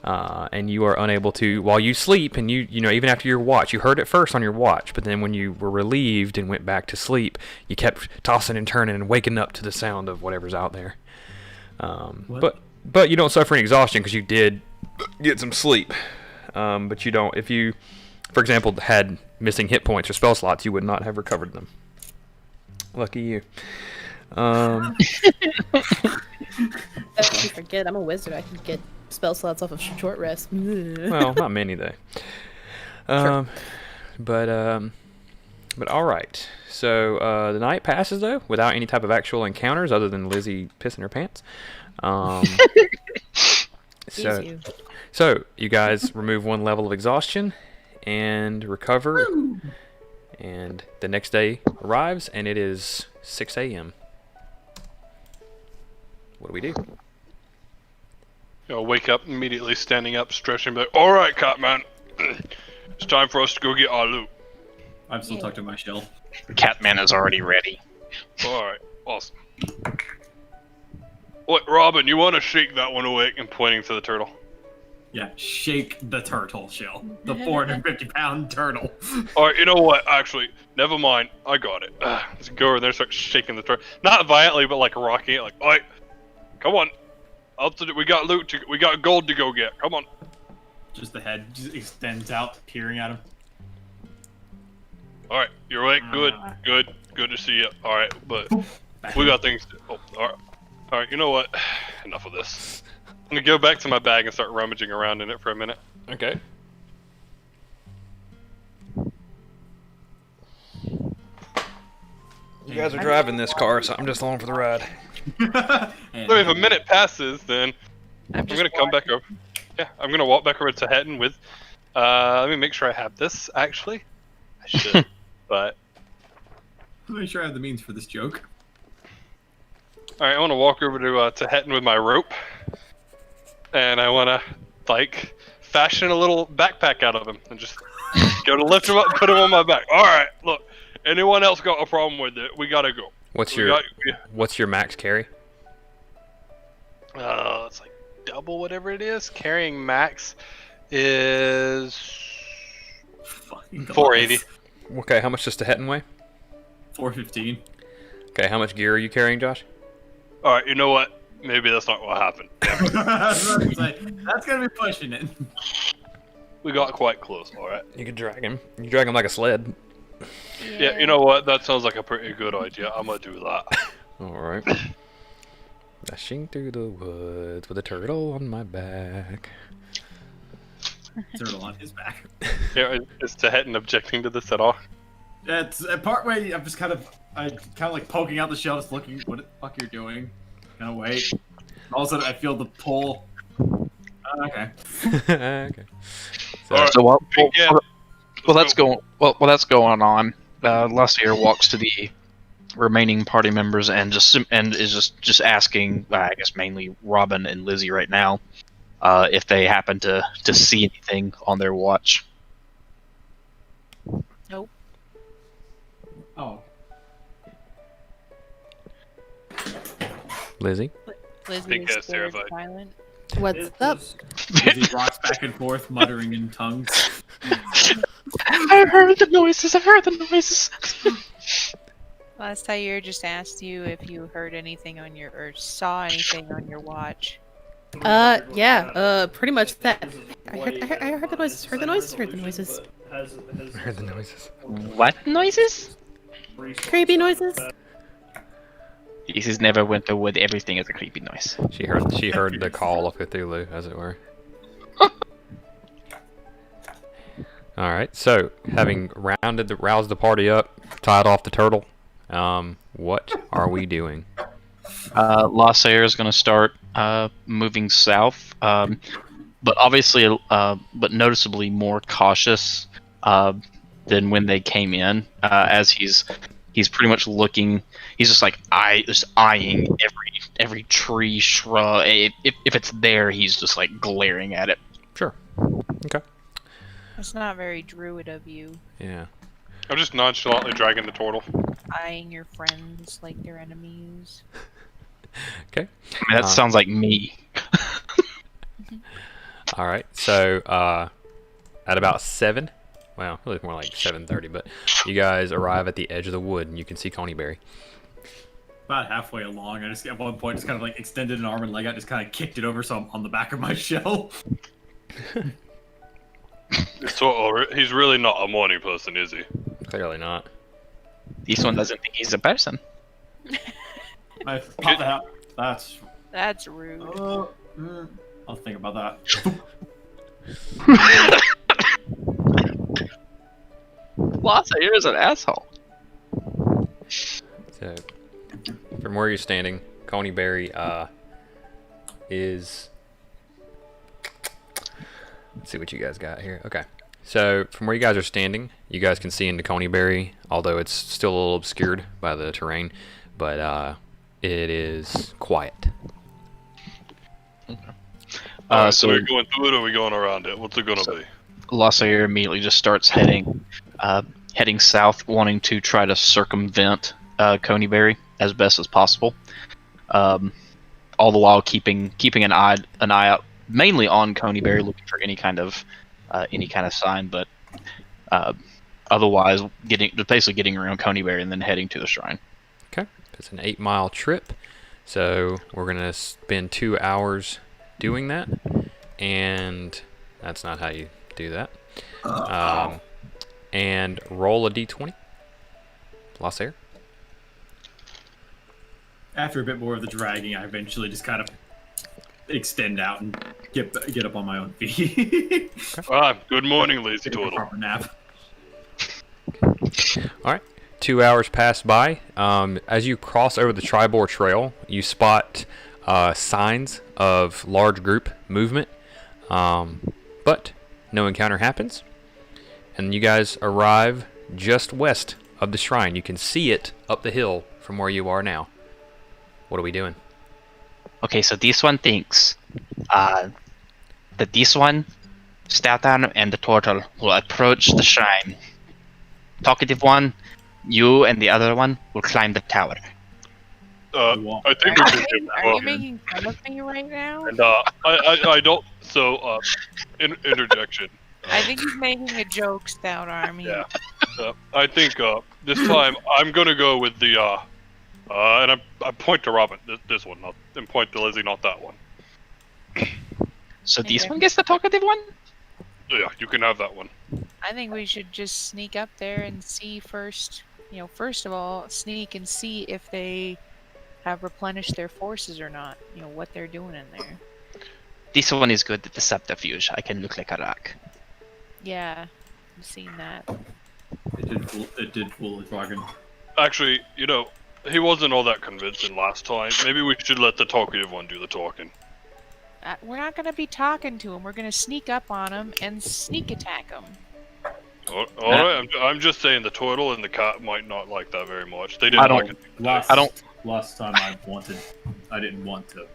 And you are unable to, while you sleep, and even after your watch, you heard it first on your watch, but then when you were relieved and went back to sleep, you kept tossing and turning and waking up to the sound of whatever's out there. But you don't suffer any exhaustion because you did get some sleep. But you don't, if you, for example, had missing hit points or spell slots, you would not have recovered them. Lucky you. Lest you forget, I'm a wizard. I can get spell slots off of short rest. Well, not many though. But all right. So the night passes though without any type of actual encounters other than Lizzie pissing her pants. So you guys remove 1 level of exhaustion and recover. And the next day arrives and it is 6 a.m. What do we do? Wake up immediately, standing up, stretching back. All right, Catman, it's time for us to go get our loot. I'm still tucked in my shell. Catman is already ready. All right, awesome. What, Robin? You want to shake that one awake? And pointing to the turtle. Yeah, shake the turtle shell. The 450-pound turtle. All right, you know what? Actually, never mind. I got it. Let's go over there and start shaking the turtle. Not violently, but like rocking it. Like, all right, come on. We got loot. We got gold to go get. Come on. Just the head just extends out, peering at him. All right, you're awake. Good to see you. All right, but we got things to. Oh, all right. You know what? Enough of this. I'm gonna go back to my bag and start rummaging around in it for a minute. Okay. You guys are driving this car, so I'm just along for the ride. So if a minute passes, then I'm gonna come back over. Yeah, I'm gonna walk back over to Hetton with. Let me make sure I have this. Actually, I should, but I'm not sure I have the means for this joke. All right, I want to walk over to Hetton with my rope, and I want to like fashion a little backpack out of him and just go to lift him up and put him on my back. All right, look. Anyone else got a problem with it? We gotta go. What's your max carry? It's like double whatever it is. Carrying max is 480. Okay, how much does the Hetton weigh? 415. Okay, how much gear are you carrying, Josh? All right, you know what? Maybe that's not what happened. That's gonna be pushing it. We got quite close. All right. You can drag him. You drag him like a sled. Yeah, you know what? That sounds like a pretty good idea. I'm gonna do that. Alright. Dashing through the woods with a turtle on my back. Turtle on his back. Yeah, is Hetton objecting to this at all? It's part way. I'm just kind of like poking out the shell, just looking what the fuck you're doing. Kind of wait. All of a sudden, I feel the pull. Okay. Okay. So while that's going on, Lussier walks to the remaining party members and is just asking, I guess mainly Robin and Lizzie right now, if they happen to see anything on their watch. Nope. Oh. Lizzie? Lizzie Big is ass scared, terrified. silent. What's up? Lizzie rocks back and forth, muttering in tongues. I've heard the noises. Last Tyre just asked you if you heard anything on your or saw anything on your watch. Yeah, pretty much that. I heard the noises, heard the noises. Heard the noises. What noises? Creepy noises. This has never went to wood. Everything is a creepy noise. She heard the call of Cthulhu, as it were. Alright, so having roused the party up, tied off the turtle, what are we doing? Lussier is going to start moving south, but obviously, but noticeably more cautious than when they came in, as he's pretty much looking. He's just like eyeing every tree, shrub. If it's there, he's just like glaring at it. Sure. Okay. That's not very druid of you. Yeah. I'm just nonchalantly dragging the turtle. Eyeing your friends like they're enemies. Okay. I mean, that sounds like me. Alright, so at about 7, well, really more like 7:30, but you guys arrive at the edge of the wood and you can see Coneyberry. About halfway along, I just at one point just kind of like extended an arm and leg out, just kind of kicked it over, so I'm on the back of my shell. He's really not a morning person, is he? Clearly not. This one doesn't think he's a person. I pop that out. That's rude. I'll think about that. Lussier is an asshole. So, from where you're standing, Coneyberry is... Let's see what you guys got here. Okay. So, from where you guys are standing, you guys can see into Coneyberry, although it's still a little obscured by the terrain, but it is quiet. So we're going through it or are we going around it? What's it gonna be? Lussier immediately just starts heading south, wanting to try to circumvent Coneyberry as best as possible. All the while keeping an eye out, mainly on Coneyberry, looking for any kind of sign, but otherwise basically getting around Coneyberry and then heading to the shrine. Okay. It's an 8-mile trip, so we're gonna spend 2 hours doing that, and that's not how you do that. And roll a d20. Lussier. After a bit more of the dragging, I eventually just kind of extend out and get up on my own feet. Good morning, lazy Take a turtle. proper nap. All right. 2 hours pass by. As you cross over the Tribor Trail, you spot signs of large group movement, but no encounter happens. And you guys arrive just west of the shrine. You can see it up the hill from where you are now. What are we doing? Okay, so this one thinks that this one, Statan and the turtle, will approach the shrine. Talkative one, you and the other one will climb the tower. I think we should do Are you making fun of me right now? And I don't. So interjection. I think he's making a joke, Stout Army. Yeah. I think this time I'm gonna go with the and I point to Robin. This one, not and point to Lizzie, not that one. So this Okay. one gets the talkative one? Yeah, you can have that one. I think we should just sneak up there and see first. You know, first of all, sneak and see if they have replenished their forces or not. You know, what they're doing in there. This one is good at the subterfuge. I can look like a rock. Yeah, I've seen that. It did fool the dragon. Actually, you know, he wasn't all that convincing last time. Maybe we should let the talkative one do the talking. We're not gonna be talking to him. We're gonna sneak up on him and sneak attack him. All right, I'm just saying the turtle and the cat might not like that very much. They didn't like it. Last time I didn't want to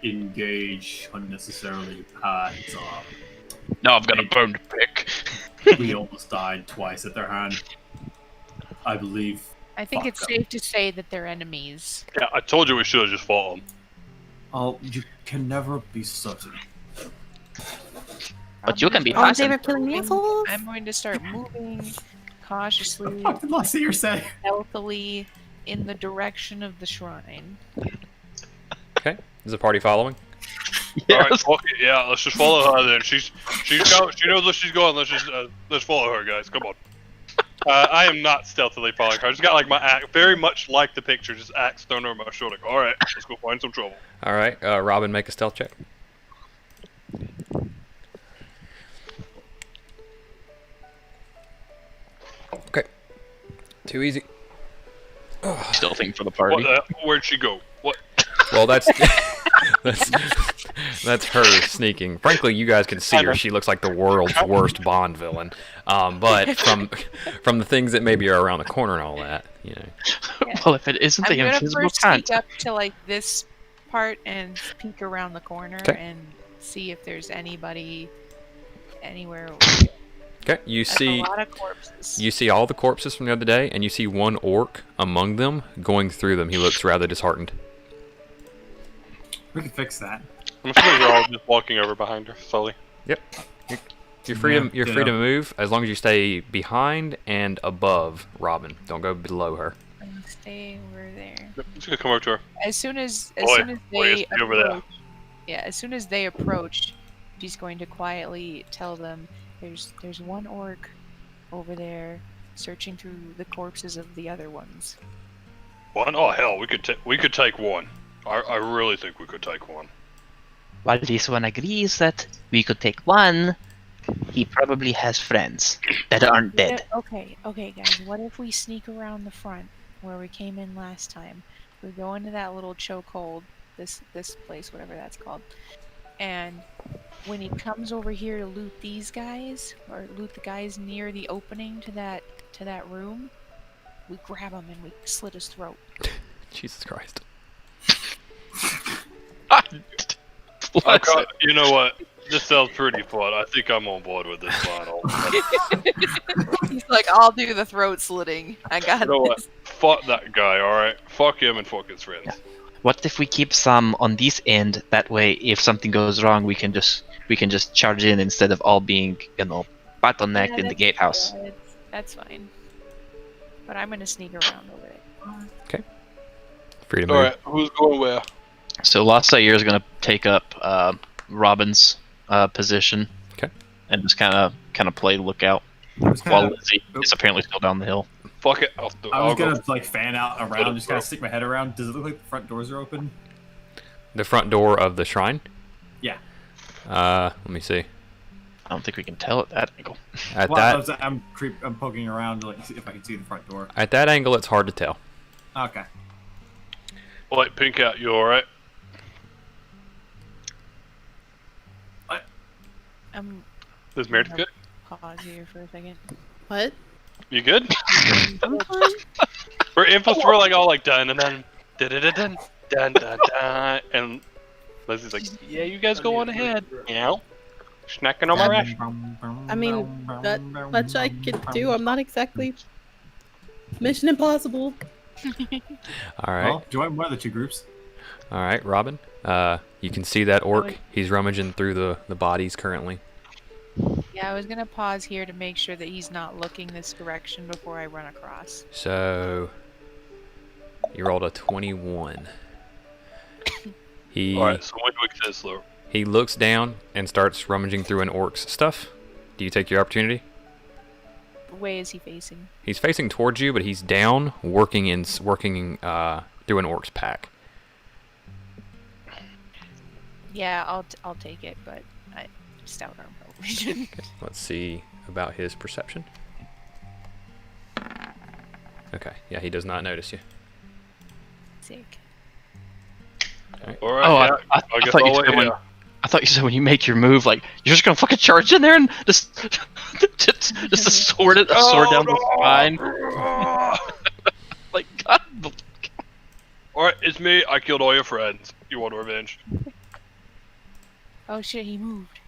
engage unnecessarily. No, I'm gonna burn the pick. We almost died twice at their hand. I believe. I think Fuck it's them. safe to say that they're enemies. Yeah, I told you we should have just fought him. Oh, you can never be certain. But you can be Oh, fast. they were killing the assholes. I'm going to start moving cautiously, What did last year say? stealthily in the direction of the shrine. Okay. Is the party following? All right, fuck it. Yeah, let's just follow her then. She knows where she's going. Let's follow her, guys. Come on. I am not stealthily following her. I just got like my axe, very much like the picture, just axe thrown over my shoulder. All right, let's go find some trouble. All right. Robin, make a stealth check. Okay. Too easy. Still think for the What party. where'd she go? What? Well, that's that's her sneaking. Frankly, you guys can see her. She looks like the world's worst Bond villain. But from the things that maybe are around the corner and all that, you know. Well, if it isn't I'm the gonna invisible first plant. sneak up to like this part and peek around the corner 'Kay. and see if there's anybody anywhere. Okay. You That's see. a lot of corpses. You see all the corpses from the other day, and you see one orc among them going through them. He looks rather disheartened. We can fix that. I'm assuming we're all just walking over behind her slowly. Yep. You're free Yeah, to you're free to ditto. move as long as you stay behind and above Robin. Don't go below her. And stay over there. Yep, just gonna come over to her. As soon as Boy, they stay over there. approach, yeah, as soon as they approach, she's going to quietly tell them, "There's one orc over there, searching through the corpses of the other ones." One? Oh hell, we could take one. I really think we could take one. While this one agrees that we could take one, he probably has friends that aren't dead. Okay, guys. What if we sneak around the front where we came in last time? We go into that little chokehold, this place, whatever that's called, and when he comes over here to loot these guys or loot the guys near the opening to that room, we grab him and we slit his throat. Jesus Christ. You know what? This sounds pretty fun. I think I'm on board with this final. He's like, "I'll do the throat slitting. I got You know what? this." Fuck that guy, alright? Fuck him and fuck his friends. What if we keep some on this end? That way, if something goes wrong, we can just charge in instead of all being, bottlenecked in the gatehouse. Yeah, that's fine. But I'm gonna sneak around over there. Free to move. Alright, who's going where? So Lassair is gonna take up Robin's position. Okay. And just kind of play lookout Was while kinda, Lizzie is apparently still down the hill. Fuck it, I was I'll go. gonna like fan out around, just kind of stick my head around. Does it look like the front doors are open? The front door of the shrine? Yeah. Let me see. I don't think we can tell at that angle. At Well, that I'm poking around to like see if I can see the front door. at that angle, it's hard to tell. Okay. Like, Pink Out, you alright? I'm Is Meredith good? pause here for a second. What? You good? I'm fine. We're like all like dun and then dun dun dun dun, and Leslie's like, yeah, you guys go on ahead. You know, snacking on my rash. I mean, that much I could do. I'm not exactly Mission Impossible. All right. Well, join one of the two groups. All right, Robin. You can see that orc. He's rummaging through the bodies currently. Yeah, I was gonna pause here to make sure that he's not looking this direction before I run across. So you rolled a 21. Alright, so when do we get this slow? He looks down and starts rummaging through an orc's stuff. Do you take your opportunity? What way is he facing? He's facing towards you, but he's down, working through an orc's pack. Yeah, I'll take it, but I stout arm vision. Let's see about his perception. Okay, yeah, he does not notice you. Sick. Alright, Oh, yeah, I guess thought I'll you wait said when, here. I thought you said when you make your move, like you're just gonna fucking charge in there and just just a sword down the spine. Like God. Alright, it's me. I killed all your friends. You want revenge? Oh shit, he moved.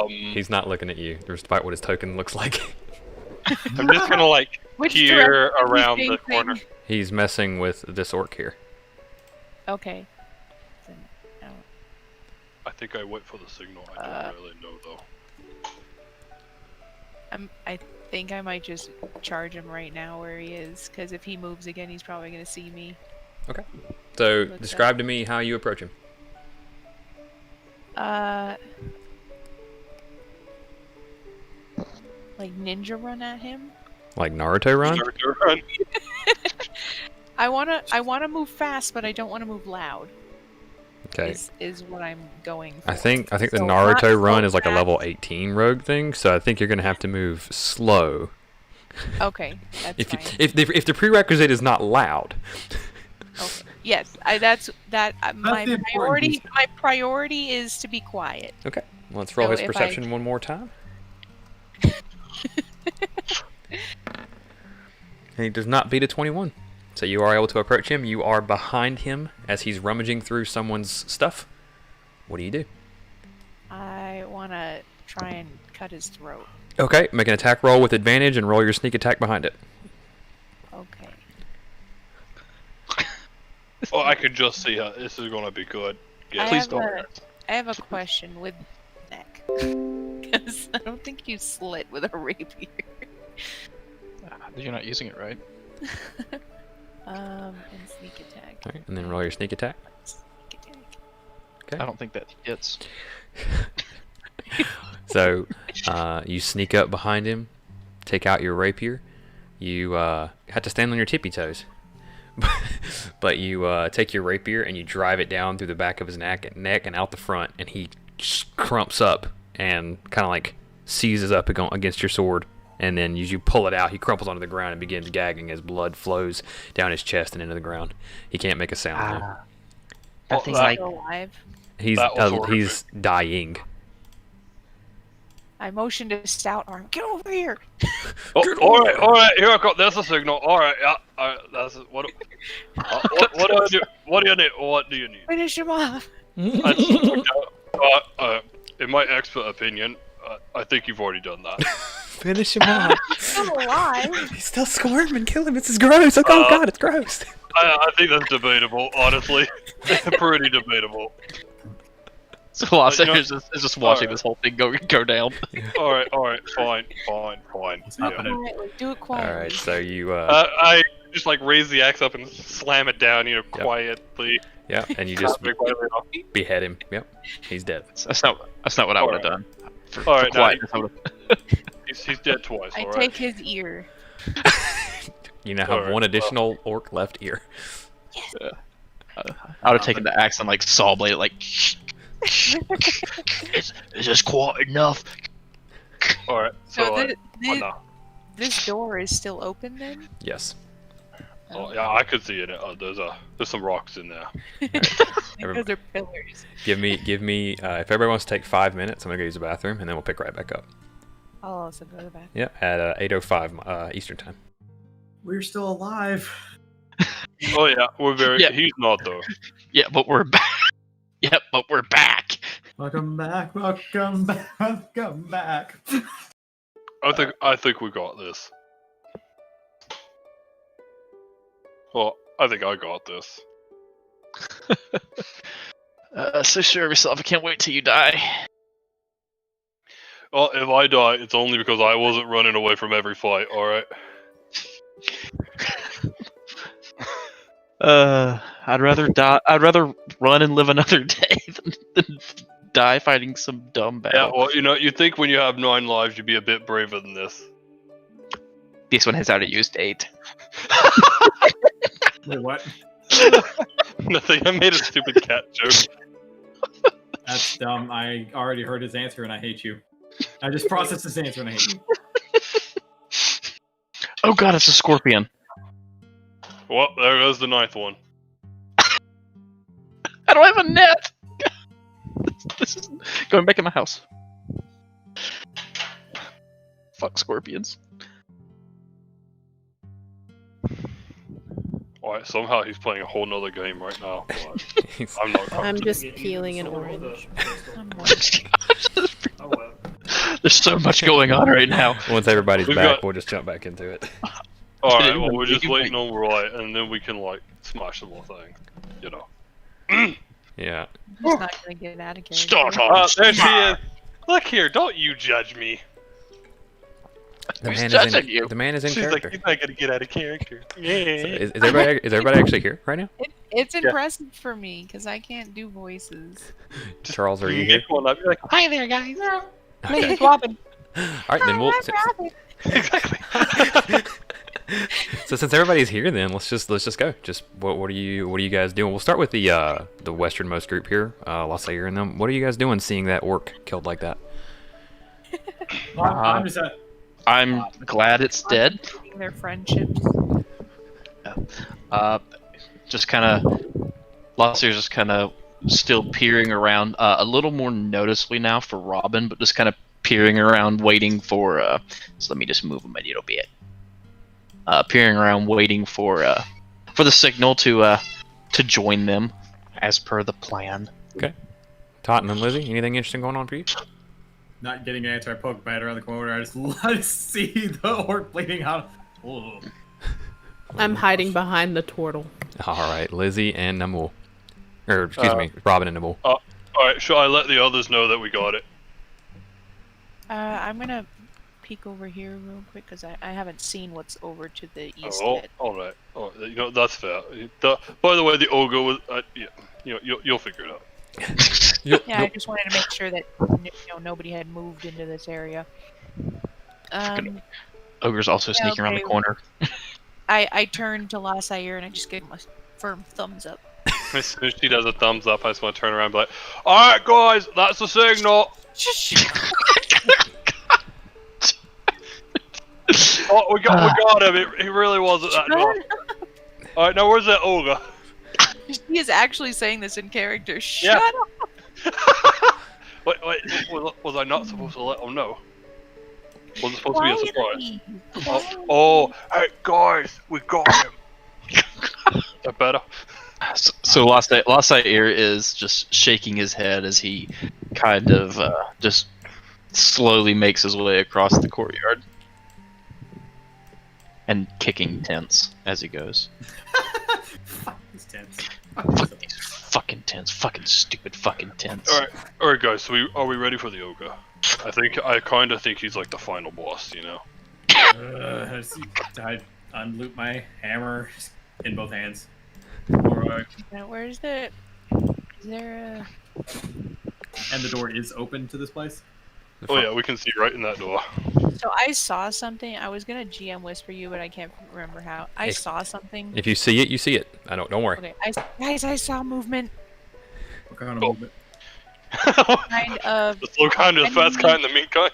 He's not looking at you, despite what his token looks like. I'm just gonna like Which peer direction is he around the facing? corner. He's messing with this orc here. Okay. Then, I think I went for the signal. I don't really know though. I think I might just charge him right now where he is, because if he moves again, he's probably gonna see me. Okay. So What's describe to me how you approach him. Like ninja run at him. Like Naruto run? Run. I wanna move fast, but I don't wanna move loud. Okay. Is what I'm going for. I think the So not Naruto run so is like a fast. level 18 rogue thing, so I think you're gonna have to move slow. Okay, that's If fine. if the prerequisite is not loud. Okay. Yes, my the important priority. piece. My priority is to be quiet. Okay. Let's roll So his if I- perception one more time. And he does not beat a 21. So you are able to approach him. You are behind him as he's rummaging through someone's stuff. What do you do? I wanna try and cut his throat. Okay, make an attack roll with advantage and roll your sneak attack behind it. Okay. Oh, I could just see how this is gonna be good. I Please have don't. I have a question with neck. Because I don't think you slit with a rapier. You're not using it right. And sneak attack. All right, and then roll your sneak attack. Sneak attack. Okay. I don't think that hits. So you sneak up behind him, take out your rapier. You have to stand on your tippy toes. But you take your rapier and you drive it down through the back of his neck and out the front, and he crumps up and kind of like seizes up against your sword. And then as you pull it out, he crumples onto the ground and begins gagging as blood flows down his chest and into the ground. He can't make a sound. though. I think that- like Still alive. He's That was horrific. he's dying. I motioned to stout arm. Get over here. Oh, all right. Here I got. There's a signal. All right. Yeah. That's what. What do I do? What do you need? What do you need? Finish him off. In my expert opinion, I think you've already done that. Finish him off. Still alive. He's still squirming. Kill him. This is gross. Oh God, it's gross. I think that's debatable. Honestly, pretty debatable. So Velocity you know- is just watching this whole thing go down. All right. Fine. What's Yeah. happening? Quietly. Do it quietly. All right, so you I just like raise the axe up and slam it down, quietly. yeah, and you just Quietly enough. behead him. Yep, he's dead. That's not what I would have done. For, All right, now quietness, I would've- He's dead twice. I All take right. his ear. You now have Alright, one additional orc left ear. I would have taken the axe and like saw blade it, like. is this quite enough? All right. So So, thi- what thi- now? this door is still open then? Yes. Oh, yeah, I could see it. There's some rocks in there. Those are pillars. Give me. If everybody wants to take 5 minutes, I'm gonna go use the bathroom, and then we'll pick right back up. I'll also go to the back. Yeah, at 8:05 Eastern time. We're still alive. Oh yeah, we're very. Yeah. He's not though. Yeah, but we're back. Yep, but we're back. Welcome back. Welcome back. Welcome back. I think we got this. Well, I think I got this. So sure of yourself. I can't wait till you die. Well, if I die, it's only because I wasn't running away from every fight. All right. I'd rather die. I'd rather run and live another day than die fighting some dumb Yeah. battle. Well, you think when you have 9 lives, you'd be a bit braver than this. This one has already used 8. Wait, what? Nothing. I made a stupid cat joke. That's dumb. I already heard his answer and I hate you. I just processed his answer and I hate you. Oh god, it's a scorpion. Well, there goes the 9th one. I don't have a net. This is going back in my house. Fuck scorpions. Alright, somehow he's playing a whole nother game right now. But I'm not. I'm just peeling an orange. Oh well. There's so much going on right now. Once everybody's We've back, got- we'll just jump back into it. Alright, well, we're just waiting on Roy, and then we can, like, smash some more things. You know. Yeah. I'm just not gonna get out of character. Start on. There she is! Look here, don't you judge me. The Who's man, judging you? the man is in She's character. like, he's not gonna get out of character. So Yeah. is everybody actually here right now? It's impressive for me because I can't do voices. Charles, are you You here? get one up, you're like, Hi there, guys. My Okay. name's Robin. All right, then we'll. exactly. So since everybody's here, then let's just go. Just what are you guys doing? We'll start with the westernmost group here, Lasair and them. What are you guys doing, seeing that orc killed like that? I'm just I'm glad it's dead. Their friendships. Just kind of, Lassier's just kind of still peering around, a little more noticeably now for Robin, but just kind of peering around, waiting for. So let me just move him a little bit. Peering around, waiting for the signal to join them, as per the plan. Totten and Lizzie, anything interesting going on for you? not getting an answer. I poke my head around the corner. I just see the orc bleeding out. Oh. I'm hiding behind the turtle. All right, Lizzie and Namul. Or, excuse me, Robin and Namul. Alright, should I let the others know that we got it? I'm gonna peek over here real quick because I haven't seen what's over to the east Oh, yet. alright. Oh, you know, that's fair. By the way, the ogre was... yeah, you'll figure it out. Yeah, I just wanted to make sure that nobody had moved into this area. Ogre's also sneaking around the okay. corner. I turn to Lasair and I just give him a firm thumbs up. As soon as she does a thumbs up, I just want to turn around and be like, alright guys, that's the signal! Oh, we got him. He really wasn't that good. Alright, now where's that ogre? He is actually saying this in character. Shut Yeah. up! Wait, was I not supposed to let him know? Was it supposed to be a surprise? Oh, hey guys, we got him. Is that better? So Lasair is just shaking his head as he kind of just slowly makes his way across the courtyard. And kicking tents as he goes. Fuck these tents. Fuck these fucking tents. Fucking stupid fucing tents. Alright guys, so are we ready for the ogre? I kinda think he's like the final boss, you know? I unloop my hammer in both hands. Alright. Now, where's the... Is there a... And the door is open to this place? Oh yeah, we can see right in that door. So I saw something. I was gonna GM whisper you, but I can't remember how. I saw something. If you see it, you see it. Don't worry. Okay, guys, I saw movement. What kind of movement? Kind of The slow kind, the fast kind, the meat kind.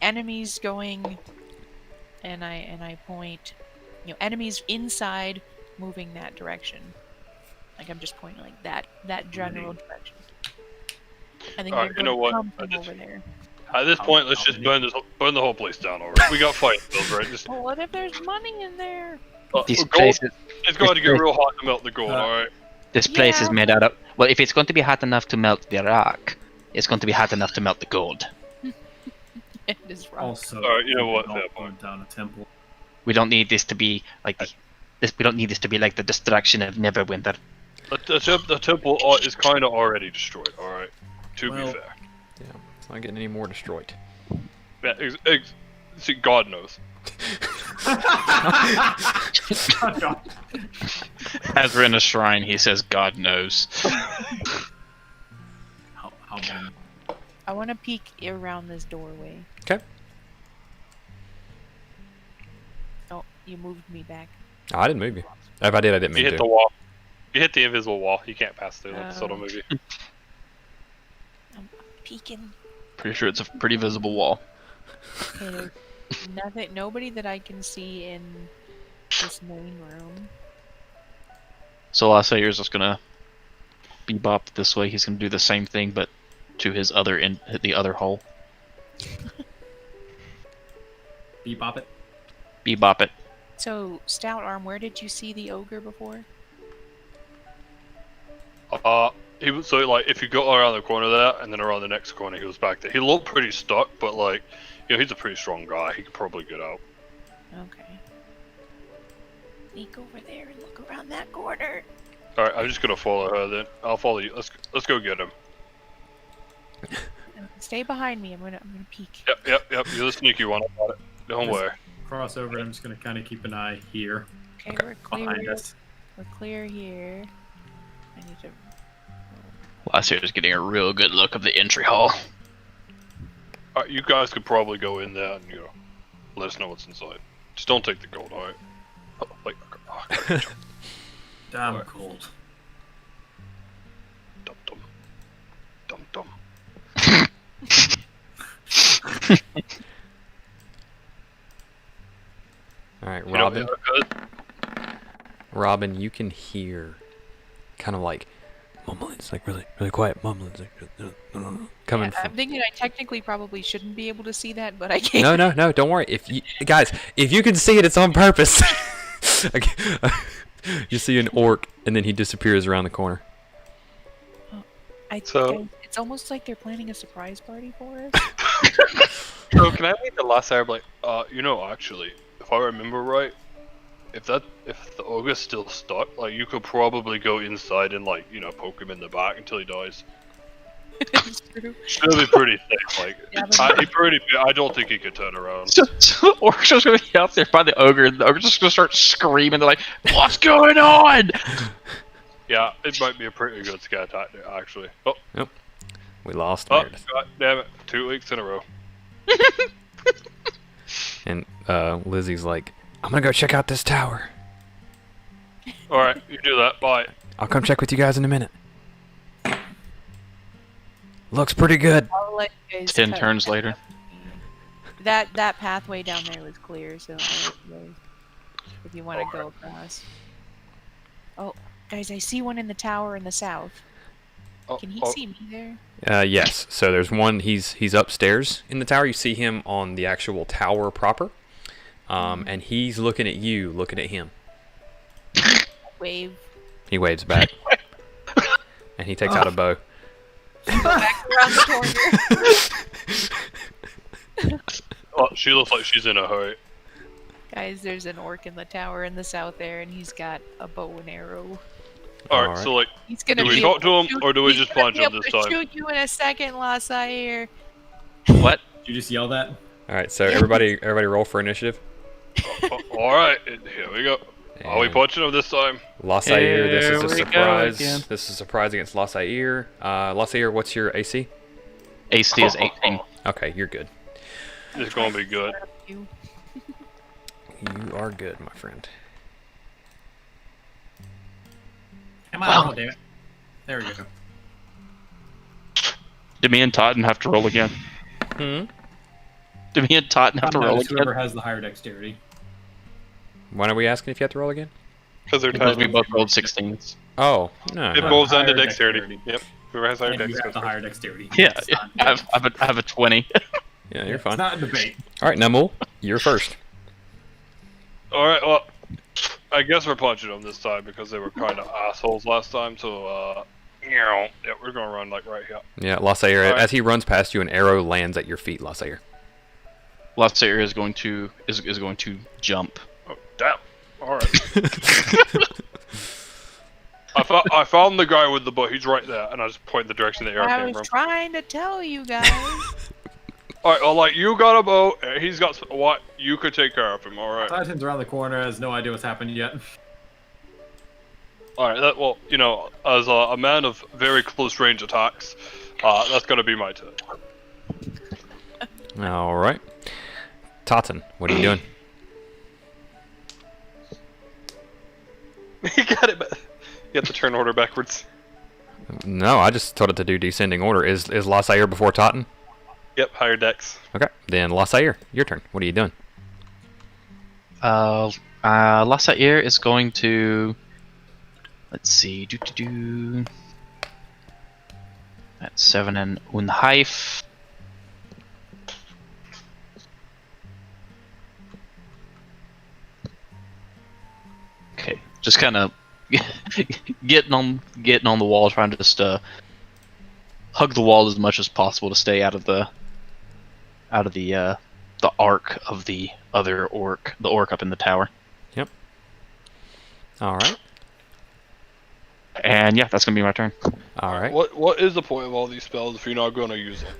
enemies going, and I point. Enemies inside, moving that direction. Like I'm just pointing like that general direction. I think Alright, they're you know going what? to come from over there. At this point, let's just burn the whole place down. Already, we got fire bills, right? Just Well, what if there's money in there? These gold. places, It's going to get real hot to melt the gold. All right. this place is Yeah. made out of. Well, if it's going to be hot enough to melt the rock, it's going to be hot enough to melt the gold. It is wrong. Also, Alright, you know what, don't fair burn point. down a temple. We don't need this to be like this. We don't need this to be like the destruction of Neverwinter. The temple is kind of already destroyed. All right. To Well- be fair. Yeah, it's not getting any more destroyed. Yeah, see, God knows. As we're in a shrine, he says, "God knows." How many? I want to peek around this doorway. Okay. Oh, you moved me back. Oh, I didn't move you. If I did, I didn't You mean hit to. the wall. You hit the invisible wall. You can't pass through. Like the Soto Oh. movie. I'm peeking. Pretty sure it's a pretty visible wall. Okay, there's nothing, nobody that I can see in this main room. So Lasayer's just gonna bebop this way. He's gonna do the same thing, but to his other end, the other hole. Bebop it. Bebop it. So, Stout Arm, where did you see the ogre before? He was so like if you go around the corner there and then around the next corner, he was back there. He looked pretty stuck, but like, you know, he's a pretty strong guy. He could probably get out. Okay. Sneak over there and look around that corner. All right, I'm just gonna follow her then. I'll follow you. Let's go get him. Stay behind me. I'm gonna peek. Yep. You're the sneaky one about it. Don't Yes. worry. Crossover. I'm just gonna kind of keep an eye here Okay, we're behind clear. us. We're clear here. I need to. Lasayer's getting a real good look of the entry hall. All right, you guys could probably go in there and let us know what's inside. Just don't take the gold, all right? Oh, wait. Okay. Damn Alright. cold. Dum dum. Dum dum. All right, You know, Robin. good. Robin, you can hear kind of like mumblings, like really, really quiet mumblings, like, coming I'm from. thinking I technically probably shouldn't be able to see that, but I can't. No, don't worry. If you guys, if you can see it, it's on purpose. Okay. You see an orc, and then he disappears around the corner. It's almost like they're planning a surprise party for us. So can I make the last hour like, actually, if I remember right, if the ogre's still stuck, like you could probably go inside and poke him in the back until he dies. It's true. It'll be pretty safe. Like, Yeah, but- I don't think he could turn around. So Orc's just gonna be out there by the ogre, and the ogre's just gonna start screaming. They're like, "What's going on?" Yeah, it might be a pretty good scare tactic, actually. Oh, We lost oh, Meredith. god damn it! 2 weeks in a row. And Lizzie's like, I'm gonna go check out this tower. All right, you do that. Bye. I'll come check with you guys in a minute. Looks pretty good. I'll let you guys 10 cut- turns later. That pathway down there was clear, so I'll let you guys, if you want to go across. Oh, guys, I see one in the tower in the south. Oh, Can he oh, see me there? Yes. So there's one. He's upstairs in the tower. You see him on the actual tower proper, and he's looking at you, looking at him. Wave. He waves back, and he takes out a bow. Go back around the corner. Oh, she looks like she's in a hurry. Guys, there's an orc in the tower in the south there, and he's got a bow and arrow. All right, Alright. so He's gonna do we be talk able to him shoot- or do we he's just gonna punch be him able this to time? Shoot you in a second, Lasair. What? Did you just yell that? All right. So everybody roll for initiative. All right, here we go. Are we And punching him this time? Lassair, this Here is a we go surprise. again. This is a surprise against Lassair. Lassair, what's your AC? AC is 18. Okay, you're good. It's gonna be good. You. You are good, my friend. Come on, oh, damn it. There we go. Did me and Totten have to roll again? Hmm. Did me and Totten have to roll Notice whoever again? has the higher dexterity. Why are we asking if you have to roll again? Because they're Because we tied. both rolled 16s. Oh, no. It no. boils down to Higher dexterity. dexterity. Yep. Whoever has higher And you dexterity. have the higher dexterity. Yeah, It's yeah. not- I have a 20. Yeah, you're It's fine. not a debate. All right, Namul, you're first. All right, well, I guess we're punching them this time because they were kind of assholes last time. So, yeah, we're gonna run like right here. Yeah, Lassair, All right. as he runs past you, an arrow lands at your feet, Lassair. Lassair is going to jump. Oh, damn. All right. I found the guy with the bow. He's right there, and I just point in the direction the arrow I came was from. trying to tell you guys. All right, well, like you got a bow, he's got what? You could take care of him. All right. Titan's around the corner, has no idea what's happened yet. All right. Well, you know, as a man of very close range attacks, that's gonna be my turn. All right. Totten, what are you doing? You got it. You have to turn order backwards. No, I just told it to do descending order. Is Lassair before Totten? Yep, higher decks. Okay, then Lassair, your turn. What are you doing? Lassair is going to. Let's see. That's 7 and half. Okay, just kind of getting on the wall, trying to just hug the wall as much as possible to stay out of the arc of the other orc, the orc up in the tower. Yep. All right. And yeah, that's gonna be my turn. All right. What is the point of all these spells if you're not gonna use them?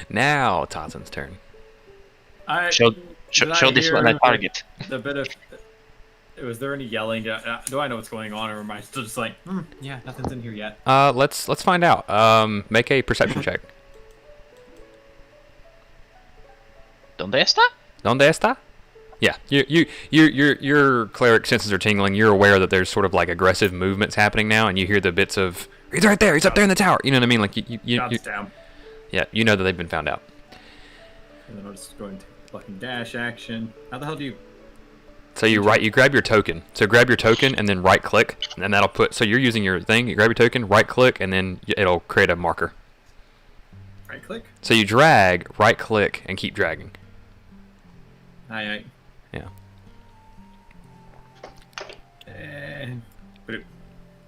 Now Totten's turn. Show Did I this hear one I target. The bit of. Was there any yelling? Do I know what's going on, or am I still just like, yeah, nothing's in here yet? Let's find out. Make a perception check. ¿Dónde está? ¿Dónde está? Yeah, your cleric senses are tingling. You're aware that there's sort of like aggressive movements happening now, and you hear the bits of he's right there, he's up there in the tower. You know what I mean? Like you Down. yeah, you know that they've been found out. And then I'm just going to fucking dash action. How the hell do you? So you grab your token. So grab your token and then right click, and then that'll put. So you're using your thing. You grab your token, right click, and then it'll create a marker. Right click? So you drag, right click, and keep dragging. Aye. Yeah. And. Boop.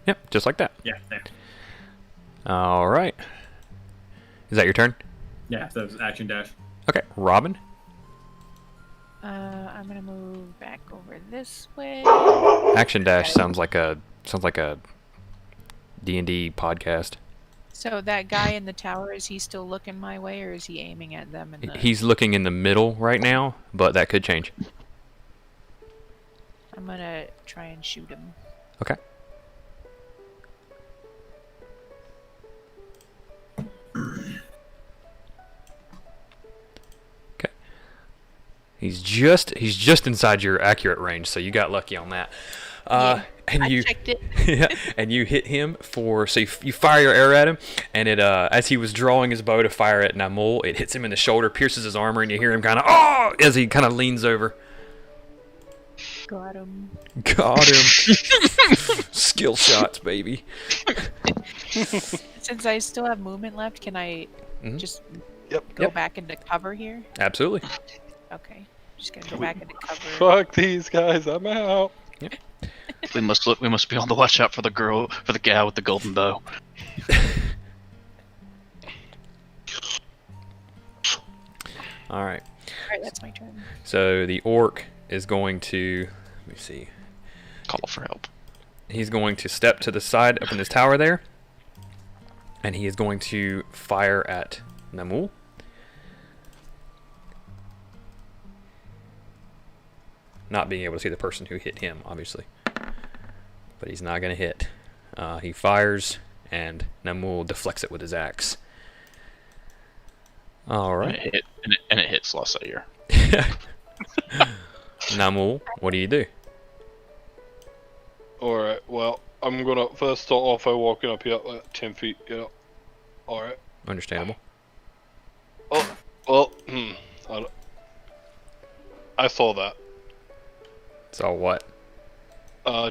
Yep, just like that. Yeah, there. All right. Is that your turn? Yeah, so it's action dash. Okay, Robin. I'm gonna move back over this way. Action dash sounds like a D&D podcast. So that guy in the tower, is he still looking my way, or is he aiming at them? In the... He's looking in the middle right now, but that could change. I'm gonna try and shoot him. Okay. Okay. He's just inside your accurate range, so you got lucky on that. Yeah, and I you checked it. yeah, and you hit him for so you fire your arrow at him, and it as he was drawing his bow to fire at Namul, it hits him in the shoulder, pierces his armor, and you hear him kind of as he kind of leans over. Got him. Got him. Skill shots, baby. Since I still have movement left, can I just go back into cover here? Absolutely. Okay, just gonna go back into cover. Fuck these guys, I'm out. Yep. We must be on the watch out for the gal with the golden bow. All right. Alright, that's my turn. So the orc is going to let me see. Call for help. He's going to step to the side up in this tower there, and he is going to fire at Namul. Not being able to see the person who hit him, obviously. But he's not going to hit. He fires, and Namul deflects it with his axe. All right. And it hits Lassair. Namul, what do you do? Alright, well, I'm gonna first start off by walking up here like 10 feet, you know. Alright. Understandable. Oh, well, I saw that. So what?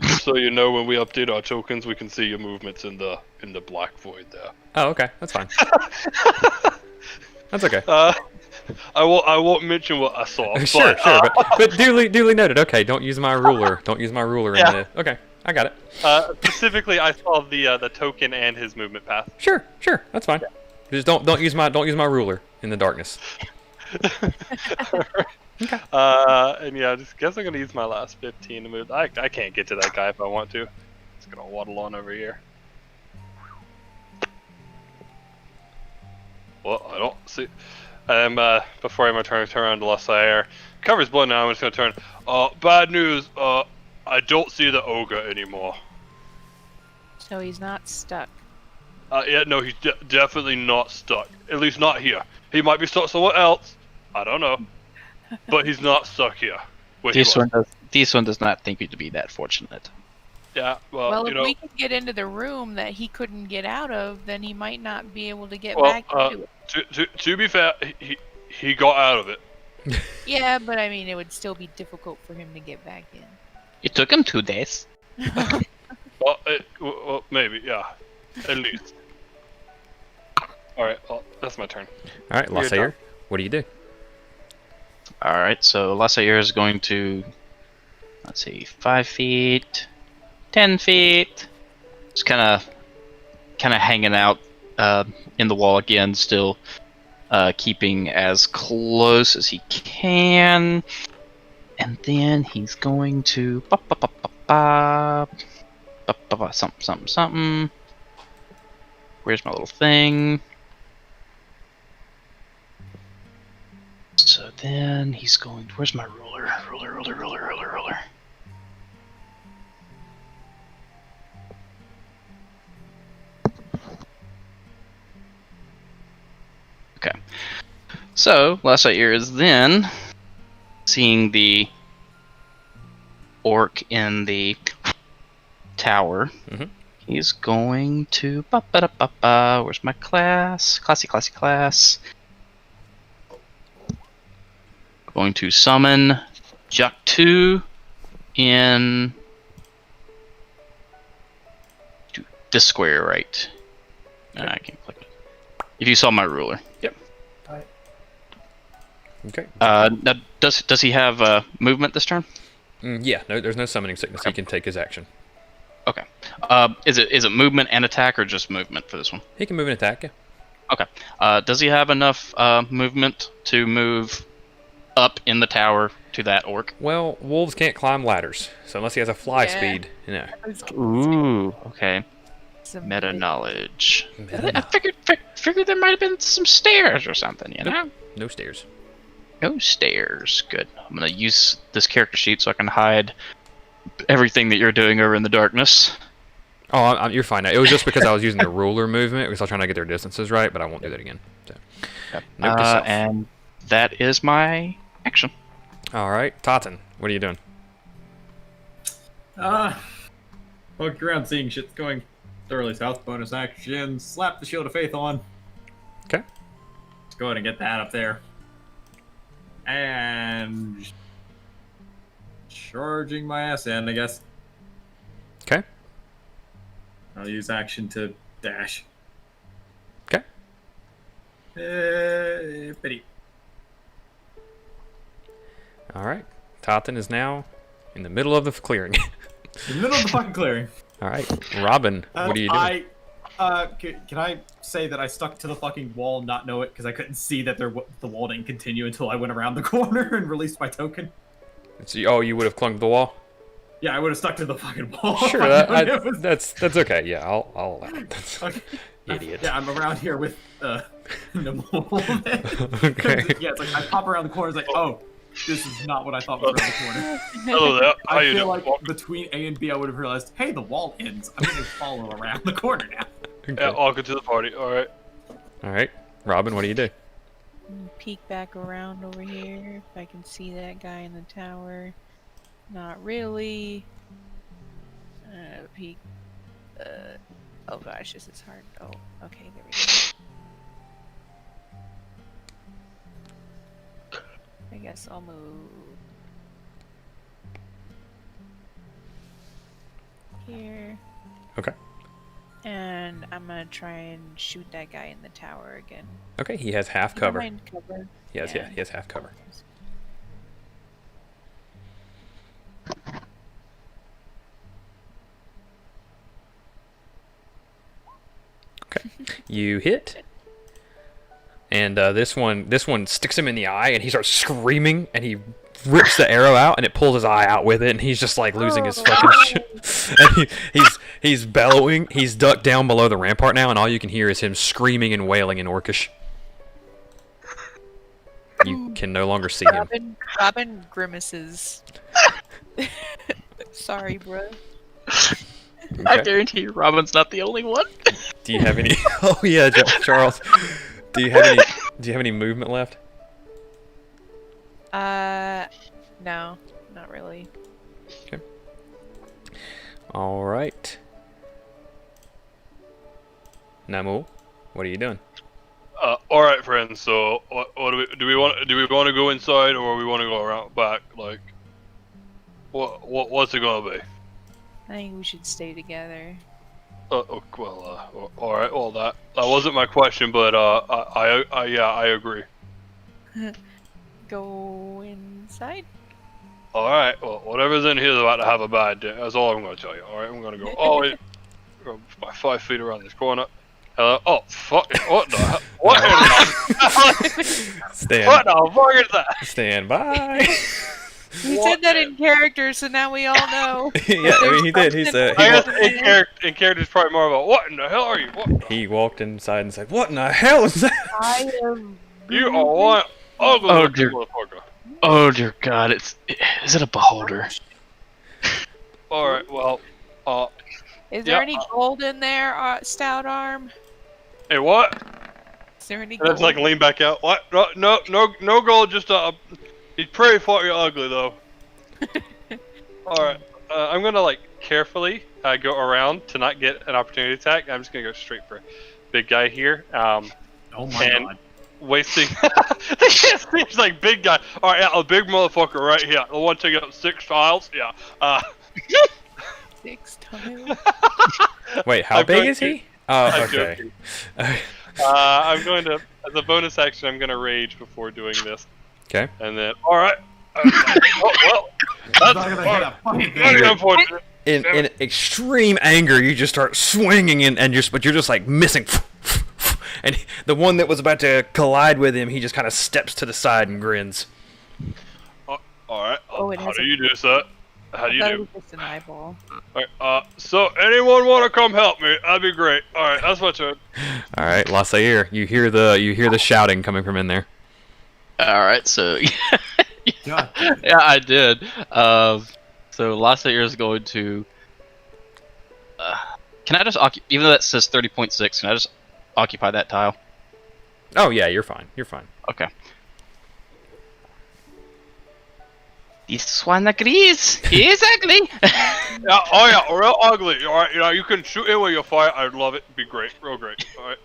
Just so you know, when we update our tokens, we can see your movements in the black void there. Oh, okay. That's fine. That's okay. I won't mention what I saw. Sure, but, sure, but duly noted. Okay, don't use my ruler. Don't use my ruler in the. Okay, I got it. Specifically, I saw the token and his movement path. Sure, that's fine. Just don't use my ruler in the darkness. And yeah, I just guess I'm gonna use my last 15 to move. I can't get to that guy if I want to. Just gonna waddle on over here. Well, I don't see. Before I turn around to Lasair. Cover's blood now. I'm just gonna turn. Bad news. I don't see the ogre anymore. So he's not stuck. Yeah, no, he's definitely not stuck. At least not here. He might be stuck somewhere else. I don't know. But he's not stuck here. This one does not think you to be that fortunate. Yeah, Well, you if know. we could get into the room that he couldn't get out of, then he might not be able to get Well, back into it. to be fair, he got out of it. Yeah, but I mean, it would still be difficult for him to get back in. It took him 2 days. Well, maybe, yeah. At least. Alright, well, that's my turn. All right, Lasair, what do you do? Alright, so Lasair is going to, let's see, 5 feet, 10 feet. Just kind of hanging out in the wall again, still keeping as close as he can. And then he's going to something. Where's my little thing? So then he's going. Where's my ruler? Ruler. Okay. So Lasair is then seeing the orc in the tower. Mm-hmm. He's going to where's my class? Classy. Going to summon Jaktu in this square, right? I can't click it. If you saw my ruler. Yep. Okay. Now, does he have movement this turn? Yeah. No, there's no summoning sickness. He can take his action. Okay. Is it movement and attack or just movement for this one? He can move and attack. Yeah. Okay. Does he have enough movement to move up in the tower to that orc? Well, wolves can't climb ladders, so unless he has a fly speed, you know. Ooh. Okay. Meta knowledge. I figured there might have been some stairs or something, you know? No stairs. No stairs. Good. I'm gonna use this character sheet so I can hide everything that you're doing over in the darkness. Oh, you're fine now. It was just because I was using the ruler movement because I was trying to get their distances right, but I won't do that again. So, note to self. And that is my action. All right, Totten, what are you doing? Poke around, seeing shit's going thoroughly south. Bonus action, slap the Shield of Faith on. Okay. Let's go ahead and get that up there. And charging my ass in, I guess. Okay. I'll use action to dash. Okay. Pity. All right, Totten is now in the middle of the clearing. In the middle of the fucking clearing. All right, Robin, what are you doing? Can I say that I stuck to the fucking wall, not know it, because I couldn't see that the wall didn't continue until I went around the corner and released my token? Oh, you would have clung to the wall? Yeah, I would have stuck to the fucking wall. Sure, that's okay. Yeah, I'll allow it. That's okay. Idiot. Yeah, I'm around here with Nimble. Okay. Yeah, it's like I pop around the corner, it's like, oh, this is not what I thought was around the corner. Hello there. How I you feel doing? like between A and B, I would have realized, hey, the wall ends. I'm gonna follow around the corner now. Okay. Yeah, welcome to the party. Alright. All right, Robin, what do you do? Peek back around over here if I can see that guy in the tower. Not really. Peek. Oh gosh, this is hard. Oh, okay, there we go. I guess I'll move here. Okay. And I'm gonna try and shoot that guy in the tower again. Okay, he has half You don't cover. mind cover? He has, yeah, he has half cover. Okay, you hit, and this one sticks him in the eye, and he starts screaming, and he rips the arrow out, and it pulls his eye out with it, and he's just like losing his fucking shit. And he's bellowing. He's ducked down below the rampart now, and all you can hear is him screaming and wailing in Orcish. You can no longer see him. Robin grimaces. Sorry, bro. I Okay. guarantee you, Robin's not the only one. Do you have any? Oh yeah, Charles. Do you have any movement left? No, not really. Okay. All right. Namu, what are you doing? All right, friends. So, what do we want to go inside, or we want to go around back? Like, what's it gonna be? I think we should stay together. All right. Well, that wasn't my question, but I agree. Go inside. All right. Well, whatever's in here is about to have a bad day. That's all I'm gonna tell you. All right. I'm gonna go all the way by 5 feet around this corner. Hello. Oh, fuck! What the hell? What the Stand fuck is that? stand by. He said that in character, so now we all know. Yeah, I mean he did. He said I guess in character is probably more about what in the hell are you? What? he walked inside and said, "What in the hell is that?" I am. You are one ugly Oh, looking dear. motherfucker. Oh dear God! Is it a beholder? All right. Well. Is there Yeah. any gold in there, Stout Arm? Hey, what? Is there any And I gold? just like lean back out. What? No gold. Just he's pretty fucking ugly though. All right. I'm gonna like carefully go around to not get an opportunity attack. I'm just gonna go straight for big guy here. Oh my And- god. Wasting. He's like big guy. All right, yeah, a big motherfucker right here. The one taking up 6 tiles. Yeah. 6 times. Wait, how I'm big going is to- he? Oh, I'm okay. joking. I'm going to, as a bonus action, I'm going to rage before doing this. Okay. And then, all right. Oh well, I'm that's not gonna hit a fucking very thing. unfortunate. In extreme anger, you just start swinging but you're just like missing. And the one that was about to collide with him, he just kind of steps to the side and grins. All right. Oh, it How has do a- you do, sir? How do you That do? was just an eyeball. All right. So anyone want to come help me? That'd be great. All right, that's my turn. All right, Lasair, you hear the shouting coming from in there. All right, so God. yeah, I did. So Lasair is going to. Can I just even though that says 30.6, can I just occupy that tile? Oh yeah, you're fine. You're fine. Okay. This one agrees. He is ugly. Yeah. Oh yeah. Real ugly. All right. You know, you can shoot him when you fire. I'd love it. It'd be great. Real great. All right.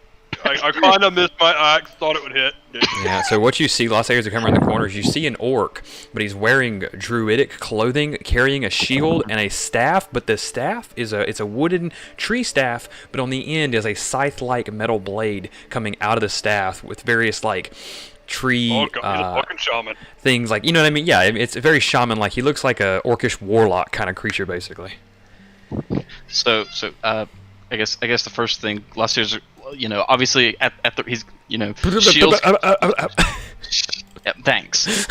I kind of missed my axe. Thought it would hit. Didn't. Yeah, so what you see, Lasair, as you come around the corners, you see an orc, but he's wearing druidic clothing, carrying a shield and a staff, but the staff it's a wooden tree staff, but on the end is a scythe-like metal blade coming out of the staff with various like tree Oh god, he's a fucking shaman. things like, you know what I mean? Yeah, it's very shaman-like. He looks like a orcish warlock kind of creature, basically. So I guess the first thing Lasair's, obviously at the he's shield. Yeah, thanks.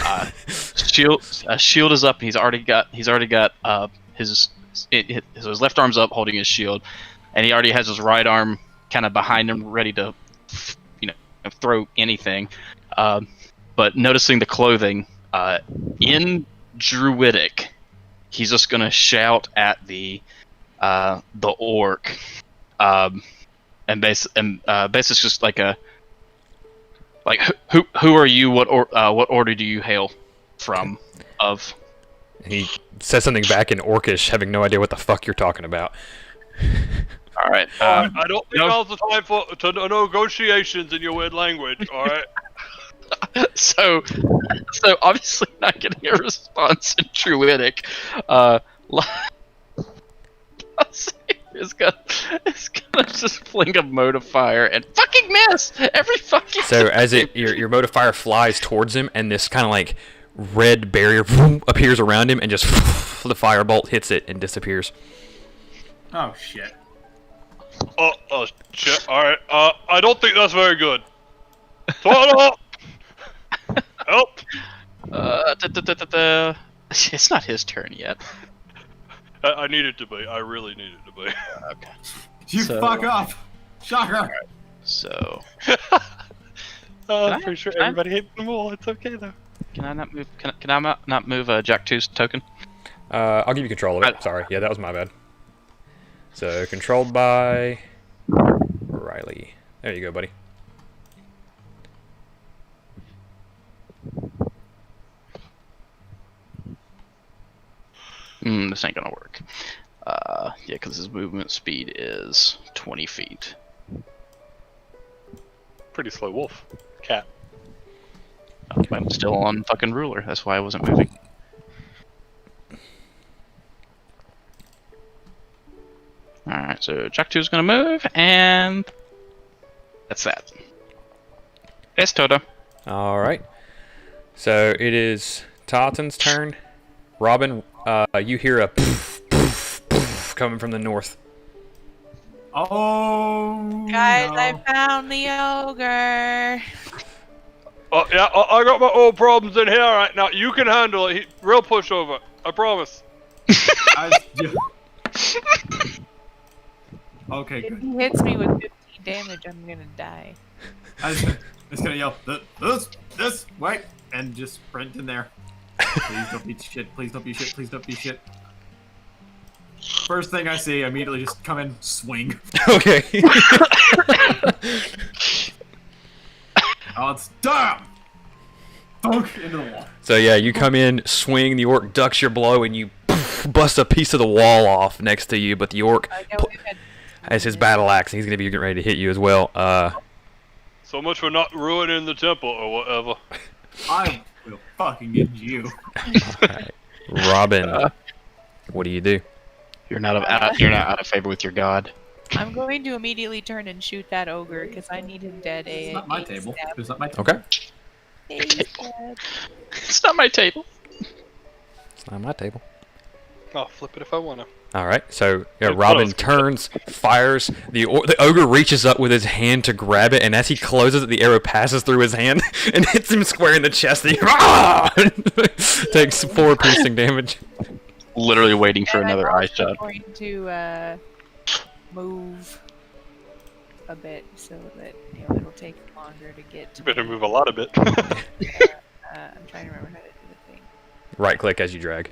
Shield is up. He's already got his left arm's up holding his shield, and he already has his right arm kind of behind him, ready to throw anything. But noticing the clothing in Druidic, he's just gonna shout at the orc, and basically just like who are you? What order do you hail from? Of He says something back in orcish, having no idea what the fuck you're talking about. all right. I don't think no. now's the time for negotiations in your weird language. All right. So obviously not getting a response in Druidic. It's got Let's just fling a mode of fire and fucking miss every fucking. So as your mode of fire flies towards him, and this kind of like red barrier appears around him, and just the firebolt hits it and disappears. Oh shit. Oh shit. Alright, I don't think that's very good. Help! It's not his turn yet. I need it to be. I really need it to be. Okay. You So- fuck up! Shocker! So I'm I- pretty sure can I- everybody hates them all. It's okay though. can I not move? Can I not move Jack 2's token? I'll give you control of it. Sorry. Yeah, that was my bad. So, controlled by Riley. There you go, buddy. This ain't gonna work. Yeah, because his movement speed is 20 feet. Pretty slow wolf. Cat. I'm still on fucking ruler. That's why I wasn't moving. Alright, so Jack 2 is gonna move, and that's that. It's Toto. Alright. So, it is Tartan's turn. Robin, you hear a poof, poof, poof coming from the north. Oh Guys, no. I found the ogre. Oh yeah, I got my own problems in here right now. You can handle it. Real pushover. I promise. Okay, If good. he hits me with 15 damage, I'm gonna die. I was gonna yell, this, wait, and just sprint in there. Please don't be shit, please don't be shit, please don't be shit. First thing I see, I immediately just come in, swing. Okay. Oh, it's damn! Dunk into the wall. So yeah, you come in, swing, the orc ducks your blow, and you bust a piece of the wall off next to you, but the orc I know we've had has his battle axe, and he's going to be getting ready to hit you as well. So much for not ruining the temple or whatever. I will fucking get you. Robin, what do you do? You're not out of favor with your god. I'm going to immediately turn and shoot that ogre because I need him dead. It's not my table. ASAP. It's not my table. Okay. ASAP. It's not my table. It's not my table. I'll flip it if I wanna. All right, so yeah, Good Robin close. turns, fires. The ogre reaches up with his hand to grab it, and as he closes it, the arrow passes through his hand and hits him square in the chest. And he takes 4 piercing damage. Literally waiting for And another I'm eye also shot. going to move a bit so that it'll take longer to get to You better me. move a lot of it. I'm trying to remember how to do the thing. Right click as you drag.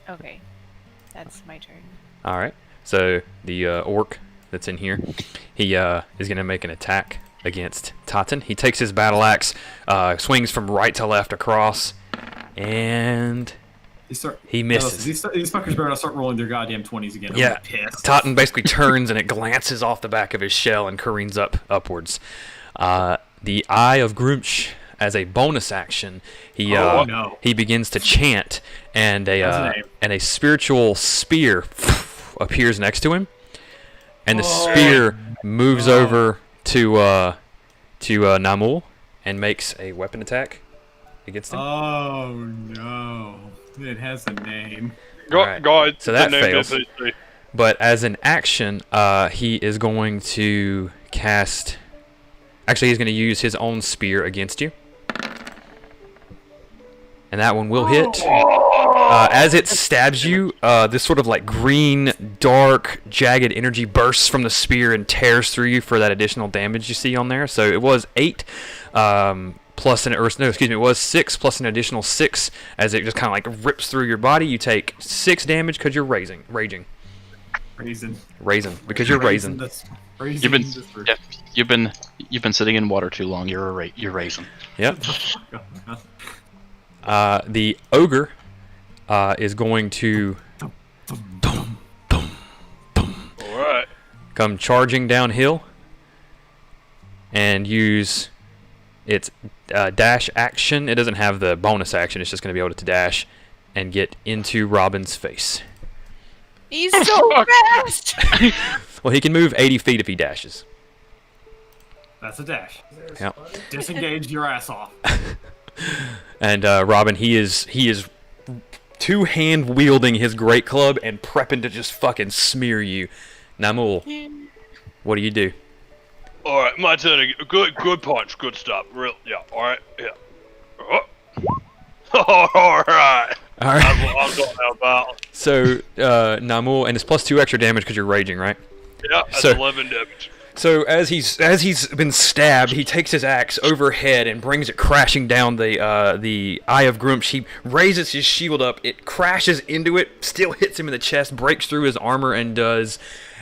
Okay, that's my turn. All right, so the orc that's in here, he is going to make an attack against Totten. He takes his battle axe, swings from right to left across, and he misses. These fuckers better not start rolling their goddamn 20s again. I'm Yeah, pissed. Totten basically turns and it glances off the back of his shell and careens upwards. The Eye of Grunch, as a bonus action, he no. he begins to chant, and That's a name. a spiritual spear appears next to him, and the spear moves over to Namul and makes a weapon attack against him. Oh no. It has a name. Alright, God, so that the name fails. is- But as an action, he is going to cast. Actually, he's going to use his own spear against you. And that one will hit. As it stabs you, this sort of like green, dark, jagged energy bursts from the spear and tears through you for that additional damage you see on there. So it was 8 plus an, or no, excuse me, it was 6 plus an additional 6 as it just kind of like rips through your body. You take 6 damage because you're raging. Raisin. Because you're raisin. You've been sitting in water too long. You're raisin. Yep. The ogre is going to Alright. come charging downhill and use its dash action. It doesn't have the bonus action. It's just going to be able to dash and get into Robin's face. He's so fast! Well, he can move 80 feet if he dashes. That's a dash. Yep. Disengage your ass off. And Robin, he is two-hand wielding his great club and prepping to just fucking smear you. Namul, what do you do? All right, my turn. Good punch. Good stuff. Real. Yeah. All right. Yeah. All right. All right. I've got that about. So, Namul, and it's plus 2 extra damage because you're raging, right? Yeah, that's So- 11 damage. So as he's been stabbed, he takes his axe overhead and brings it crashing down the Eye of Grumsh. He raises his shield up. It crashes into it, still hits him in the chest, breaks through his armor, and does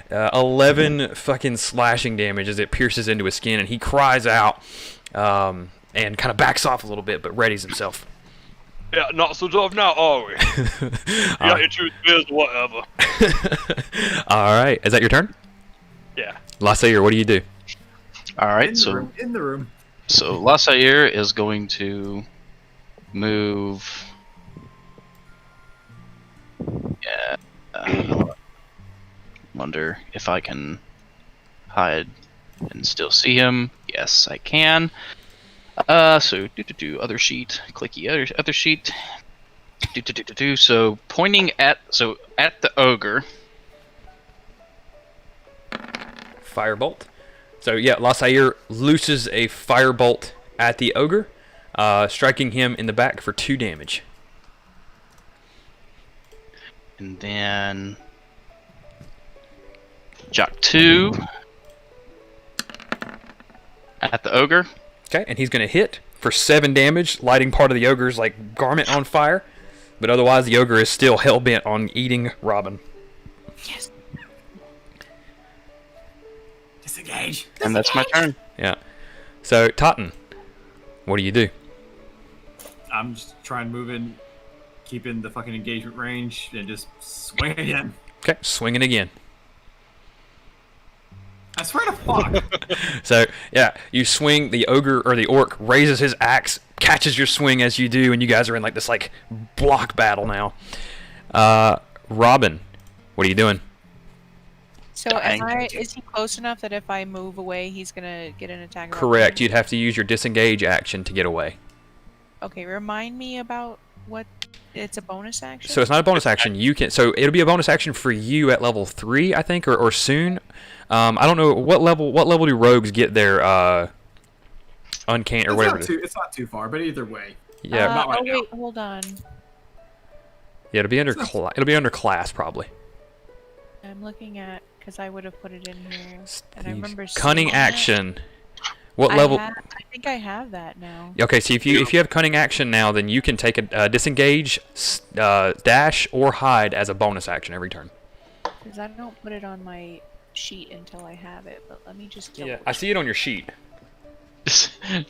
11 fucking slashing damage as it pierces into his skin. And he cries out and kind of backs off a little bit, but readies himself. Yeah, not so tough now, are we? You got your truth is whatever. All right, is that your turn? Yeah. Lasair, what do you do? All right, In the room. so Lasair is going to move. Yeah. Wonder if I can hide and still see him. Yes, I can. So other sheet, clicky other sheet. So pointing at the ogre. Firebolt. So yeah, Lasair looses a firebolt at the ogre, striking him in the back for 2 damage. And then Jock 2 at the ogre. Okay, and he's going to hit for 7 damage, lighting part of the ogre's like garment on fire. But otherwise, the ogre is still hell bent on eating Robin. Yes. Disengage. And that's my turn. Yeah. So Totten, what do you do? I'm just trying to move in, keep in the fucking engagement range, and just swing again. Okay, swinging again. I swear to fuck. So yeah, you swing. The ogre or the orc raises his axe, catches your swing as you do, and you guys are in like this like block battle now. Robin, what are you doing? So is he close enough that if I move away, he's gonna get an attack? Correct. You'd have to use your disengage action to get away. Okay, remind me about what it's a bonus action. So it's not a bonus action. You can. So it'll be a bonus action for you at level 3, I think, or soon. I don't know what level. What level do rogues get their uncanny or whatever? It's not too far, but either way. Yeah. not right now. Wait, hold on. Yeah, it'll be under it'll be under class probably. I'm looking at because I would have put it in here, and I remember Cunning seeing action. What level? I think I have that now. Okay, so if you have cunning action now, then you can take a disengage, dash, or hide as a bonus action every turn. Because I don't put it on my sheet until I have it, but let me just Yeah, I see it on your sheet.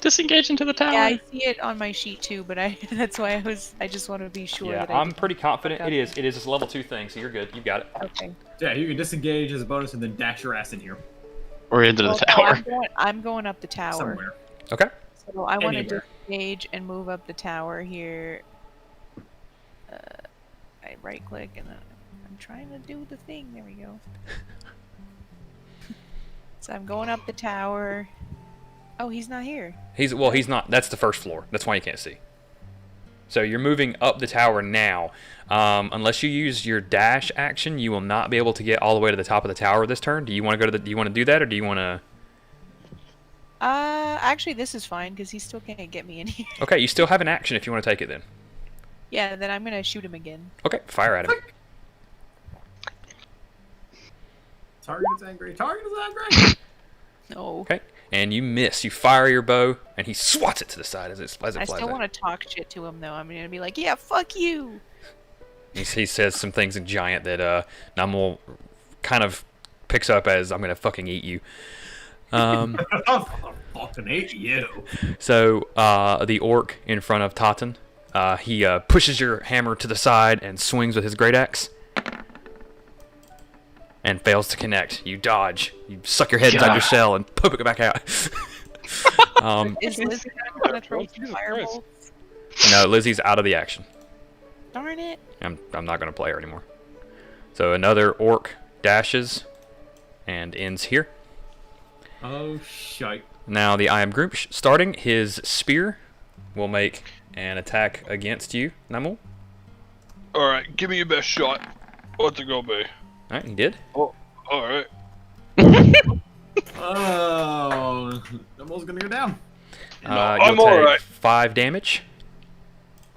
Disengage into the tower. Yeah, I see it on my sheet too, but that's why I just want to be sure. Yeah, that I'm pretty confident it is. It is a level 2 thing, so you're good. You've got it. Okay. Yeah, you can disengage as a bonus and then dash your ass in here. Or into the Well, tower. no, I'm going up the tower. Somewhere. Okay. So I want to Anywhere. disengage and move up the tower here. I right click and then I'm trying to do the thing. There we go. So I'm going up the tower. Oh, he's not here. He's not. That's the first floor. That's why you can't see. So you're moving up the tower now. Unless you use your dash action, you will not be able to get all the way to the top of the tower this turn. Do you want to go to the? Do you want to do that, or do you want to? Actually, this is fine because he still can't get me in here. Okay, you still have an action if you want to take it then. Yeah, then I'm gonna shoot him again. Okay, fire at him. Target is angry. Target is angry. No. Okay, and you miss. You fire your bow, and he swats it to the side as it flies I out. still want to talk shit to him though. I'm gonna be like, yeah, fuck you. He says some things in Giant that Namul kind of picks up as I'm gonna fucking eat you. I'll fucking hate you. So the orc in front of Totten, he pushes your hammer to the side and swings with his great axe. And fails to connect. You dodge. You suck your head inside your shell and poop it back out. Is Lizzie not gonna throw some firebolts? No, Lizzie's out of the action. Darn it. I'm not going to play her anymore. So another orc dashes and ends here. Oh, shite. Now the I am group starting. His spear will make an attack against you, Namul. Alright, give me your best shot. What's it gonna be? Alright, he did. Oh, alright. Oh, almost gonna go down. I'm You'll take alright. 5 damage.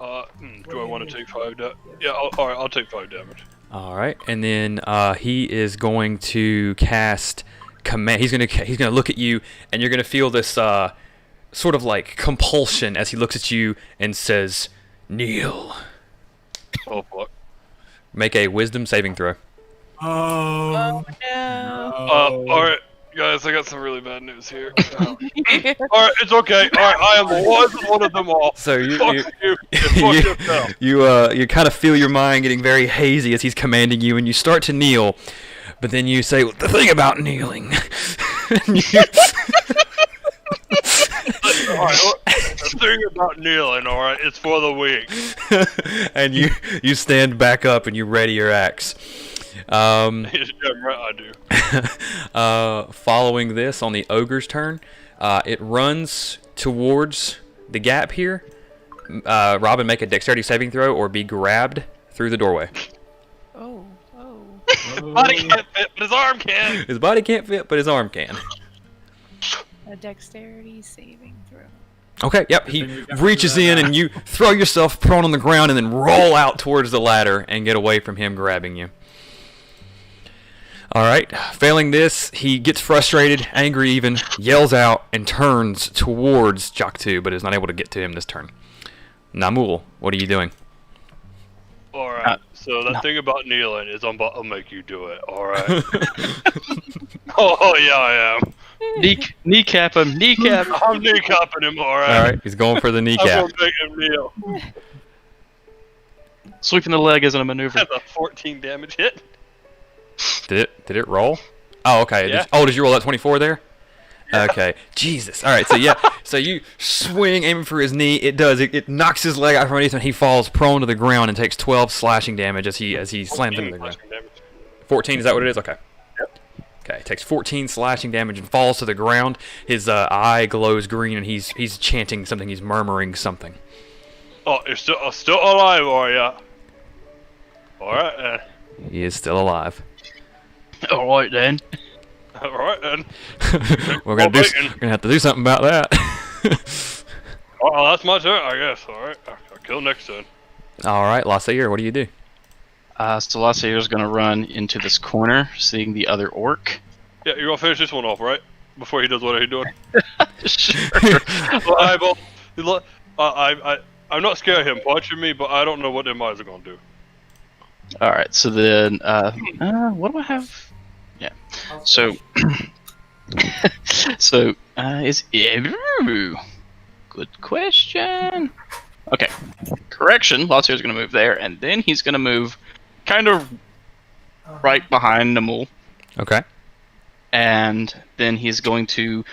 Do I want to take 5 damage? Yeah, alright, I'll take 5 damage. Alright, and then he is going to cast command. He's gonna look at you, and you're gonna feel this sort of like compulsion as he looks at you and says, "Kneel." Oh, fuck. Make a wisdom saving throw. Oh, No. Alright, guys, I got some really bad news here. Alright, it's okay. Alright, I am one of them all. So you Fuck you. Fuck yourself. you kind of feel your mind getting very hazy as he's commanding you, and you start to kneel, but then you say, "The thing about kneeling." And you- Alright, the thing about kneeling, alright, it's for the weak. and you stand back up and you ready your axe. Yeah, right, I do. Following this, on the ogre's turn, it runs towards the gap here. Robin, make a dexterity saving throw or be grabbed through the doorway. Oh. Body can't fit, but his arm can. His body can't fit, but his arm can. A dexterity saving throw. Okay, yep, he reaches in and you throw yourself prone on the ground and then roll out towards the ladder and get away from him grabbing you. Alright, failing this, he gets frustrated, angry even, yells out, and turns towards Jaktu, but is not able to get to him this turn. Namul, what are you doing? Alright, so that thing about kneeling is I'll make you do it, alright? Oh, yeah, I am. Kneecap him. Kneecap. I'm kneecapping him, alright? Alright, he's going for the I'm kneecap. gonna make him kneel. Sweeping the leg isn't a maneuver. That's a 14 damage hit. Did it roll? Oh, okay. Yeah. Did you roll that 24 there? Okay. Jesus. Alright, so yeah. So you swing, aiming for his knee. It does. It knocks his leg out from underneath and he falls prone to the ground and takes 12 slashing damage as he slams into the ground. 14, is that what it is? Okay. Okay, takes 14 slashing damage and falls to the ground. His eye glows green and he's chanting something. He's murmuring something. Oh, you're still alive, are ya? Alright, He is still alive. All right then. alright then. We're gonna have to do something about that. Oh, that's my turn, I guess. Alright, I'll kill next turn. All right, Lassair, what do you do? So Lassair's gonna run into this corner, seeing the other orc. Yeah, you're gonna finish this one off, right? Before he does what he's doing. Sure. Well, I'm not scared of him punching me, but I don't know what them eyes are gonna do. All right. So then, what do I have? Yeah. So, good question. Okay. Correction. Lassair's gonna move there, and then he's gonna move, kind of, right behind Namul. Okay. And then he's going to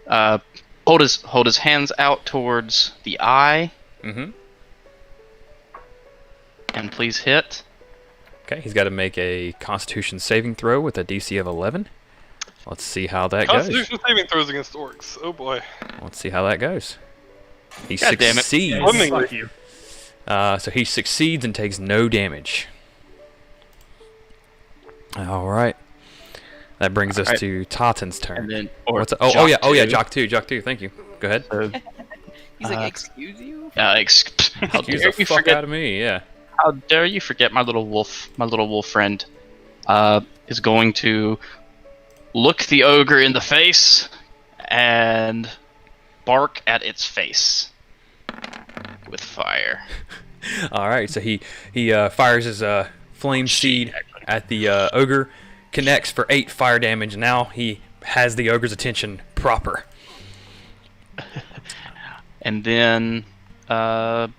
hold his hands out towards the eye. Mm-hmm. And please hit. Okay, he's got to make a Constitution saving throw with a DC of 11. Let's see how that goes. Constitution saving throws against orcs. Oh boy. Let's see how that goes. He God damn it. succeeds. Swimmingly. Fuck you. So he succeeds and takes no damage. All right. That brings us Alright. to Toten's turn. And then, What's that? Oh yeah, Jock 2. Thank you. Go ahead. He's like, excuse you? how Excuse dare the you fuck forget? out of me, yeah. How dare you forget my little wolf friend? Is going to look the ogre in the face and bark at its face with fire. All right, so he fires his flame seed at the ogre, connects for 8 fire damage. Now he has the ogre's attention proper. And then, and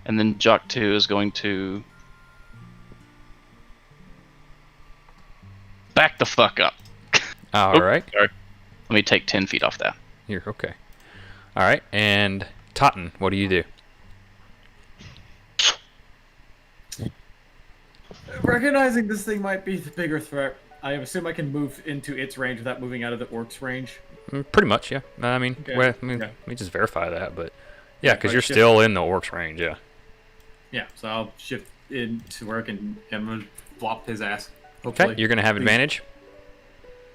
then Jock 2 is going to back the fuck up. All right. Sorry. Let me take 10 feet off that. Here, okay. All right, and Totten, what do you do? Recognizing this thing might be the bigger threat, I assume I can move into its range without moving out of the orc's range. Pretty much, yeah. I mean, Okay. well, Yeah. let me just verify that, but yeah, because Right, you're shift. still in the orc's range, yeah. Yeah, so I'll shift into where I can and flop his ass. Okay, Hopefully. you're gonna have Please. advantage,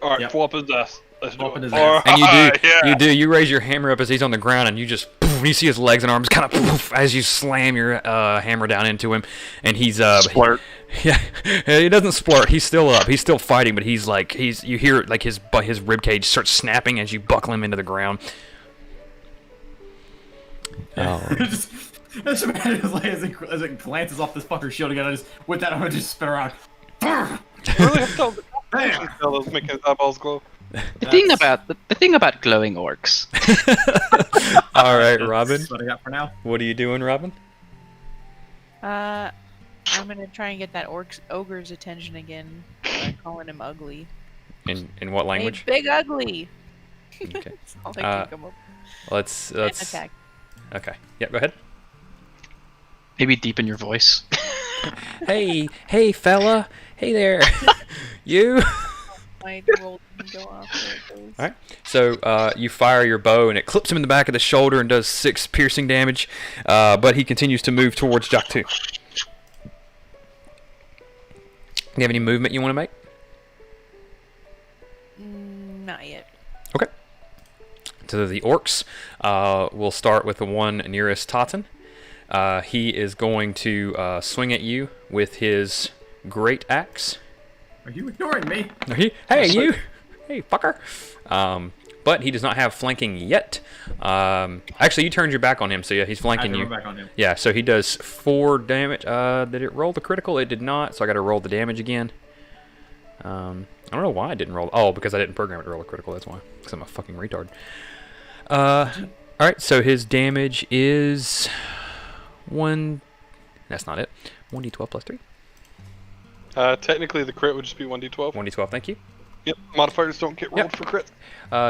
All right, Yep. flop his ass. Let's do Flopping it. his All ass. and you right, do, yeah. you raise your hammer up as he's on the ground, and you just, you see his legs and arms kind of as you slam your hammer down into him, and he's Splurt. Yeah, he doesn't splurt. He's still up. He's still fighting, but he's like you hear like his rib cage starts snapping as you buckle him into the ground. Oh. just imagine as it glances off this fucker's shield again, I just with that I'm gonna just spin around. Really have to tell the competition fellows making his eyeballs glow. The thing about glowing orcs. All right, Robin. That's what I got for now. What are you doing, Robin? I'm gonna try and get that ogre's attention again by calling him ugly. In what language? Hey, big ugly. Okay. That's all I can come up Let's with. And attack. Okay. Yeah, go ahead. Maybe deepen your voice. Hey, fella. Hey there. You. My roll didn't go off. There it goes. All right. So you fire your bow, and it clips him in the back of the shoulder and does 6 piercing damage. But he continues to move towards Jaktu. You have any movement you want to make? Not yet. Okay. So the orcs, we'll start with the one nearest Totten. He is going to swing at you with his great axe. Are you ignoring me? Hey, you! Hey, fucker! But he does not have flanking yet. Actually, you turned your back on him, so yeah, he's flanking you. Back on him. Yeah, so he does 4 damage. Did it roll the critical? It did not, so I got to roll the damage again. I don't know why I didn't roll. Oh, because I didn't program it to roll a critical. That's why. Because I'm a fucking retard. All right, so his damage is 1. That's not it. 1d12 plus 3. Technically, the crit would just be 1d12. 1d12. Thank you. Yep, modifiers don't get rolled for crit.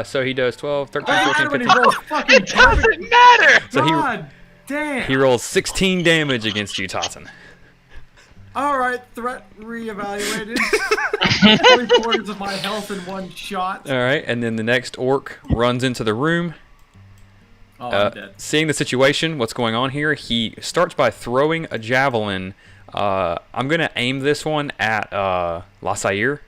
So he does 12, 13, Oh, 14, when he 15. rolls fucking perfect. matter! So God damn. he rolls 16 damage against you, Totten. All right, threat reevaluated. 3/4 of my health in one shot. All right, and then the next orc runs into the room. Oh, I'm dead. Seeing the situation, what's going on here, he starts by throwing a javelin. I'm going to aim this one at Lasair,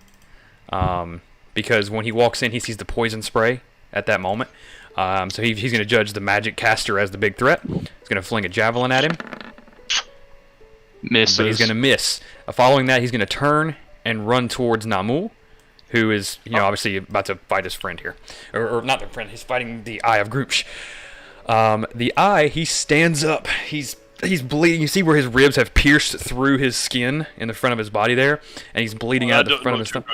because when he walks in, he sees the poison spray at that moment. So he's going to judge the magic caster as the big threat. He's going to fling a javelin at him, Misses. but he's going to miss. Following that, he's going to turn and run towards Namul, who is, obviously about to fight his friend here. Or not the friend, he's fighting the Eye of Groosh. The Eye, he stands up. He's bleeding. You see where his ribs have pierced through his skin in the front of his body there, and he's bleeding out the front of his stomach.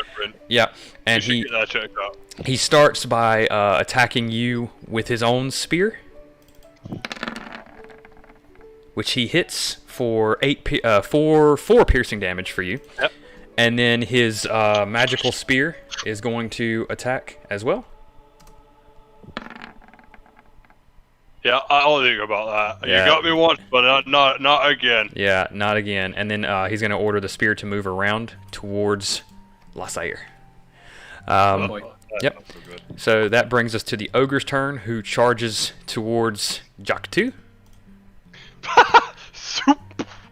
Yeah, and You should get that checked out. he starts by attacking you with his own spear, which he hits for 4 piercing damage for you. Yep. And then his magical spear is going to attack as well. Yeah, I'll think about that. Yeah. You got me once, but not again. Yeah, not again. And then he's going to order the spear to move around towards Lasair. Oh, boy. Yep. Not so good. So that brings us to the ogre's turn, who charges towards Jaktu. Soup.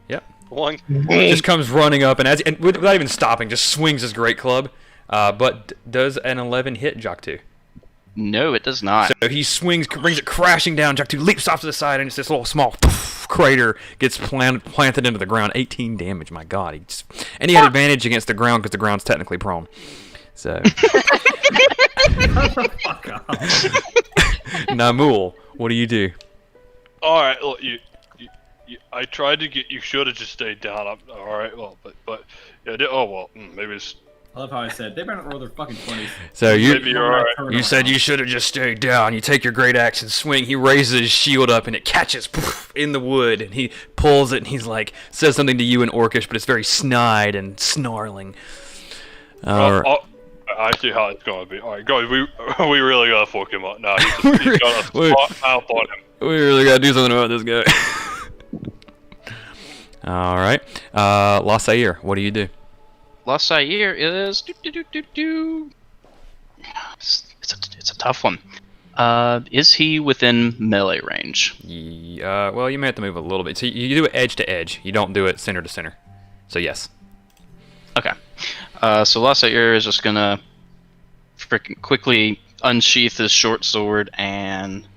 Yep. One. Just comes running up and without even stopping, just swings his great club. But does an 11 hit Jaktu? No, it does not. So he swings, brings it crashing down. Jaktu leaps off to the side, and it's this little small crater gets planted into the ground. 18 damage. My God! And he had advantage against the ground because the ground's technically prone. So. Fuck off. Namul, what do you do? All right, look, you I tried to get. You should have just stayed down. All right, well, but yeah. Maybe it's. I love how I said they better roll their fucking 20s. So Maybe you're alright. You said you should have just stayed down. You take your great axe and swing. He raises his shield up and it catches in the wood. And he pulls it and he's like, says something to you in Orcish, but it's very snide and snarling. How I see how it's gonna be. All right, guys, we really gotta fuck him up now. He's got a spot mouth on him. We really gotta do something about this guy. All right, Lasair, what do you do? Lasair is It's a tough one. Is he within melee range? Yeah, well, you may have to move a little bit. So you do it edge to edge. You don't do it center to center. So yes. Okay. So Lasair is just gonna freaking quickly unsheath his short sword and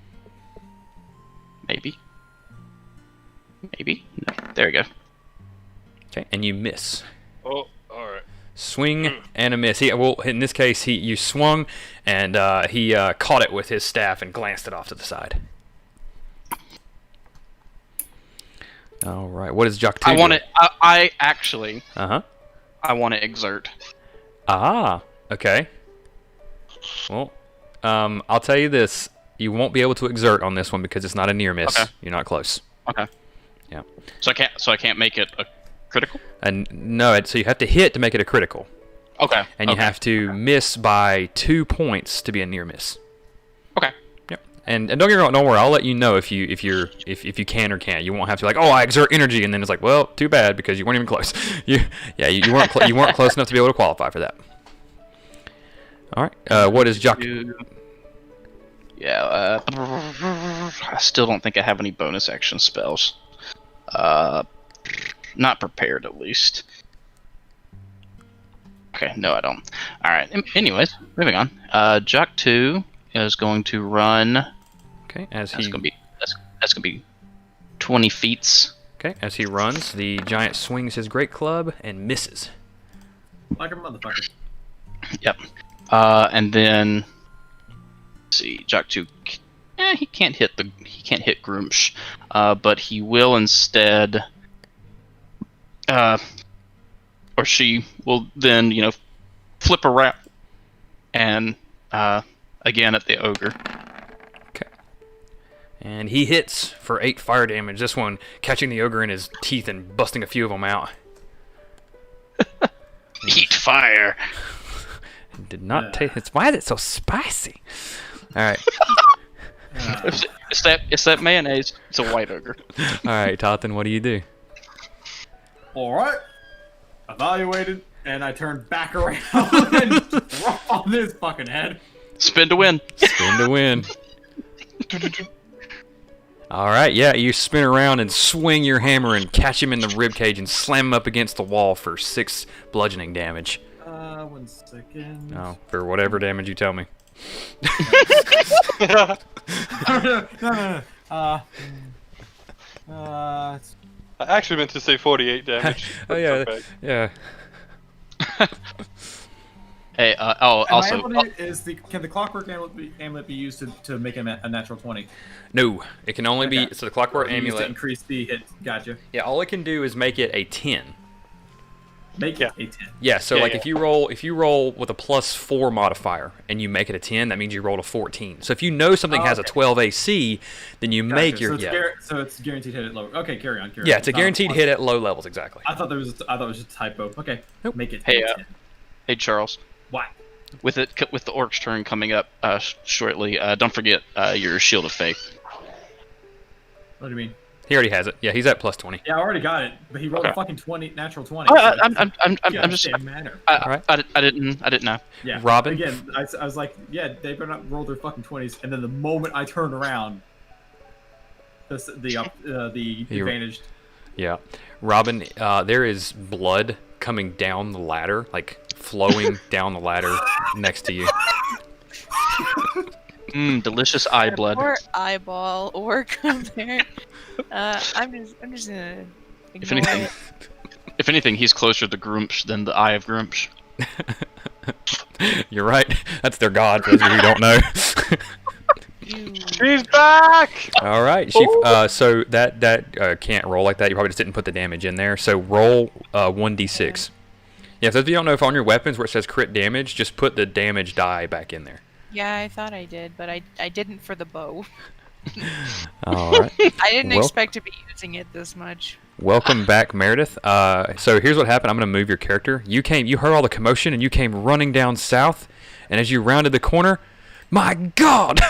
maybe. No, there we go. Okay, and you miss. Oh, all right. Swing and a miss. Well, in this case, you swung and he caught it with his staff and glanced it off to the side. All right. What is Jock 2? I want to. I actually. Uh-huh. I want to exert. Ah, okay. Well, I'll tell you this. You won't be able to exert on this one because it's not a near miss. Okay. You're not close. Okay. Yeah. So I can't make it a critical? And no, so you have to hit to make it a critical. Okay. And you have to miss by 2 points to be a near miss. Okay. Yep. And don't get me wrong, don't worry. I'll let you know if you can or can't. You won't have to like, oh, I exert energy, and then it's like, well, too bad because you weren't even close. you weren't you weren't close enough to be able to qualify for that. All right. What is Jock? Yeah. I still don't think I have any bonus action spells. Not prepared at least. Okay, no, I don't. All right. Anyways, moving on. Jock 2 is going to run. Okay, that's gonna be 20 feet. Okay, as he runs, the giant swings his great club and misses. Like a motherfucker. Yep. And then let's see, Jock 2. He can't hit Groomsh, but he will instead. Or she will then, flip around and again at the ogre. Okay. And he hits for 8 fire damage. This one catching the ogre in his teeth and busting a few of them out. Eat fire. Did not taste. Why is it so spicy? All right. It's that mayonnaise. It's a white ogre. All right, Tothan, what do you do? All right. Evaluated, and I turned back around and drop on this fucking head. Spin to win. Spin to win. All right, yeah, you spin around and swing your hammer and catch him in the ribcage and slam him up against the wall for 6 bludgeoning damage. 1 second. Oh, for whatever damage you tell me. I actually meant to say 48 damage. Oh yeah, yeah. Hey, also, can the clockwork amulet be used to make a natural 20? No, it can only be so the clockwork amulet to increase the hit. Gotcha. Yeah, all it can do is make it a 10. Make it a 10. Yeah, so if you roll with a +4 modifier and you make it a 10, that means you rolled a 14. So if you know something has a 12 AC, then you make your so it's guaranteed hit at low. Okay, carry on. Yeah, it's a guaranteed hit at low levels, exactly. I thought it was just a typo. Okay, nope. Make it. Hey Charles. What? With the orc's turn coming up shortly, don't forget your shield of faith. What do you mean? He already has it. Yeah, he's at +20. Yeah, I already got it, but he rolled a fucking natural 20. I'm just. I didn't know. Yeah. Robin. Again, I was like, yeah, they better not roll their fucking 20s, and then the moment I turn around, the advantaged. Yeah, Robin. There is blood coming down the ladder, like flowing down the ladder next to you. Delicious eye blood. Or eyeball, or compare. I'm just gonna ignore it. If anything, he's closer to Groomsh than the Eye of Groomsh. You're right. That's their god, for those of you who don't know. She's back! All right. So that can't roll like that. You probably just didn't put the damage in there. So roll 1d6. Yeah, so if you don't know if on your weapons where it says crit damage, just put the damage die back in there. Yeah, I thought I did, but I didn't for the bow. All right. I didn't expect to be using it this much. Welcome back, Meredith. So here's what happened. I'm going to move your character. You heard all the commotion, and you came running down south. and as you rounded the corner, my God,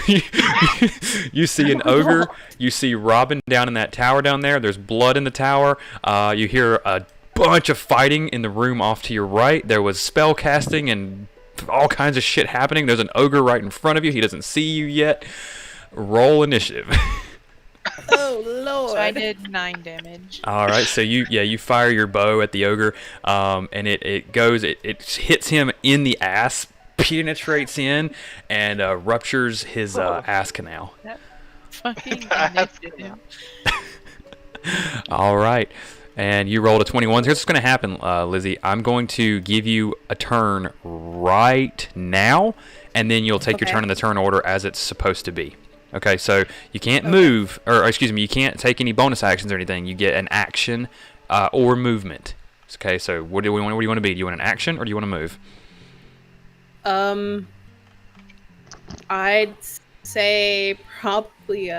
you see an ogre. You see Robin down in that tower down there. There's blood in the tower. You hear a bunch of fighting in the room off to your right. There was spell casting and all kinds of shit happening. There's an ogre right in front of you. He doesn't see you yet. Roll initiative. Oh Lord! So I did 9 damage. All right, so you fire your bow at the ogre, and it hits him in the ass, penetrates in, and ruptures his ass canal. That fucking initiative. All right, and you rolled a 21. Here's what's going to happen, Lizzie. I'm going to give you a turn right now, and then you'll take your turn in the turn order as it's supposed to be. Okay, so you can't move, or excuse me, you can't take any bonus actions or anything. You get an action or movement. Okay, so what do you want to be? Do you want an action or do you want to move? I'd say probably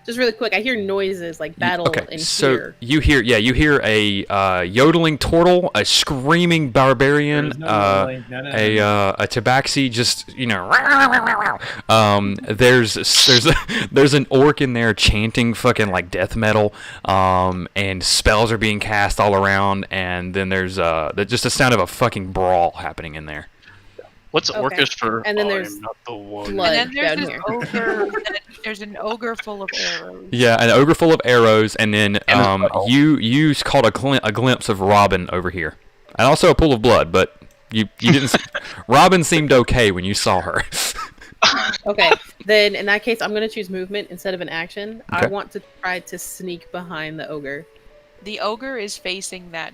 just really quick. I hear noises like battle and so fear. you hear a yodeling turtle, a screaming barbarian, a tabaxi, just there's an orc in there chanting fucking like death metal, and spells are being cast all around, and then there's just a sound of a fucking brawl happening in there. What's orcish for? And then there's not the one. blood And then down there's here. there's an ogre full of arrows. Yeah, an ogre full of arrows, and then you caught a glimpse of Robin over here, and also a pool of blood. But you didn't. Robin seemed okay when you saw her. Okay, then in that case, I'm gonna choose movement instead of an action. Okay. I want to try to sneak behind the ogre. The ogre is facing that.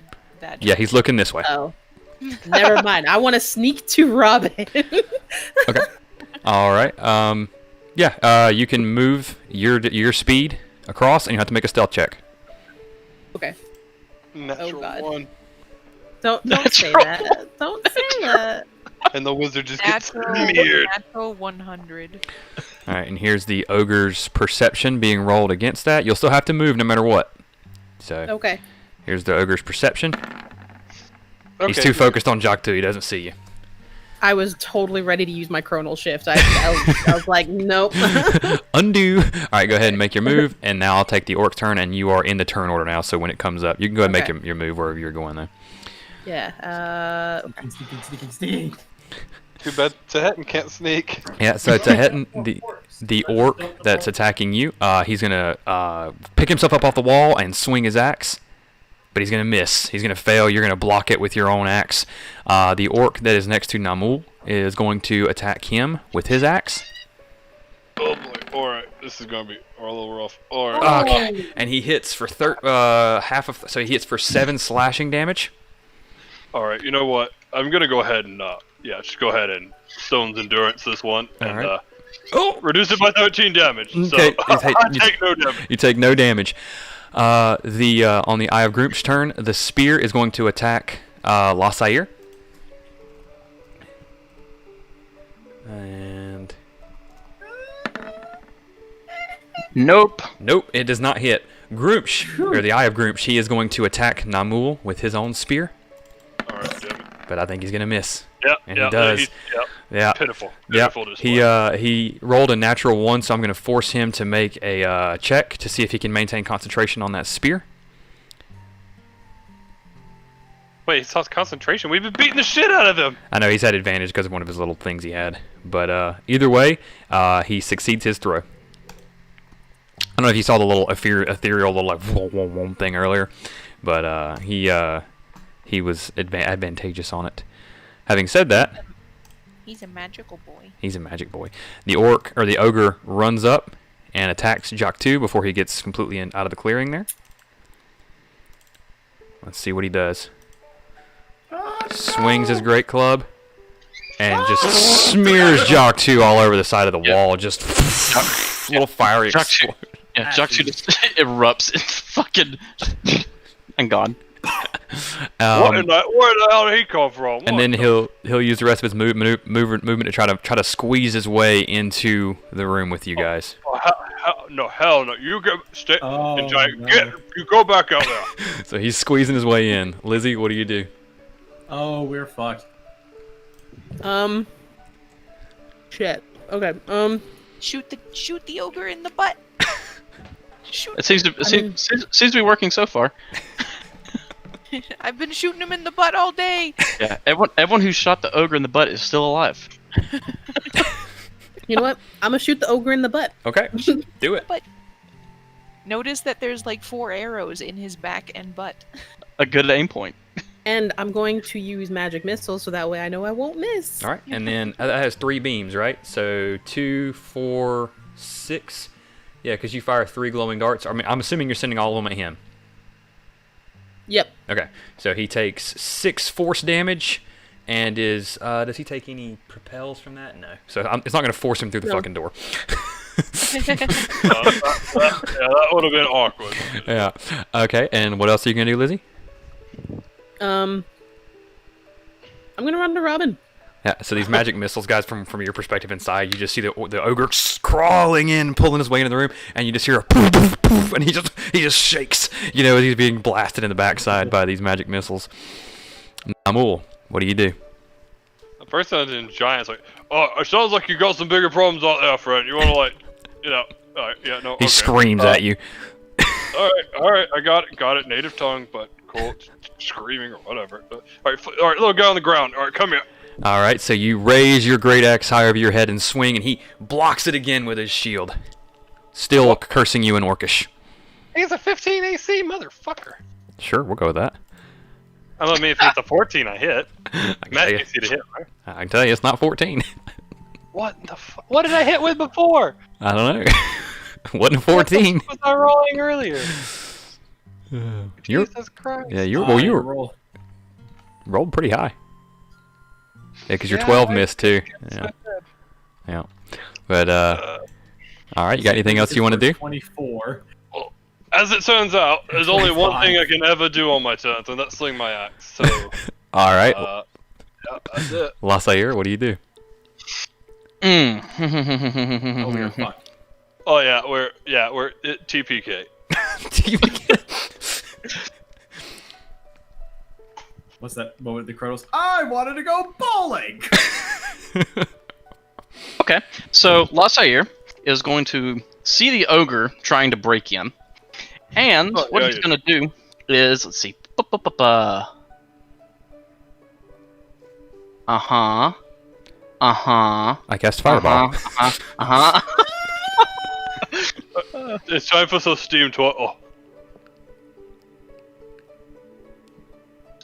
Yeah, he's looking this way. Oh, never mind. I want to sneak to Robin. Okay. All right. You can move your speed across, and you have to make a stealth check. Okay. Natural God. 1. Don't say that. Don't say that. And the wizard just gets Natural, smeared. natural 100. All right, and here's the ogre's perception being rolled against that. You'll still have to move no matter what. So Okay. here's the ogre's perception. Okay. He's too focused on Jock 2. He doesn't see you. I was totally ready to use my chronal shift. I was like, nope. Undo. All right, go ahead and make your move, and now I'll take the orc turn, and you are in the turn order now. So when it comes up, you can go ahead and Okay. make your move wherever you're going. Though. Yeah. Sneaking. Too bad Tehetin can't sneak. Yeah. So Tehetin, the orc that's attacking you, he's gonna pick himself up off the wall and swing his axe. But he's going to miss. He's going to fail. You're going to block it with your own axe. The orc that is next to Namul is going to attack him with his axe. Oh boy. Alright, this is gonna be a little rough. Alright. Okay. And he hits for he hits for 7 slashing damage. Alright, you know what? I'm gonna go ahead and just go ahead and Stone's Endurance this one. And Alright. reduce it by 13 damage. Okay. So I take no damage. You take no damage. On the Eye of Group's turn, the spear is going to attack Lasair. And Nope. nope, it does not hit. Groupsh, or the Eye of Groupsh, he is going to attack Namul with his own spear, Alright, damn it. but I think he's gonna miss. Yep, And he does. Yeah. Pitiful. Yeah, Pitiful display. he rolled a natural 1, so I'm going to force him to make a check to see if he can maintain concentration on that spear. Wait, he lost concentration. We've been beating the shit out of him. I know he's had advantage because of one of his little things he had, but either way, he succeeds his throw. I don't know if you saw the little ethereal little like thing earlier, but he was advantageous on it. Having said that, He's a magical boy. he's a magic boy. The orc or the ogre runs up and attacks Jock 2 before he gets completely out of the clearing there. Let's see what he does. Swings his great club and just smears Jock 2 all over the side of the wall. Just little fiery Jock 2. explosion. Yeah, Jock 2 just erupts. It's fucking and gone. Where the hell did he come from? And then he'll use the rest of his movement to try to squeeze his way into the room with you guys. Hell no! You stay. Oh, You go back out there. So he's squeezing his way in. Lizzie, what do you do? Oh, we're fucked. shit. Okay. Shoot the ogre in the butt. Shoot. It seems to be working so far. I've been shooting him in the butt all day. Yeah, everyone who shot the ogre in the butt is still alive. You know what? I'm gonna shoot the ogre in the butt. Okay, do it. But notice that there's like 4 arrows in his back and butt. A good aim point. And I'm going to use magic missiles so that way I know I won't miss. All right, and then that has 3 beams, right? So 2, 4, 6. Yeah, because you fire 3 glowing darts. I mean, I'm assuming you're sending all of them at him. Yep. Okay, so he takes 6 force damage, and does he take any propels from that? No. So it's not going to force him through the fucking door. Yeah, that would have been awkward. Yeah. Okay, and what else are you going to do, Lizzie? I'm gonna run to Robin. Yeah, so these magic missiles, guys, from your perspective inside, you just see the ogre crawling in, pulling his way into the room, and you just hear a poof, poof, poof, and he just shakes, as he's being blasted in the backside by these magic missiles. Namul, what do you do? The person in Giant's like, oh, it sounds like you got some bigger problems out there, friend. You want to, like, alright, yeah, no, He okay. screams at you. Alright, I got it, native tongue, but cool, screaming or whatever. Alright, little guy on the ground, alright, come here. Alright, so you raise your great axe high over your head and swing, and he blocks it again with his shield. Still cursing you in Orcish. He's a 15 AC, motherfucker. Sure, we'll go with that. I mean, if it's a 14, I hit. I can Matt tell you, AC to hit, right? I can tell you it's not 14. What the fuck? What did I hit with before? I don't know. Wasn't a 14. What was I rolling earlier? You're, Jesus Christ. yeah, you were roll. rolled pretty high. Yeah, because your Yeah, 12 I- missed too. Yeah. Yeah. But, alright, you got anything else you want to do? 24. As it turns out, there's only one 25. thing I can ever do on my turns, and that's sling my axe. So, Alright, yeah, that's it. Lasair, what do you do? Oh, we are fucked. Oh yeah, we're TPK. What's that moment the Kronos? I wanted to go bowling! Okay, so Lasair is going to see the ogre trying to break in, and Oh, what yeah, he's yeah. going to do is, let's see, I cast Fireball. It's time for some steam to.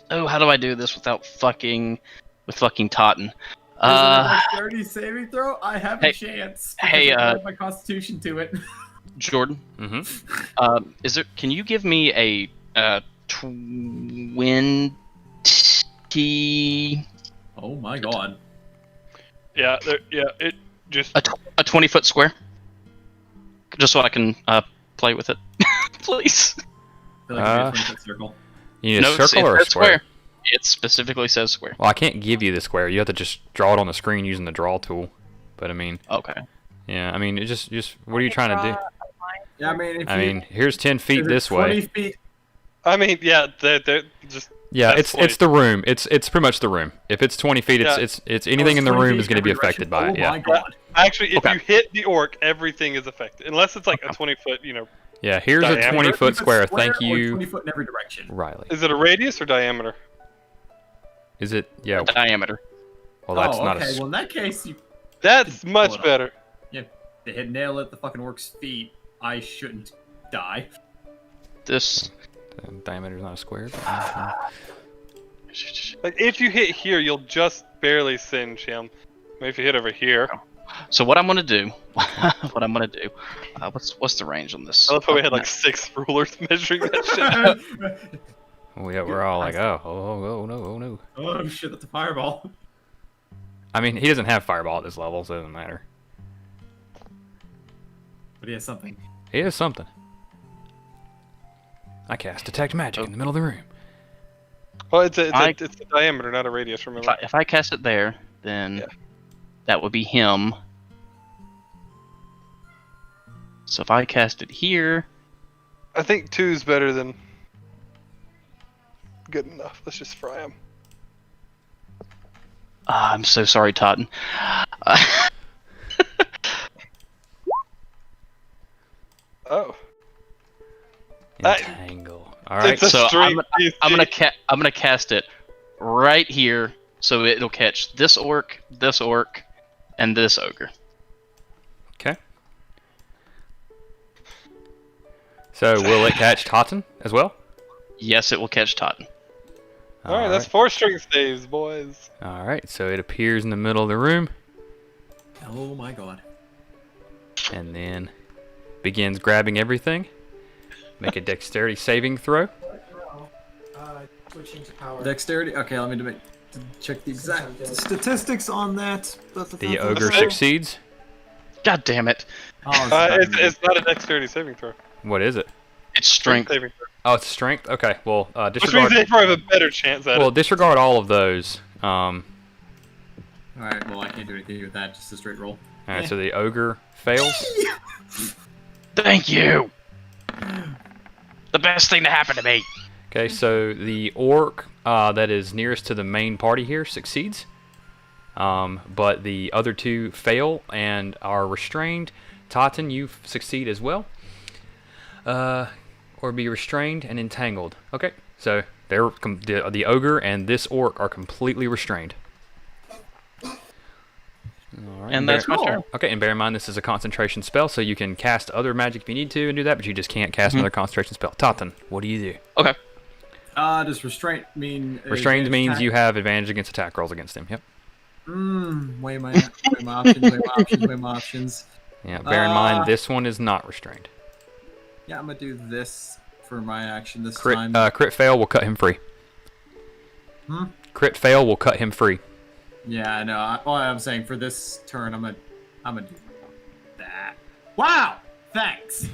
Oh, how do I do this without fucking Totten? Dirty saving throw? I have hey- a chance. hey, because I added my constitution to it. Jordan, Mm-hmm. can you give me a 20? Oh my god. Yeah, it just. A 20-foot square, just so I can play with it, please. I feel like it'd be a 20-foot circle. You need a it's- circle or a it's square? It specifically says square. Well, I can't give you the square. You have to just draw it on the screen using the draw tool. But I mean, Okay. yeah, I mean, it just what are you trying to do? Yeah, I mean, if I mean, here's 10 feet if this it's 20 way. feet, I mean, yeah, they're just. Yeah, that's it's the room. It's pretty much the room. If it's 20 feet, Yeah. it's anything in the 20 room feet is going to be every affected direction. by it. Oh my Yeah. god. Actually, if Okay. you hit the orc, everything is affected, unless it's like a 20-foot. Yeah, here's a Diameter? 20-foot square. Thank or you, 20 foot in every direction. Riley. Is it a radius or diameter? Is it? Yeah. Diameter. Well, that's oh, not okay. a. Well, in that case, you That's Pull much it up. better. they hit nail at the fucking orc's feet. I shouldn't die. This. Diameter's not a square. But, Like, if you hit here, you'll just barely singe him. Maybe if you hit over here. So what I'm gonna do? What's the range on this? I love how we had like 6 rulers measuring that shit. we're all like, oh no. Oh shit, that's a fireball. I mean, he doesn't have fireball at this level, so it doesn't matter. But he has something. He has something. I cast detect magic in the middle of the room. Well, it's a diameter, not a radius. Remember? If I cast it there, then Yeah. that would be him. So if I cast it here, I think 2's better than good enough. Let's just fry him. I'm so sorry, Totten. Entangle. All right. It's a So straight DC. I'm gonna cast it right here, so it'll catch this orc, and this ogre. Okay. So will it catch Totten as well? Yes, it will catch Totten. All right, that's 4 strength saves, boys. All right. So it appears in the middle of the room Oh my god. and then begins grabbing everything. Make a dexterity saving throw. Switching to power. Dexterity. Okay, let me check the exact statistics on that. The ogre succeeds. God damn it! Oh, It's not a dexterity saving throw. What is it? It's strength. Saving throw. Oh, it's strength. Okay. Well, Which means disregard. they probably have a better chance at Well, it. disregard all of those. All right. Well, I can't do anything with that. Just a straight roll. All right. So the ogre fails. Thank you. The best thing to happen to me. Okay. So the orc that is nearest to the main party here succeeds. But the other two fail and are restrained. Totten, you succeed as well. Or be restrained and entangled. Okay, so the ogre and this orc are completely restrained. All right, And that's my turn. Okay, and bear in mind this is a concentration spell, so you can cast other magic if you need to and do that, but you just can't cast another concentration spell. Totten, what do you do? Okay. Does restraint mean? Restrained means attack? you have advantage against attack rolls against him. Yep. Weigh my options. Weigh my options. Yeah. Bear in mind this one is not restrained. Yeah, I'm gonna do this for my action this Crit time. crit fail will cut him free. Hmm? Crit fail will cut him free. Yeah, I know. Well, I'm saying for this turn, I'm gonna do that. Wow! Thanks.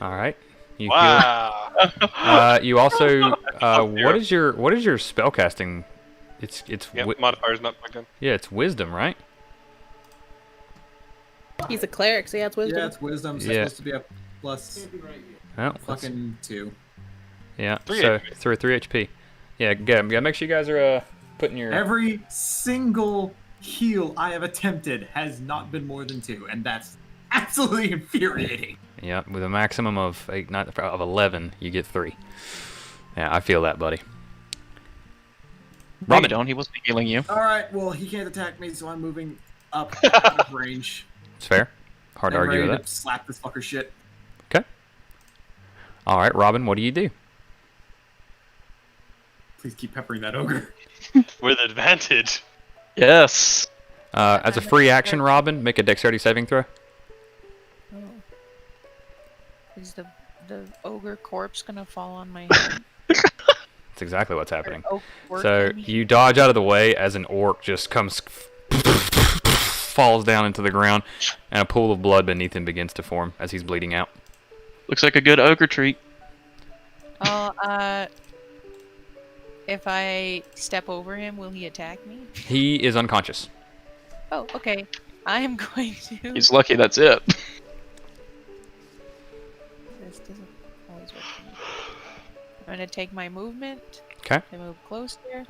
All right. You Wow. you also Zero. what is your spellcasting? It's Yep, modifier's not plugged in. yeah, it's wisdom, right? He's a cleric, so yeah, it's wisdom. Yeah, it's wisdom. So Yeah. it's supposed to be a plus Oh, fucking 2. yeah. 3 So HP. through 3 HP. Yeah, gotta make sure you guys are putting your. Every single heal I have attempted has not been more than 2, and that's absolutely infuriating. Yeah, with a maximum of 11, you get 3. Yeah, I feel that, buddy. No, you Robin. don't. He wasn't healing you. All right, well, he can't attack me, so I'm moving up out of range. It's fair. Hard to I'm argue ready with to that. slap this fucker shit. Okay. All right, Robin, what do you do? Please keep peppering that ogre. With advantage. Yes. As a free action, Robin, make a dexterity saving throw. Oh. Is the ogre corpse gonna fall on my head? That's exactly what's happening. Ogre corpse, So I mean? you dodge out of the way as an orc just comes, falls down into the ground, and a pool of blood beneath him begins to form as he's bleeding out. Looks like a good ogre treat. Oh, if I step over him, will he attack me? He is unconscious. Oh, okay. I am going to. He's lucky that's it. This doesn't always work for me. I'm gonna take my movement. Okay. To move closer,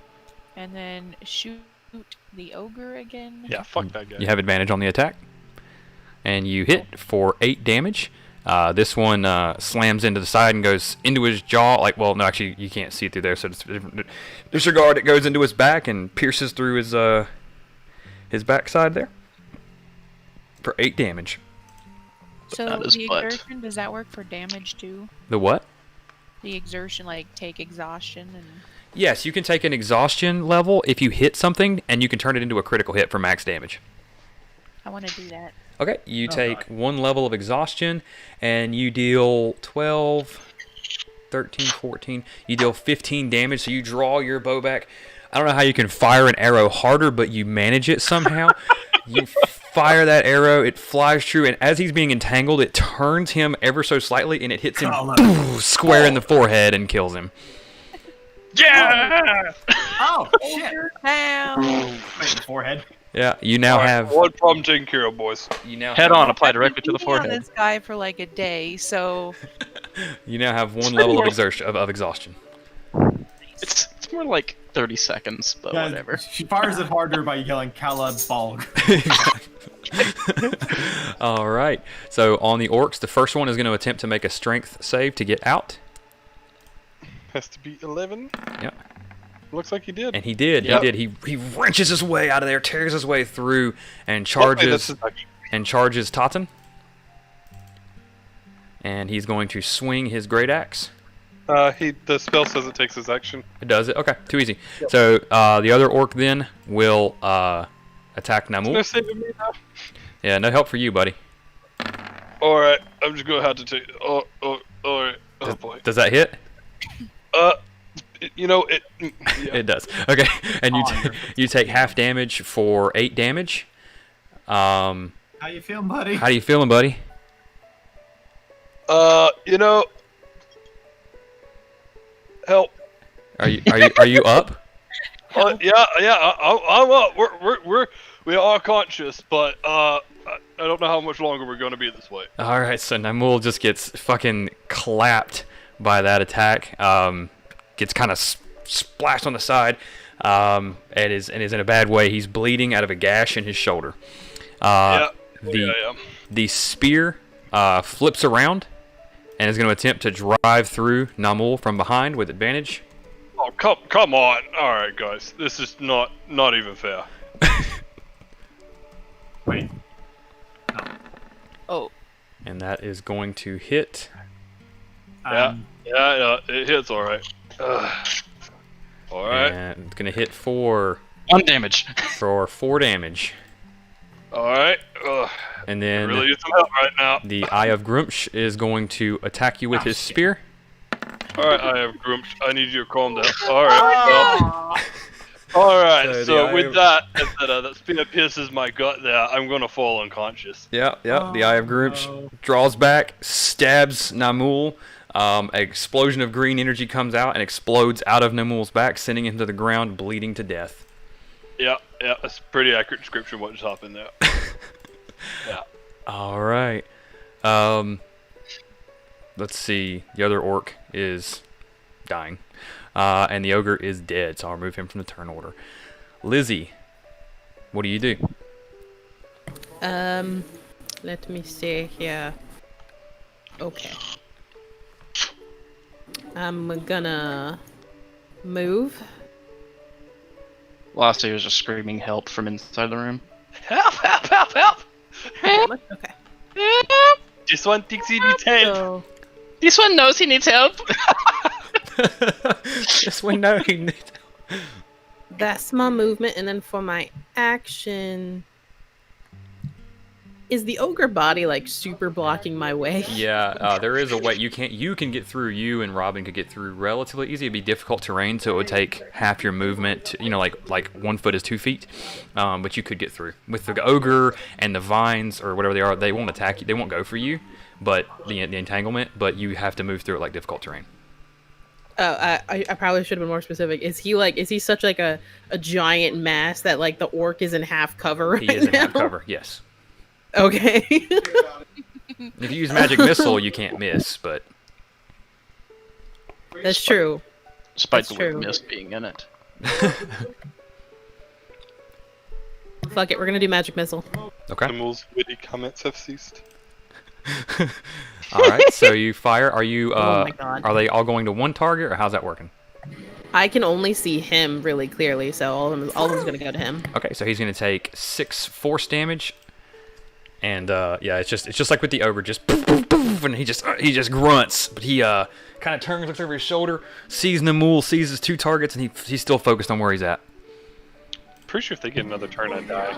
and then shoot the ogre again. Yeah, fuck that guy. You have advantage on the attack, and you hit for 8 damage. This one slams into the side and goes into his jaw. Like, well, no, actually, you can't see it through there, so it's disregard. It goes into his back and pierces through his backside there for 8 damage. So Not his the butt. exertion, does that work for damage too? The what? The exertion, like take exhaustion and. Yes, you can take an exhaustion level if you hit something, and you can turn it into a critical hit for max damage. I want to do that. Okay, you Oh, take God. 1 level of exhaustion, and you deal 12, 13, 14. You deal 15 damage, so you draw your bow back. I don't know how you can fire an arrow harder, but you manage it somehow. You fire that arrow, it flies true, and as he's being entangled, it turns him ever so slightly, and it hits him square in the forehead and kills him. Yeah. Oh, shit! Down. Right in the forehead. Yeah, you now Alright, have. one problem taken care of, boys. You now Head have, on, apply directly to the Beating on forehead. this guy for like a day, so You now have 1 level of exertion of exhaustion. It's more like 30 seconds, but Guys, whatever. She fires it harder by yelling Kala Balg. All right. So on the orcs, the first one is going to attempt to make a strength save to get out. Has to be 11. Yep. Looks like he did. And he did. Yep. He did. He wrenches his way out of there, tears his way through, and Luckily, this charges Totten. And he's going to swing his great axe. the spell says it takes his action. It does it? Okay, too easy. So the other orc then will attack Namul. No saving me now. Yeah, no help for you, buddy. Alright, I'm just gonna have to take. Alright. Oh boy. Does that hit? You know it. Yeah. It does. Okay, and you take half damage for 8 damage. How you feeling, buddy? How you feeling, buddy? You know. Help. Are you up? Yeah. I'm up. We are conscious, but I don't know how much longer we're gonna be this way. All right, so Namul just gets fucking clapped by that attack. Gets kind of splashed on the side, and is in a bad way. He's bleeding out of a gash in his shoulder. The spear flips around and is going to attempt to drive through Namul from behind with advantage. Oh come on! All right, guys, this is not even fair. Wait. Oh. And that is going to hit. Yeah, it hits all right. All right. And it's going to hit for 1 damage. 4 damage. All right. And I then really need some help right now. the Eye of Grumsh is going to attack you with his spear. All right, I have Grumsh. I need you to calm down. All right. All right. So with that spear pierces my gut there. I'm gonna fall unconscious. Yeah. The Eye of Grumsh draws back, stabs Namul. An explosion of green energy comes out and explodes out of Namul's back, sending him to the ground, bleeding to death. Yeah. That's a pretty accurate description of what just happened there. Yeah. All right. Let's see. The other orc is dying. And the ogre is dead, so I'll remove him from the turn order. Lizzie, what do you do? Let me see here. Okay. I'm gonna move. Last year was just screaming help from inside the room. Help! Okay. This one thinks he needs help. So, This one knows he needs help. Just we know he needs. that's my movement, and then for my action, is the ogre body like super blocking my way? Yeah, there is a way you can get through. You and Robin could get through relatively easy. It'd be difficult terrain, so it would take half your movement. To, like 1 foot is 2 feet, but you could get through. With the ogre and the vines or whatever they are, they won't attack you. They won't go for you, but the entanglement. But you have to move through it like difficult terrain. I probably should have been more specific. Is he such like a giant mass that like the orc is in half cover right He is in half now? cover. Yes. Okay. If you use magic missile, you can't miss, but That's true. Despite That's the word true. mist being in it. Fuck it, we're gonna do magic missile. okay. Namul's witty comments have ceased. All right. So you fire. Are you? Oh my God. Are they all going to one target, or how's that working? I can only see him really clearly, so all of them's gonna go to him. Okay. So he's going to take 6 force damage, and yeah, it's just like with the ogre, just poof, poof, poof, and he just grunts, but he kind of turns, looks over his shoulder, sees Namul, sees his 2 targets, and he's still focused on where he's at. Pretty sure if they get another turn, I die.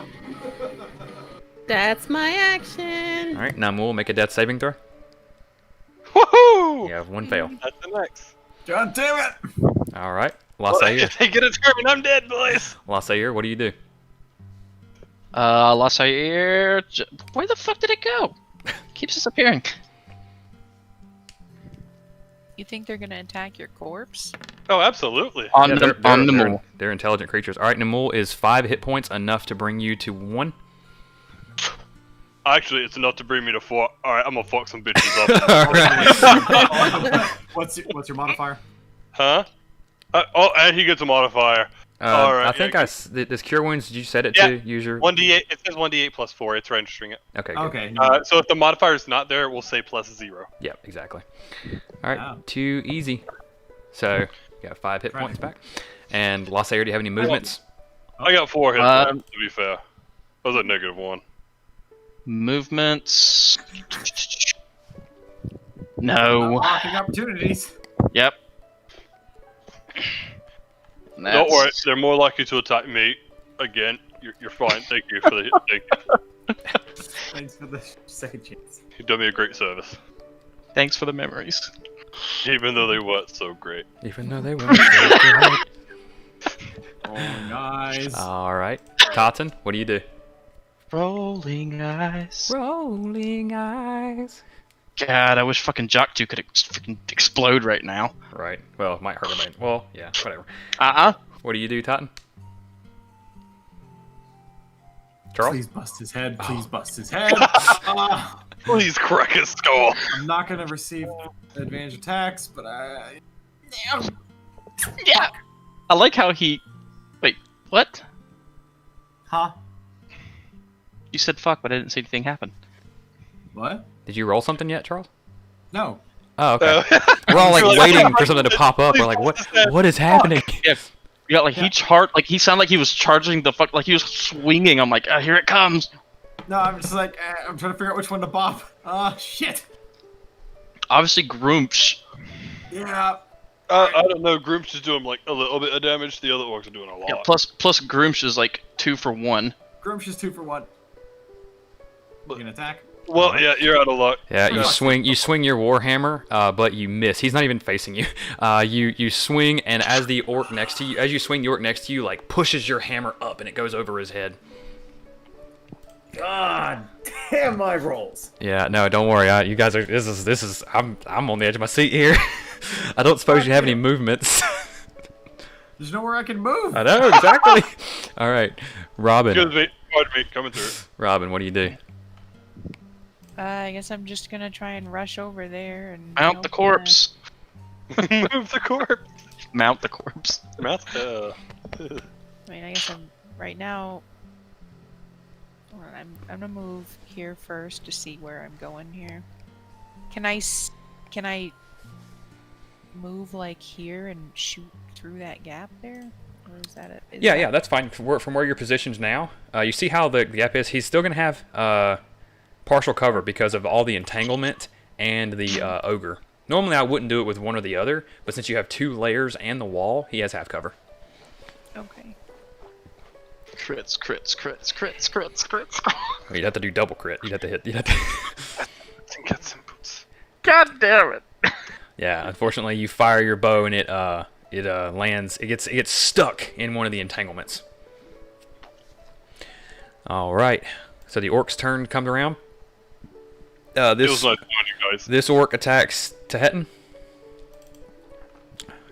That's my action. All right, Namul, make a death saving throw. Woohoo! You have 1 fail. That's the next. God damn it! All right, Well, Lassair. if they get a turn, I'm dead, boys. Lassair, what do you do? Lassair, where the fuck did it go? Keeps disappearing. You think they're gonna attack your corpse? Oh, absolutely. On Yeah, the mole. They're intelligent creatures. All right, Namul is 5 hit points, enough to bring you to 1. Actually, it's enough to bring me to 4. All right, I'm gonna fuck some bitches up. What's your modifier? Huh? And he gets a modifier. All right. I think this cure wounds. Did you set it Yeah. to use your? 1d8. It says 1d8 plus 4. It's registering it. Okay. Good. Okay. So if the modifier is not there, we'll say plus 0. Yeah, exactly. All right, Wow. too easy. So you got 5 hit points back. And Lasair, do you have any movements? I got 4 hit points, to be fair. I was at -1. Movements. No. Unlocking opportunities. Yep. Don't worry, they're more likely to attack me again. You're fine. Thank you for the thank you. Thanks for the second chance. You've done me a great service, Thanks for the memories. even though they weren't so great. Even though they weren't so good. Oh, nice. Alright. Cotton, what do you do? Rolling eyes. Rolling eyes. God, I wish fucking Jock 2 could freaking explode right now. Right. Well, it might hurt him. Well, yeah, whatever. What do you do, Totten? Charles? Please bust his head. Please bust his head. Please crack his skull. I'm not gonna receive advantage attacks, but Yeah. I like how he. Wait, what? Huh? You said fuck, but I didn't see anything happen. What? Did you roll something yet, Charles? No. Oh, okay. We're all like waiting for something to pop up. We're like, what is happening? Yeah. You got like each heart, like he sounded like he was charging the fuck, like he was swinging. I'm like, here it comes. No, I'm just like, I'm trying to figure out which one to bop. Shit. Obviously, Groomsh. Yeah. I don't know. Groom's is doing like a little bit of damage. The other orcs are doing a lot. Yeah, plus Groomsh is like 2 for 1. Groomsh is 2 for 1. You can attack. Well, yeah, you're out of luck. Yeah, you swing your warhammer, but you miss. He's not even facing you. You swing, and as the orc next to you, as you swing the orc next to you, like pushes your hammer up, and it goes over his head. God damn my rolls. Yeah, no, don't worry. You guys are. This is. I'm on the edge of my seat here. I don't suppose you have any movements. There's nowhere I can move. I know exactly. All right, Robin. Excuse me. Pardon me. Coming through. Robin, what do you do? I guess I'm just gonna try and rush over there and Mount the corpse. Move the corpse. Mount the corpse. Mount. I mean, I guess I'm right now. Hold on, I'm gonna move here first to see where I'm going here. Can I move like here and shoot through that gap there? Or is that it? Yeah, that's fine. From where you're positioned now, you see how the gap is. He's still gonna have partial cover because of all the entanglement and the ogre. Normally I wouldn't do it with one or the other, but since you have 2 layers and the wall, he has half cover. Okay. Crits. Well, you'd have to do double crit. You'd have to hit. Get some boots. God damn it! Yeah, unfortunately, you fire your bow and it lands. It gets stuck in one of the entanglements. All right. So the orc's turn comes around. Feels nice knowing you guys. This orc attacks Tehetin.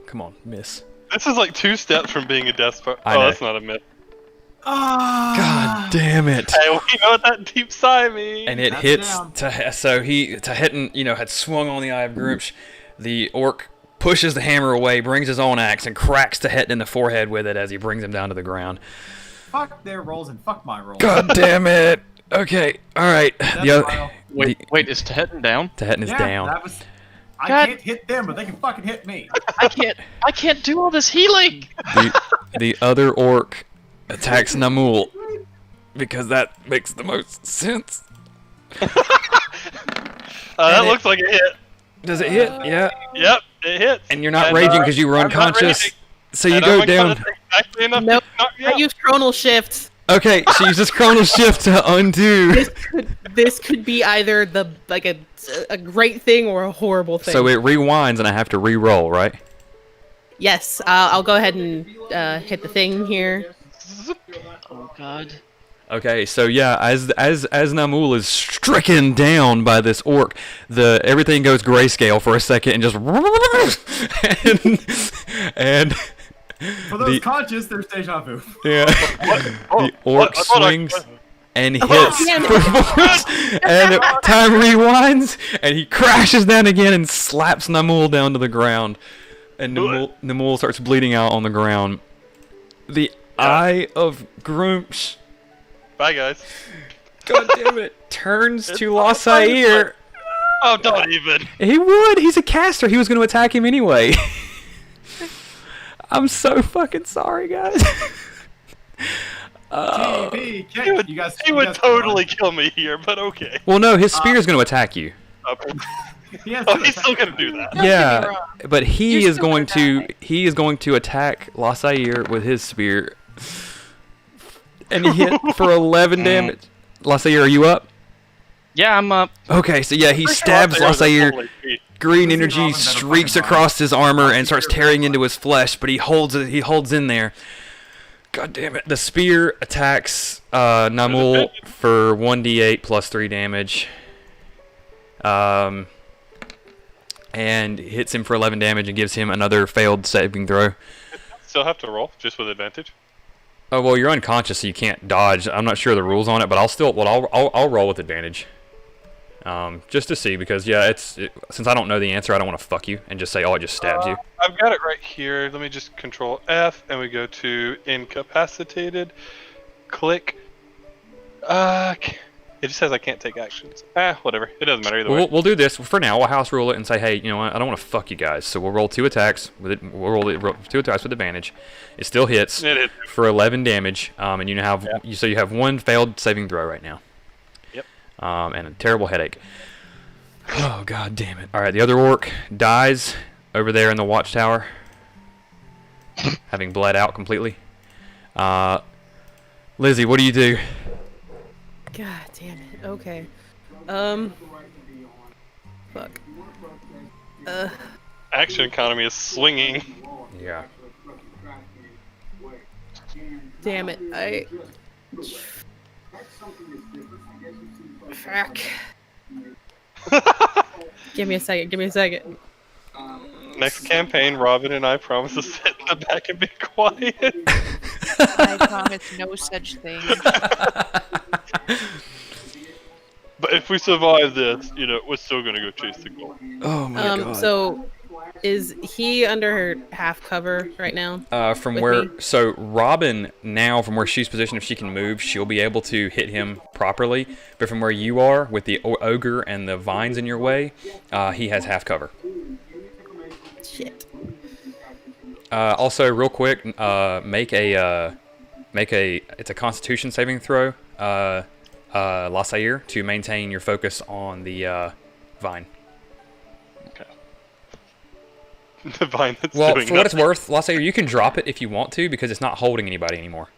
Come on, miss. This is like 2 steps from being a death spot. I Oh, know. that's not a miss. God damn it! Hey, we know what that deep sigh means. And it hits Tehetin, had swung on the Eye of Groomsh. The orc pushes the hammer away, brings his own axe, and cracks Tehetin in the forehead with it as he brings him down to the ground. Fuck their rolls and fuck my rolls. God damn it! Okay, alright. Wait, is Tehetin down? Tehetin is down. I God. can't hit them, but they can fucking hit me. I can't do all this healing. The other orc attacks Namul because that makes the most sense. That looks like it hit. Does it hit? Yeah. Yep, it hits. And you're not raging because you were I'm not unconscious. raging. So you And go I'm down. unconscious exactly enough to Nope. knock me I out. use chronal shift. Okay, she uses chronal shift to undo. This could be either a great thing or a horrible thing. So it rewinds and I have to re-roll, right? Yes, I'll go ahead and hit the thing here. Oh God. Okay, so yeah, as Namul is stricken down by this orc, everything goes grayscale for a second and just and For those conscious, there's deja vu. yeah, the orc I thought I swings could- and hits, damn and time rewinds, and he crashes down again and slaps Namul down to the ground, and Namul starts bleeding out on the ground. The Eye of Groomsh. Bye, guys. God damn it! Turns to Lasair. Oh, don't even. He would. He's a caster. He was going to attack him anyway. I'm so fucking sorry, guys. TP, you guys. He you would guys totally kill me here, but okay. Well, no, his spear is going to attack you. He has Oh, two he's still attacks. gonna do that. Yeah, but he You're is still going gonna to attack Lasair with his spear, and he hit for 11 damage. Lasair, are you up? Yeah, I'm up. Okay, so yeah, he stabs Lasair. Green energy streaks across his armor and starts tearing into his flesh, but he holds in there. God damn it! The spear attacks Namul for 1d8 plus 3 damage. And hits him for 11 damage and gives him another failed saving throw. Still have to roll, just with advantage. Oh well, you're unconscious, so you can't dodge. I'm not sure of the rules on it, but I'll roll with advantage, just to see, because yeah, since I don't know the answer, I don't want to fuck you and just say, oh, it just stabs you. I've got it right here. Let me just control F, and we go to incapacitated. Click. It just says I can't take actions. Whatever. It doesn't matter either way. We'll do this for now. We'll house rule it and say, hey, you know what? I don't want to fuck you guys, so we'll roll 2 attacks with it. We'll roll 2 attacks with advantage. It still hits for 11 damage, and you have so you have 1 failed saving throw right now. Yep. And a terrible headache. Oh god damn it! All right, the other orc dies over there in the watchtower, having bled out completely. Lizzie, what do you do? God damn it. Okay. Fuck. Action economy is swinging. Yeah. Damn it. Fuck. Give me a second. Next campaign, Robin and I promise to sit in the back and be quiet. I promise no such thing. But if we survive this, we're still gonna go chase the goal. Oh my god. So is he under half cover right now? From with where, me? so Robin now, from where she's positioned, if she can move, she'll be able to hit him properly. But from where you are, with the ogre and the vines in your way, he has half cover. Shit. Also, real quick, make a it's a Constitution saving throw, Lasair, to maintain your focus on the vine. The vine that's Well, doing for what it's nothing. worth, Lasair, you can drop it if you want to, because it's not holding anybody anymore.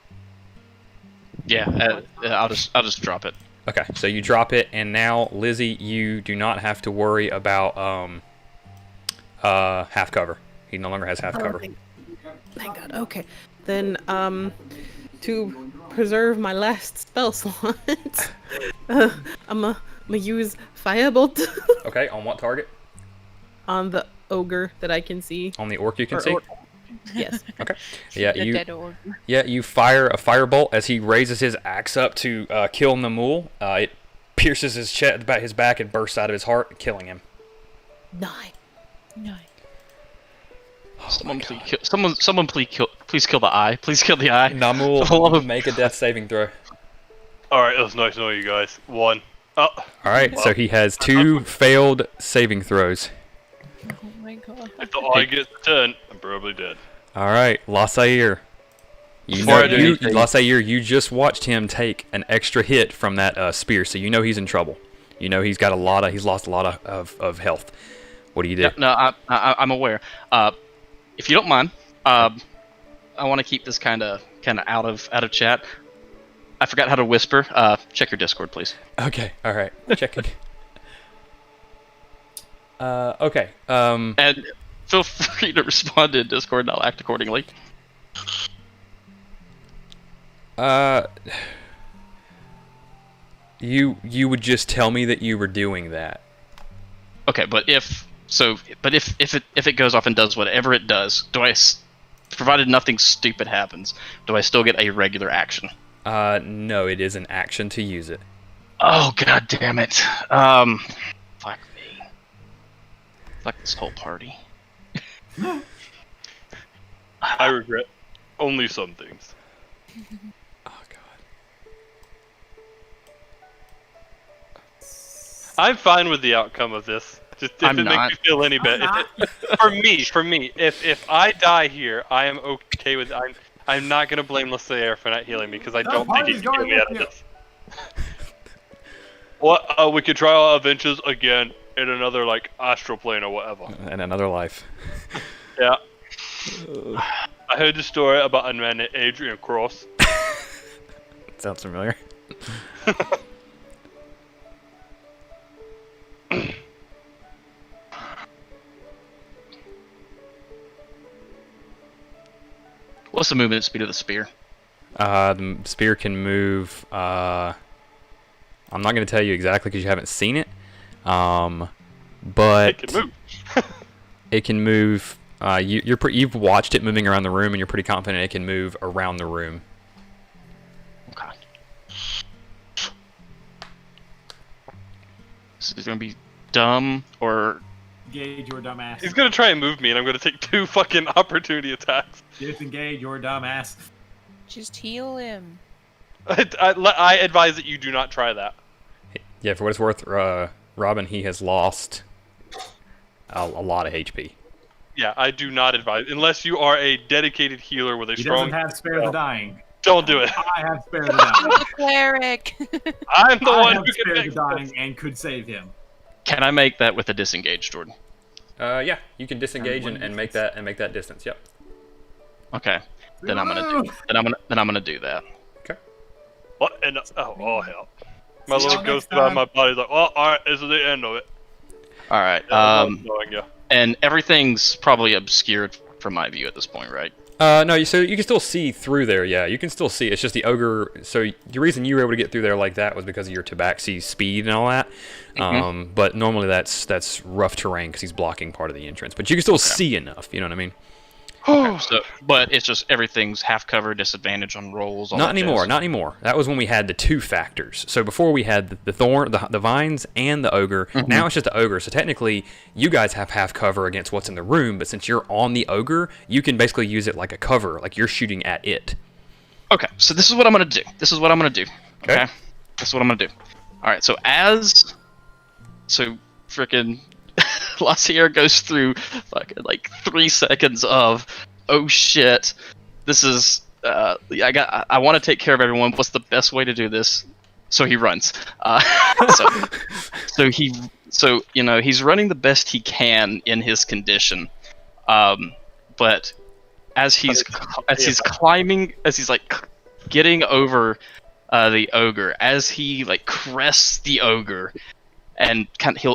Yeah, I'll just drop it. Okay, so you drop it, and now, Lizzie, you do not have to worry about half cover. He no longer has half cover. Thank God. Okay. Then, to preserve my last spell slot, I'm gonna use Firebolt Okay, on what target? on the ogre that I can see. On the orc you can Or see? Yes. Okay. Yeah, The you dead orc. you fire a firebolt as he raises his axe up to kill Namul. It pierces his chest, his back, and bursts out of his heart, killing him. Nine. Someone please kill the eye. Please kill the eye. Namul, For the love of- make a death saving throw. Alright, it was nice to know you guys. 1. Oh. Alright, so he has 2 failed saving throws. Oh my god. If the eye gets a 10, I'm probably dead. Alright, Lasair. Before I do anything- Lasair, you just watched him take an extra hit from that spear, so you know he's in trouble. You know he's lost a lot of health. What do you do? Yeah, no, I'm aware. If you don't mind, I want to keep this kind of out of chat. I forgot how to whisper. Check your Discord, please. Okay, alright, checking. Okay, And feel free to respond in Discord, and I'll act accordingly. You would just tell me that you were doing that. Okay, but if it goes off and does whatever it does, provided nothing stupid happens, do I still get a regular action? No, it is an action to use it. Oh god damn it. Fuck me. Fuck this whole party. I regret only some things. Oh god. I'm fine with the outcome of this. Just if I'm it not. makes you feel any better. For me, if I die here, I am okay with. I'm not gonna blame Lasair for not healing me because I don't think he can heal me out of this. What? We could try our adventures again in another like astral plane or whatever. In another life. Yeah. I heard the story about a man named Adrian Cross. Sounds familiar. What's the movement speed of the spear? The spear can move. I'm not going to tell you exactly because you haven't seen it. But It can move. it can move. You've watched it moving around the room, and you're pretty confident it can move around the room. Okay. This is gonna be dumb or Disengage your dumbass. He's gonna try and move me, and I'm gonna take 2 fucking opportunity attacks. Disengage your dumbass. Just heal him. I advise that you do not try that. Yeah, for what it's worth, Robin, he has lost a lot of HP. Yeah, I do not advise unless you are a dedicated healer with a He strong. doesn't have spare the dying. Don't do it. I have spare the I'm dying. the cleric. I'm the I one have who can spare the make dying this. and could save him. can I make that with a disengage, Jordan? Yeah, you can disengage and make that distance. Yep. Okay. Then I'm gonna do that. What? And oh hell! My See little y'all ghost next around my time. body's like, well, all right, this is the end of it. All right. Yeah, I'm knowing you. And everything's probably obscured from my view at this point, right? No, so you can still see through there. Yeah, you can still see. It's just the ogre. So the reason you were able to get through there like that was because of your tabaxi speed and all that. But normally that's rough terrain because he's blocking part of the entrance. But you can still see enough. You know what I mean? So, but it's just everything's half cover, disadvantage on rolls. All Not that anymore. jazz. Not anymore. That was when we had the 2 factors. So before we had the thorn, the vines, and the ogre. Now it's just the ogre. So technically, you guys have half cover against what's in the room. But since you're on the ogre, you can basically use it like a cover, like you're shooting at it. Okay, so this is what I'm gonna do. Okay. Okay. This is what I'm gonna do. All right. So frickin' Lassier goes through like 3 seconds of, oh shit, this is I want to take care of everyone. What's the best way to do this? So he runs. So he's running the best he can in his condition. But as he's climbing, as he's like getting over the ogre, as he like crests the ogre, and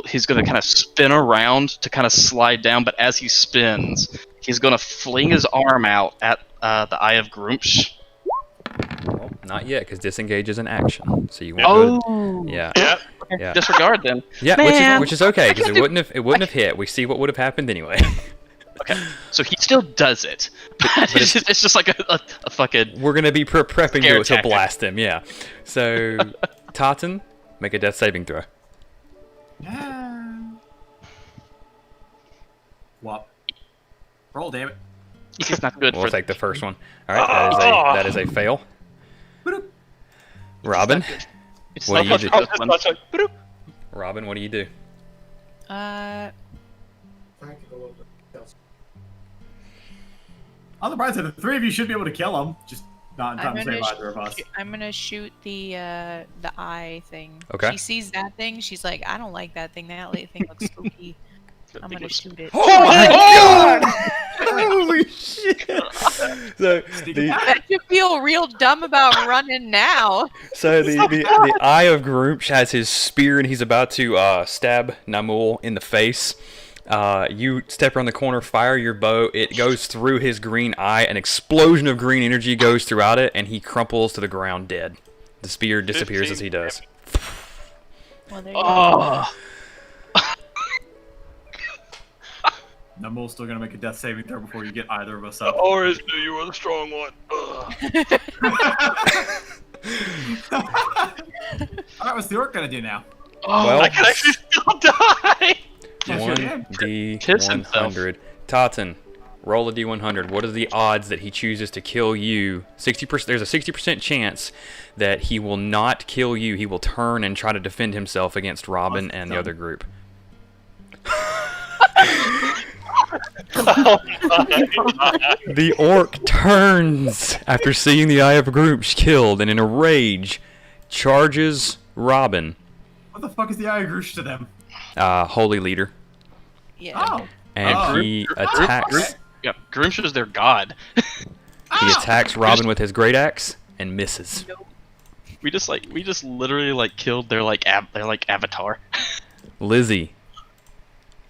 he's gonna kind of spin around to kind of slide down. But as he spins, he's gonna fling his arm out at the Eye of Groomsh. Well, not yet, because disengage is an action. So you want to. Yeah. Yeah. Disregard then. Yeah, Man. which is okay because it wouldn't have hit. We see what would have happened anyway. Okay, so he still does it, but it's just like a fucking. We're gonna be prepping Scare to tactic. blast him. Yeah. So, Tartan, make a death saving throw. What? Roll, damn it. He's not good We'll for. take the first one. All right, that is a fail. Robin, It's what not do you good do? for this one. Robin, what do you do? On the bright side, the 3 of you should be able to kill him. Just not in time to save either of us. I'm gonna shoot the eye thing. Okay. She sees that thing. She's like, I don't like that thing. That thing looks spooky. I'm gonna shoot it. Oh my god! Holy shit! So I you feel real dumb about running now. the Eye of Groomsh has his spear and he's about to stab Namul in the face. You step around the corner, fire your bow. It goes through his green eye. An explosion of green energy goes throughout it, and he crumples to the ground dead. The spear disappears as he does. Well, there you go. Numbo's still gonna make a death saving throw before you get either of us up. Oris knew you were the strong one. Ugh. Alright, what's the orc gonna do now? Well, I can actually still die. Yes, you can. 1d100. Tartan, roll a d100. What are the odds that he chooses to kill you? 60%. There's a 60% chance that he will not kill you. He will turn and try to defend himself against Robin and the other group. Oh my. The orc turns after seeing the Eye of Groups killed, and in a rage, charges Robin, What the fuck is the Ayagroosh to them? holy leader, Yeah. Oh. and Oh. he attacks. Yeah, Grimsh is their god. He attacks Robin with his great axe and misses. We just literally like killed their like avatar. Lizzie,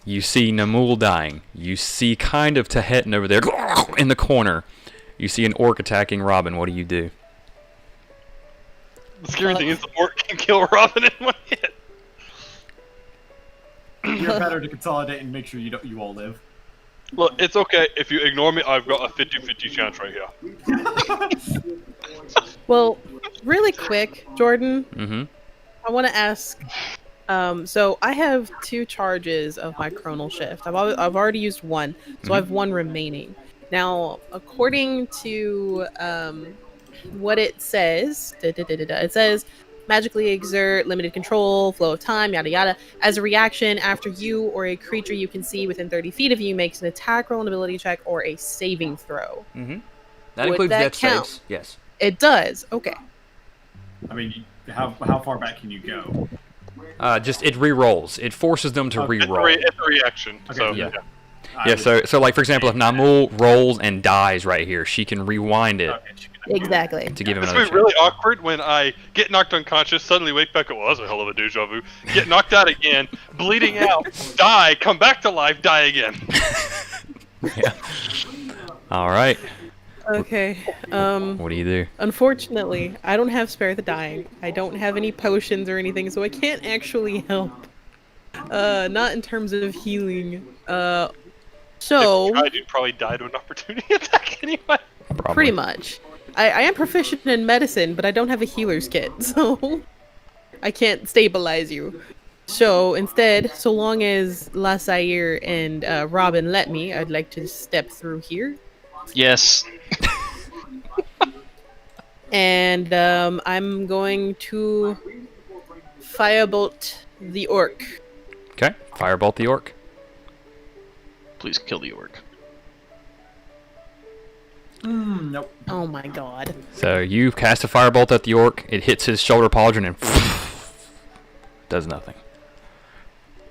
you see Namul dying. You see kind of Tehetin over there in the corner. You see an orc attacking Robin. What do you do? The scary thing is the orc can kill Robin in one hit. You're better to consolidate and make sure you all live. Look, it's okay. If you ignore me, I've got a 50-50 chance right here. Well, really quick, Jordan, Mm-hmm. I want to ask. So I have 2 charges of my chronal shift. I've already used one, so I have 1 remaining. Now, according to what it says, it says magically exert limited control, flow of time, yada yada. As a reaction, after you or a creature you can see within 30 feet of you makes an attack roll, an ability check, or a saving throw. Mm-hmm. That Would includes that death count? saves. Yes. It does. Okay. I mean, how far back can you go? Just it re-rolls. It forces them to Okay. re-roll. It's a reaction. Okay, So yeah. I Yeah, would- so like for example, if Namul rolls and dies right here, she can rewind it Okay, she can- Exactly. to give him It's another gonna be chance. really awkward when I get knocked unconscious, suddenly wake back up. Well, that's a hell of a deja vu. Get knocked out again, bleeding out, die, come back to life, die again. Yeah. All right. Okay. What do you do? Unfortunately, I don't have Spare the Dying. I don't have any potions or anything, so I can't actually help. Not in terms of healing. So I'd probably die to an opportunity attack anyway. Probably. pretty much. I am proficient in medicine, but I don't have a healer's kit, so I can't stabilize you. So instead, so long as La Saire and Robin let me, I'd like to step through here. Yes. And I'm going to firebolt the orc. Okay. Firebolt the orc. Please kill the orc. Nope. Oh my god. So you cast a firebolt at the orc. It hits his shoulder pauldron and does nothing.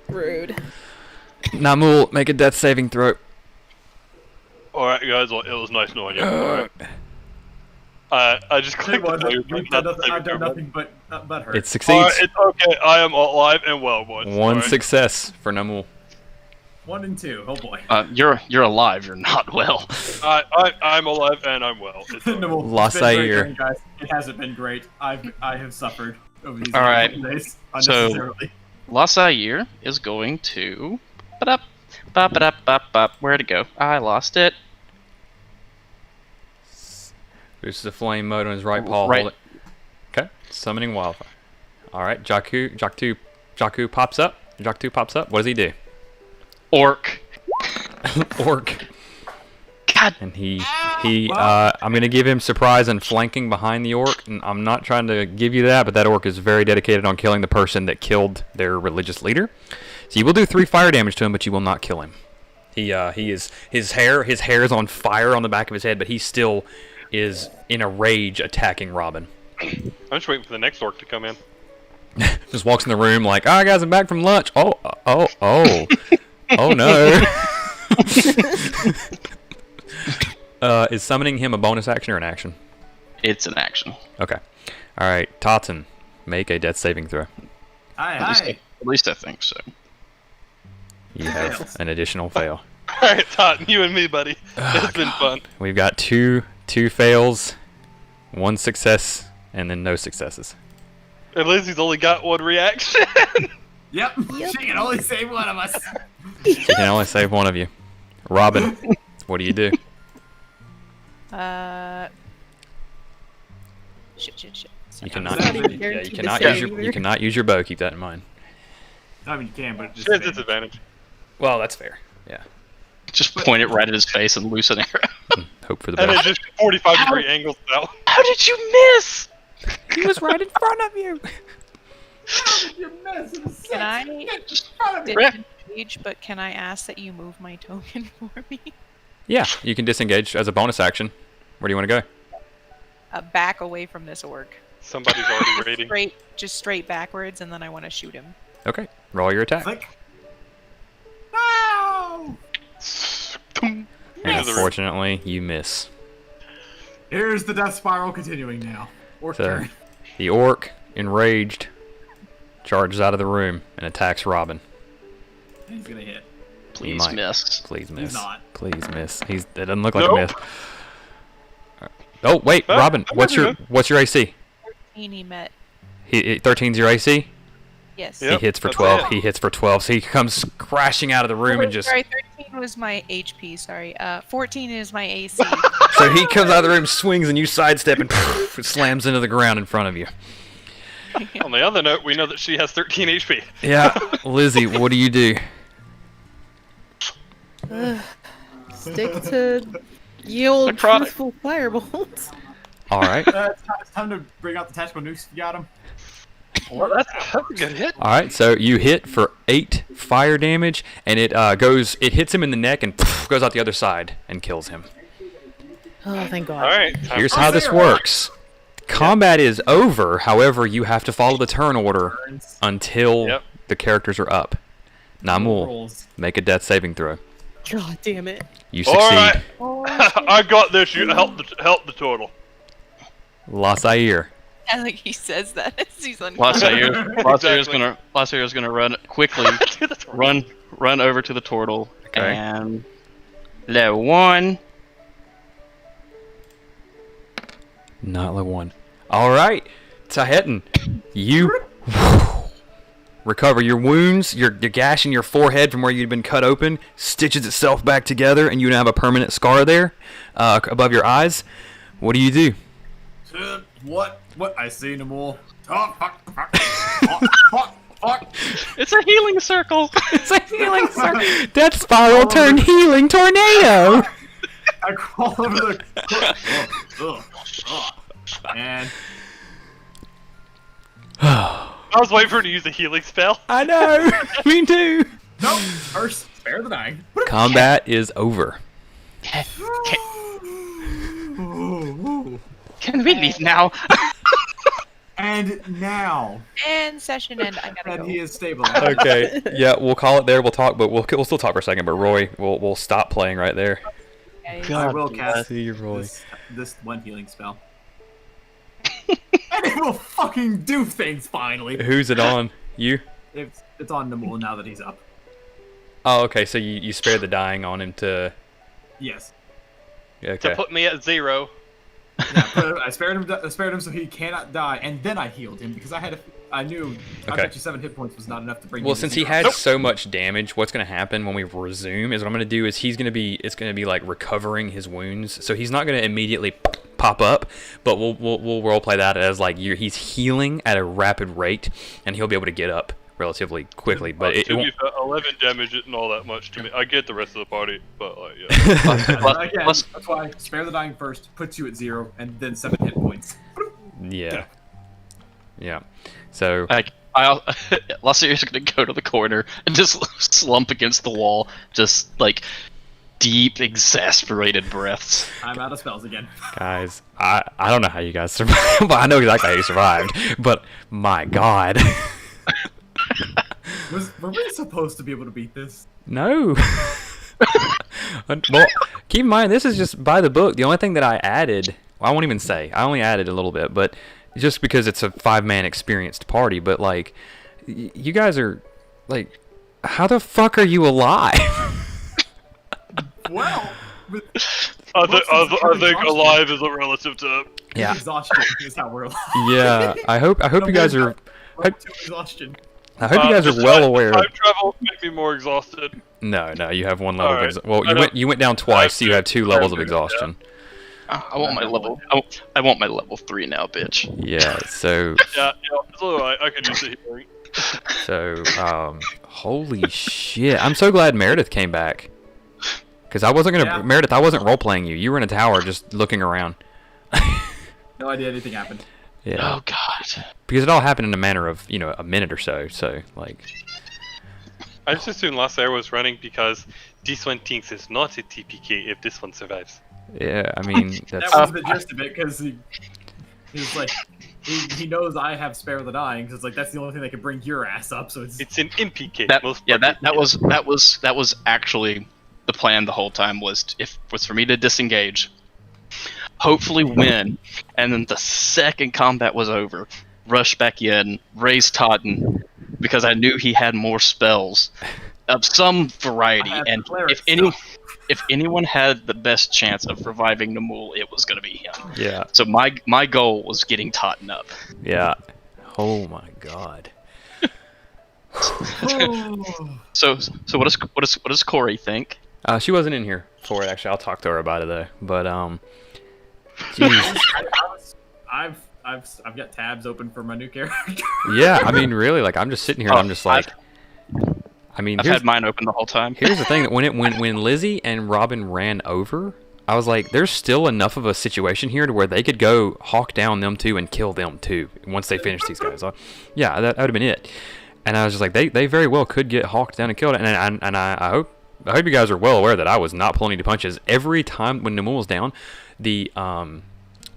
Rude. Namul, make a death saving throw. Alright, guys, well, it was nice knowing you. Alright. I just It clicked the wasn't. blue We've button, done not the nothing, I've done saving nothing but hurt. It succeeds. Alright, it's okay. I am alive and well, boys. One Alright. success for Namul. 1 and 2. Oh boy. You're alive. You're not well. I'm alive and I'm well. It's all right. No, La it's been great Saire. training, guys. It hasn't been great. I have suffered over these All right. couple days So- unnecessarily. La Saire is going to. Ba-da-ba-ba-ba-ba. Where'd it go? I lost it. Boosts the flame mode on his right paw. Right. Hold it. Okay. Summoning wildfire. All right. Jakku pops up. Jakku pops up. What does he do? Orc. Orc. God. And I'm gonna give him surprise and flanking behind the orc. And I'm not trying to give you that, but that orc is very dedicated on killing the person that killed their religious leader. So you will do 3 fire damage to him, but you will not kill him. He is his hair is on fire on the back of his head, but he still is in a rage attacking Robin. I'm just waiting for the next orc to come in. Just walks in the room like, "Ah, guys, I'm back from lunch." Oh no. Is summoning him a bonus action or an action? It's an action. Okay. All right, Totten, make a death saving throw. Hi. At least I think so. You have an additional fail. Alright, Todd, you and me, buddy. It's been fun. We've got two fails, 1 success, and then no successes. And Lizzie's only got 1 reaction. Yep. She can only save one of us. She can only save one of you. Robin, what do you do? Shit. You cannot. Not even Yeah, guaranteed you to cannot save use your either. you cannot use your bow. Keep that in mind. I mean, you can, but She has disadvantage. Well, that's fair. Yeah. Just point it right at his face and loose an arrow. Hope for the And best. it just 45-degree angles out. How did you miss? He was right in front of you. Can I? Yeah. disengage, but can I ask that you move my token for me? Yeah, you can disengage as a bonus action. Where do you want to go? Back away from this orc. Somebody's already raiding. Just straight backwards, and then I want to shoot him. Okay, roll your attack. Click. No! And unfortunately, you miss. Here's the death spiral continuing now. Orc So, turn. the orc, enraged, charges out of the room and attacks Robin. He's gonna hit. Please might. miss. Please miss. not. Please miss. It doesn't look like Nope. a miss. Oh wait, Ah, Robin, I'm what's not your AC? 13 he met. 13's your AC. Yes. Yep, He hits for that's 12. it. He hits for 12. So he comes crashing out of the room and just. Sorry, 13 was my HP. Sorry. 14 is my AC. So he comes out of the room, swings, and you sidestep and it slams into the ground in front of you. On the other note, we know that she has 13 HP. Yeah, Lizzie, what do you do? Stick to yield Necrotic. truthful firebolt. All right. It's time to bring out the tactical nukes if you got them. Well, that's a good hit. All right. So you hit for 8 fire damage, and it It hits him in the neck and goes out the other side and kills him. Oh, thank God. All right. Here's how this works. Combat is over. However, you have to follow the turn order until Yep. the characters are up. Namul, Rolls. make a death saving throw. God damn it. You All succeed. right. I got this. You help the total. Lasair. I like he says that as he's on. Lasair's gonna run quickly, To the total. run over to the turtle, Okay. and level 1. Not level 1. All right, Tahetan, you recover your wounds. Your gash in your forehead from where you'd been cut open stitches itself back together, and you now have a permanent scar there above your eyes. What do you do? What? I see no more. Oh, fuck. It's a healing circle. It's a healing circle. Death spiral turned healing tornado. I crawl over the. And I was waiting for her to use a healing spell. I know. Me too. nope. First, spare the dying. Combat is over. Can we leave now? And now And session end. I gotta that go. he is stabilized. Okay. Yeah, we'll call it there. We'll talk, but we'll still talk for a second. But Roy, we'll stop playing right there. Guys. I will cast See you, Roy. this one healing spell. And it will fucking do things finally. Who's it on? You? It's on Namul now that he's up. Oh, okay. So you spared the dying on him to. Yes. To Okay. put me at 0. Yeah, but I spared him so he cannot die, and then I healed him because I knew I Okay. bet you 7 hit points was not enough to bring. Well, him to since he 0. had so much damage, what's going to happen when we resume is what I'm going to do is it's going to be like recovering his wounds. So he's not going to immediately pop up, but we'll role play that as like he's healing at a rapid rate, and he'll be able to get up relatively quickly. But it To won't. be fair, 11 damage isn't all that much to me. I get the rest of the party, but like, yeah. Again, Plus- that's why spare the dying first, puts you at 0, and then 7 hit points. Yeah. Yeah. So Like, Lasair's gonna go to the corner and just slump against the wall, just like deep, exasperated breaths. I'm out of spells again. guys, I don't know how you guys survived, but I know exactly how you survived. But my God. Were we supposed to be able to beat this? No. Well, keep in mind, this is just by the book. The only thing that I added, well, I won't even say. I only added a little bit, but just because it's a 5-man experienced party. But, like, you guys are, like, how the fuck are you alive? Well, I think alive is a relative term. Yeah. exhaustion is how we're alive. Yeah, I hope you guys are. We're to exhaustion. I hope you guys are well aware. Time travel make me more exhausted. No, you have one level. Alright. Well, you went down twice, so you have 2 levels of exhaustion. I want my level. I want my level 3 now, bitch. Yeah. So Yeah, it's alright. I can use the healing. holy shit! I'm so glad Meredith came back. Because I wasn't gonna, Yeah. Meredith. I wasn't role playing you. You were in a tower just looking around. No idea anything happened. Yeah. Oh god. Because it all happened in a matter of a minute or so. So like. I just assumed Last Air was running because this one thinks it's not a TPK if this one survives. Yeah, I mean, that's... That was the gist of it, because he's like, he knows I have Spare the Dying, because it's like, that's the only thing that can bring your ass up, so it's... It's an MPK. That was actually the plan the whole time, was for me to disengage, hopefully win, and then the second combat was over, rush back in, raise Totten, because I knew he had more spells of some variety, and if anyone had the best chance of reviving Namul, it was going to be him. Yeah. So my goal was getting Totten up. Yeah. Oh my god. So what does Corey think? She wasn't in here for it, actually. I'll talk to her about it though. But jeez. I've got tabs open for my new character. Yeah, I mean, really, like, I'm just sitting here and I'm just like, I've had mine open the whole time. Here's the thing: that when Lizzie and Robin ran over, I was like, there's still enough of a situation here to where they could go hawk down them two and kill them too once they finish these guys. Yeah, that would have been it. And I was just like, they very well could get hawked down and killed. And I hope you guys are well aware that I was not pulling any punches. Every time when Namul was down, the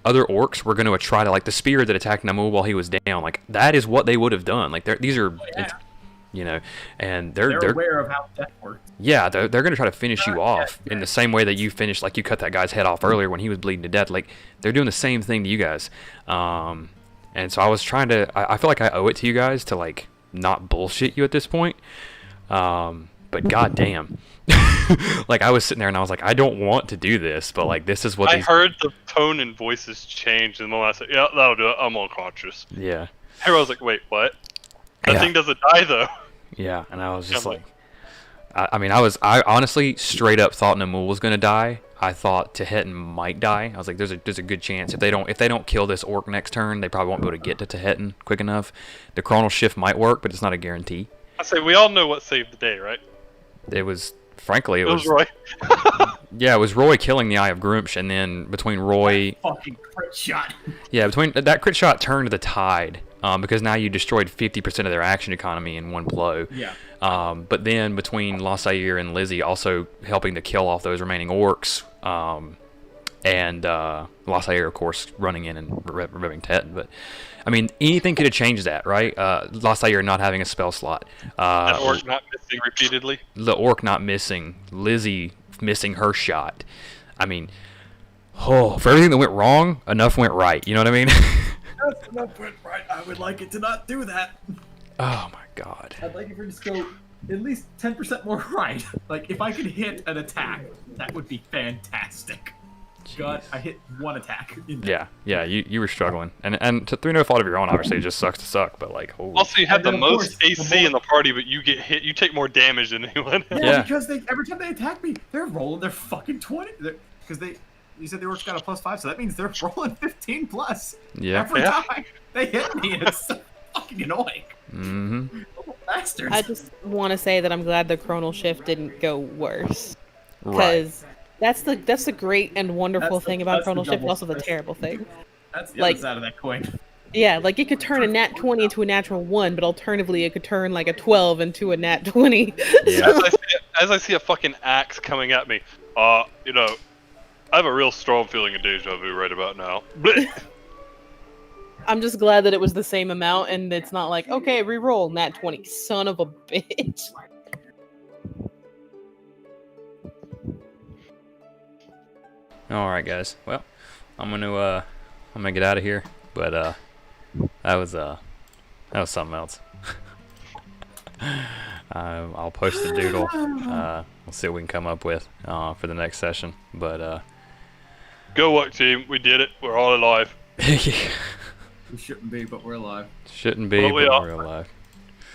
other orcs were going to try to, like, the spear that attacked Namul while he was down. Like, that is what they would have done. Like, these are, you know, and they're aware of how death works. Yeah, they're going to try to finish you off in the same way that you finished, like, you cut that guy's head off earlier when he was bleeding to death. Like, they're doing the same thing to you guys. And so I was trying to, I feel like I owe it to you guys to, like, not bullshit you at this point. But goddamn. Like, I was sitting there and I was like, I don't want to do this, but, like, this is what I heard the tone and voices change, and the moment I said, yeah, that'll do it, I'm unconscious. Yeah. Everyone was like, wait, what? That thing doesn't die, though. Yeah, and I was just like, I honestly straight up thought Namul was gonna die. I thought Tehetin might die. I was like, there's a good chance if they don't kill this orc next turn, they probably won't be able to get to Tehetin quick enough. The chronal shift might work, but it's not a guarantee. I say we all know what saved the day, right? It was, frankly, it was Roy. Yeah, it was Roy killing the Eye of Grumsh, and then between Roy, fucking crit shot. Yeah, between that crit shot turned the tide, because now you destroyed 50% of their action economy in one blow. Yeah. But then between Lassair and Lizzie also helping to kill off those remaining orcs, and Lassair, of course, running in and reviving Tet. But I mean, anything could have changed that, right? Lassair not having a spell slot. That orc not missing repeatedly. The orc not missing. Lizzie missing her shot. I mean, for everything that went wrong, enough went right. You know what I mean? Enough went right. I would like it to not do that. Oh my god. I'd like it for it to go at least 10% more right. Like, if I could hit an attack, that would be fantastic. God, I hit one attack. Yeah, you were struggling, and through no fault of your own, obviously it just sucks to suck. But like, holy. Also, you have the most AC in the party, but you get hit. You take more damage than anyone. Yeah, because every time they attack me, they're rolling their fucking 20. Because you said the orcs got a +5, so that means they're rolling 15 plus. Yeah. Every time they hit me, and it's so fucking annoying. Mm-hmm. Little bastards. I just want to say that I'm glad the chronal shift didn't go worse. Right. Because that's the great and wonderful thing about chronal shift, also the terrible thing. That's the other side of that coin. Yeah, like it could turn a nat 20 into a natural 1, but alternatively it could turn like a 12 into a nat 20. Yeah. As I see a fucking axe coming at me, you know, I have a real strong feeling of deja vu right about now. I'm just glad that it was the same amount and it's not like, okay, reroll nat 20, son of a bitch. All right, guys. Well, I'm gonna get out of here. But that was something else. I'll post the doodle. We'll see what we can come up with for the next session. But go work, team. We did it. We're all alive. We shouldn't be, but we're alive. Shouldn't be, but we're alive.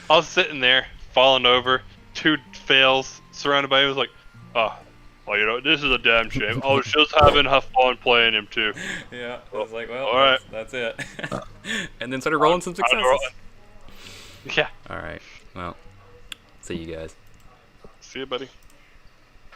I was sitting there, falling over, 2 fails, surrounded by. It was like, well, you know, this is a damn shame. I was just having fun playing him too. Yeah, I was like, well, all right. That's it. And then started rolling some successes. Yeah. All right. Well, see you guys. See you, buddy.